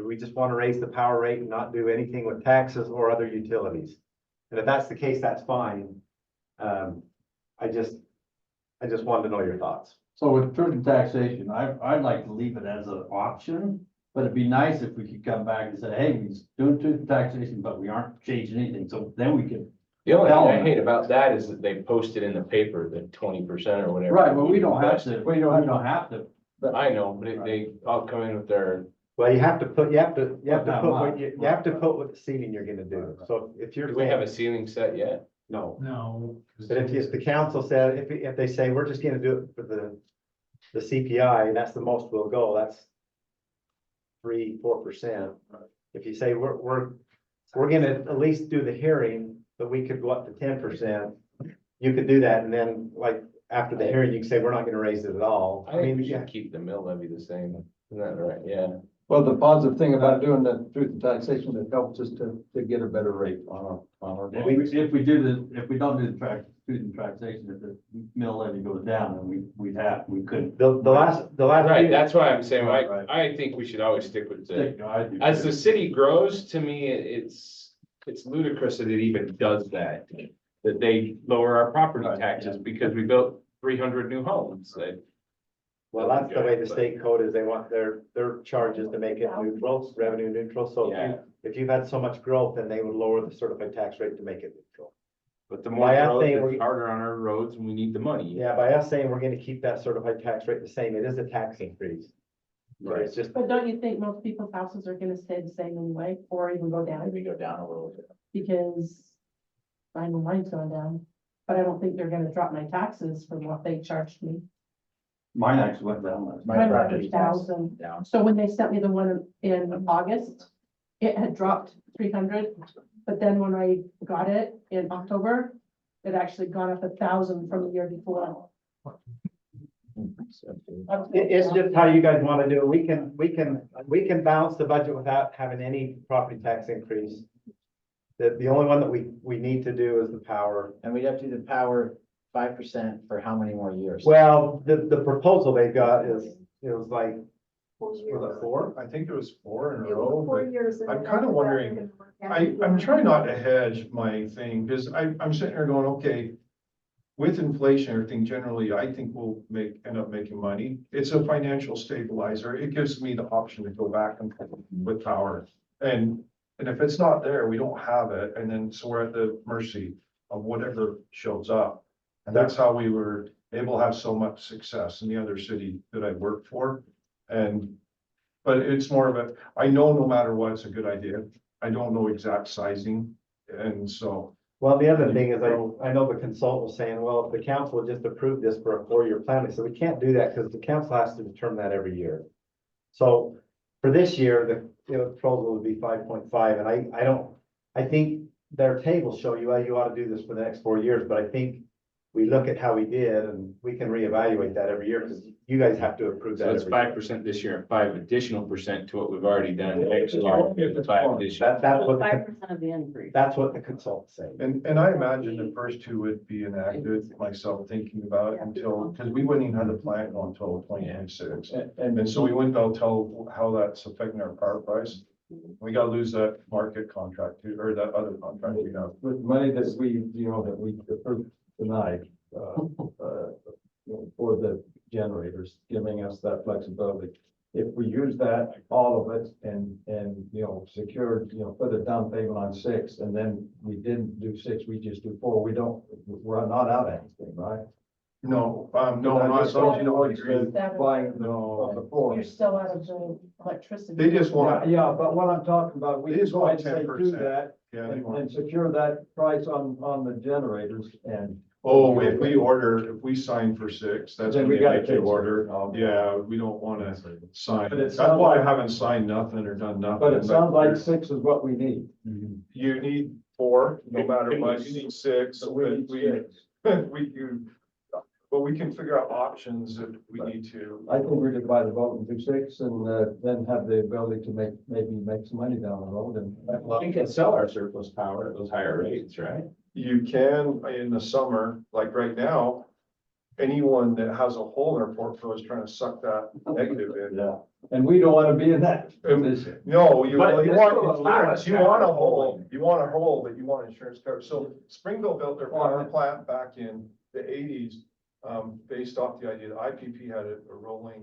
Speaker 19: we just want to raise the power rate and not do anything with taxes or other utilities? And if that's the case, that's fine. I just wanted to know your thoughts.
Speaker 7: So with truth and taxation, I'd like to leave it as an option, but it'd be nice if we could come back and say, hey, we're doing truth and taxation, but we aren't changing anything, so then we can.
Speaker 6: The only thing I hate about that is that they posted in the paper that 20% or whatever.
Speaker 7: Right, but we don't have to.
Speaker 6: But I know, but they all come in with their.
Speaker 19: Well, you have to put what the ceiling you're gonna do. So if you're.
Speaker 6: Do we have a ceiling set yet?
Speaker 19: No.
Speaker 10: No.
Speaker 19: But if the council said, if they say, we're just gonna do it for the CPI, that's the most we'll go, that's 3-4%. If you say, we're gonna at least do the hearing, but we could go up to 10%, you could do that, and then like after the hearing, you can say, we're not gonna raise it at all.
Speaker 6: I think we should keep the mill levy the same. Isn't that right? Yeah.
Speaker 21: Well, the positive thing about doing the truth and taxation, it helps us to get a better rate on our.
Speaker 7: If we don't do the truth and taxation, if the mill levy goes down, then we couldn't.
Speaker 19: The last.
Speaker 6: Right, that's why I'm saying,
Speaker 7: Right.
Speaker 6: I think we should always stick with the,
Speaker 7: I do
Speaker 6: as
Speaker 7: too.
Speaker 6: the city grows, to me, it's ludicrous that it even does that. That they lower our property
Speaker 7: Right,
Speaker 6: taxes because we built 300 new homes.
Speaker 19: Well, that's the way the state code is. They want their charges to make it neutral, revenue neutral. So if you've had so much growth, then they would lower the certified tax rate to make it neutral.
Speaker 6: But the more growth, it's harder on our roads and we need the money.
Speaker 19: Yeah, by us saying we're gonna keep that certified tax rate the same, it is a tax increase. So
Speaker 6: Right.
Speaker 19: it's just,
Speaker 11: But don't you think most people's houses are gonna stay the same anyway, or even go down?
Speaker 3: Maybe go down a little bit.
Speaker 11: Because I know mine's going down, but I don't think they're gonna drop my taxes from what they charged me.
Speaker 7: Mine actually went down last.
Speaker 11: Mine went to 1,000.
Speaker 3: Down.
Speaker 11: So when they sent me the one in August, it had dropped 300, but then when I got it in October, it actually gone up 1,000 from the year before.
Speaker 19: it's just how you guys wanna do it. We can balance the budget without having any property tax increase. The only one that we need to do is the power.
Speaker 5: And we'd have to do the power 5% for how many more years?
Speaker 19: Well, the proposal they've got is, it was like,
Speaker 20: 4 years.
Speaker 12: Was it 4? I think it was 4 in a
Speaker 20: It was
Speaker 12: row,
Speaker 20: 4
Speaker 12: but
Speaker 20: years. and
Speaker 12: I'm
Speaker 20: then
Speaker 12: kind of
Speaker 20: after that,
Speaker 12: wondering,
Speaker 20: they're gonna work out.
Speaker 12: I'm trying not to hedge my thing, because I'm sitting here going, okay, with inflation, everything generally, I think we'll end up making money. It's a financial stabilizer. It gives me the option to go back and with power. And if it's not there, we don't have it. And then, so we're at the mercy of whatever shows up. And that's how we were able to have so much success in the other city that I worked for. But it's more of a, I know no matter what, it's a good idea. I don't know exact sizing. And so,
Speaker 19: Well, the other thing is, I know the consultant was saying, well, if the council would just approve this for a 4-year plan, so we can't do that because the council has to determine that every year. So for this year, the proposal would be 5.5, and I think their tables show you, you ought to do this for the next 4 years, but I think we look at how we did and we can reevaluate that every year because you guys have to approve that.
Speaker 9: So it's
Speaker 19: every year.
Speaker 9: 5% this year and 5 additional percent to what we've already done next year. 5 this year.
Speaker 19: That's what,
Speaker 13: 5% of the increase.
Speaker 19: that's what the consultant said.
Speaker 12: and I imagine the first two would be enacted, myself thinking about it until, because we wouldn't even have the plant until 2026. And so we wouldn't know tell how that's affecting our power price. We gotta lose that market contract too, or that other contract we have.
Speaker 21: With money that that we approved tonight, for the generators, giving us that flexibility. If we use that, all of it, and secured, put a down payment on 6, and then we didn't do 6, we just do 4, we're not out anything, right?
Speaker 12: No, not so you don't agree.
Speaker 21: Buying the 4.
Speaker 11: You're still out of the electricity.
Speaker 12: They just want,
Speaker 21: Yeah, but what I'm talking about, we
Speaker 12: They just
Speaker 21: just
Speaker 12: want
Speaker 21: want to say do
Speaker 12: 10%.
Speaker 21: that
Speaker 12: yeah, they
Speaker 21: and
Speaker 12: want.
Speaker 21: secure that price on the generators and.
Speaker 12: Oh, if we sign for 6, that's
Speaker 21: Then
Speaker 12: gonna
Speaker 21: we
Speaker 12: be a
Speaker 21: gotta
Speaker 12: big
Speaker 21: take
Speaker 12: order.
Speaker 21: it.
Speaker 12: Yeah, we don't wanna sign.
Speaker 21: But it
Speaker 12: That's
Speaker 21: sounds
Speaker 12: why I
Speaker 21: like-
Speaker 12: haven't signed nothing or done nothing.
Speaker 21: But it sounds like 6 is what we need.
Speaker 12: You need 4, no matter what, you need 6,
Speaker 21: So
Speaker 12: but
Speaker 21: we need 6.
Speaker 12: but we can figure out options if we need to.
Speaker 21: I think we could divide the vote and do 6 and then have the ability to maybe make some money down the road and.
Speaker 9: Well, we can sell our surplus power at those higher rates, right?
Speaker 12: You can in the summer, like right now, anyone that has a hole in their portfolio is trying to suck that negative in.
Speaker 21: Yeah, and we don't want to be in that position.
Speaker 12: No, you
Speaker 9: But
Speaker 12: want,
Speaker 9: this will allow us
Speaker 12: you
Speaker 9: to
Speaker 12: want a
Speaker 9: have a
Speaker 12: hole, but you want insurance coverage. So Springville built their power plant back in the 80s, based off the idea that IPP had a rolling,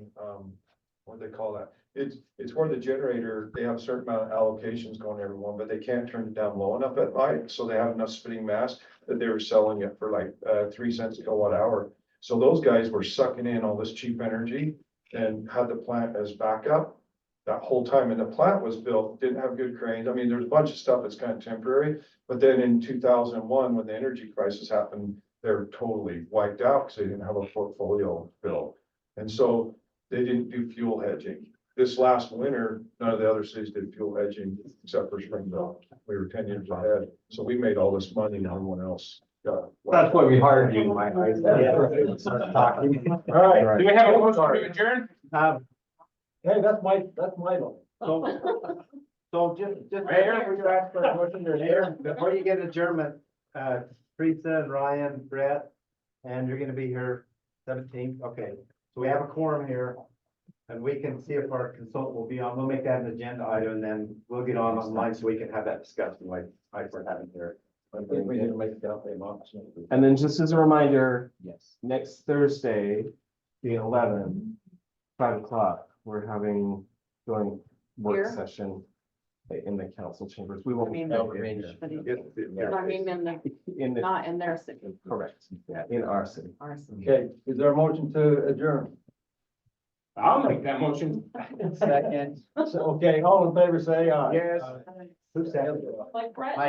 Speaker 12: what do they call that? It's where the generator, they have a certain amount of allocations going to everyone, but they can't turn it down low enough at night. So they have enough spinning mass that they were selling it for like 3 cents a kilowatt hour. So those guys were sucking in all this cheap energy and had the plant as backup that whole time. And the plant was built, didn't have good cranes. I mean, there's a bunch of stuff that's kind of temporary. But then in 2001, when the energy crisis happened, they were totally wiped out because they didn't have a portfolio built. And so they didn't do fuel hedging. This last winter, none of the other cities did fuel hedging except for Springville. We were 10 years ahead. So we made all this money, no one else got.
Speaker 19: That's why we hired you, Mike. Talking.
Speaker 21: All right.
Speaker 9: Do we have a motion to adjourn?
Speaker 21: Hey, that's my vote.
Speaker 19: So just before you ask for a motion, Mayor, before you get adjournment, Teresa and Ryan, Brett, and you're gonna be here 17th, okay. So we have a quorum here. And we can see if our consultant will be on, we'll make that an agenda item, and then we'll get online so we can have that discussion like we're having here.
Speaker 21: I think we need to make it out there, Mark.
Speaker 15: And then just as a reminder,
Speaker 5: Yes.
Speaker 15: next Thursday, the 11th, 5 o'clock, we're having joint work
Speaker 13: Here?
Speaker 15: session in the council chambers. We won't.
Speaker 13: I mean,
Speaker 15: be
Speaker 13: the-
Speaker 15: here.
Speaker 13: I mean,
Speaker 15: In the,
Speaker 13: not in their city,
Speaker 15: correct, in our city.
Speaker 13: our city.
Speaker 21: Okay, is there a motion to adjourn?
Speaker 9: I'll make that motion.
Speaker 21: Second. So, okay, all in favor, say aye.
Speaker 9: Yes.
Speaker 19: Who said?
Speaker 13: Like Brett.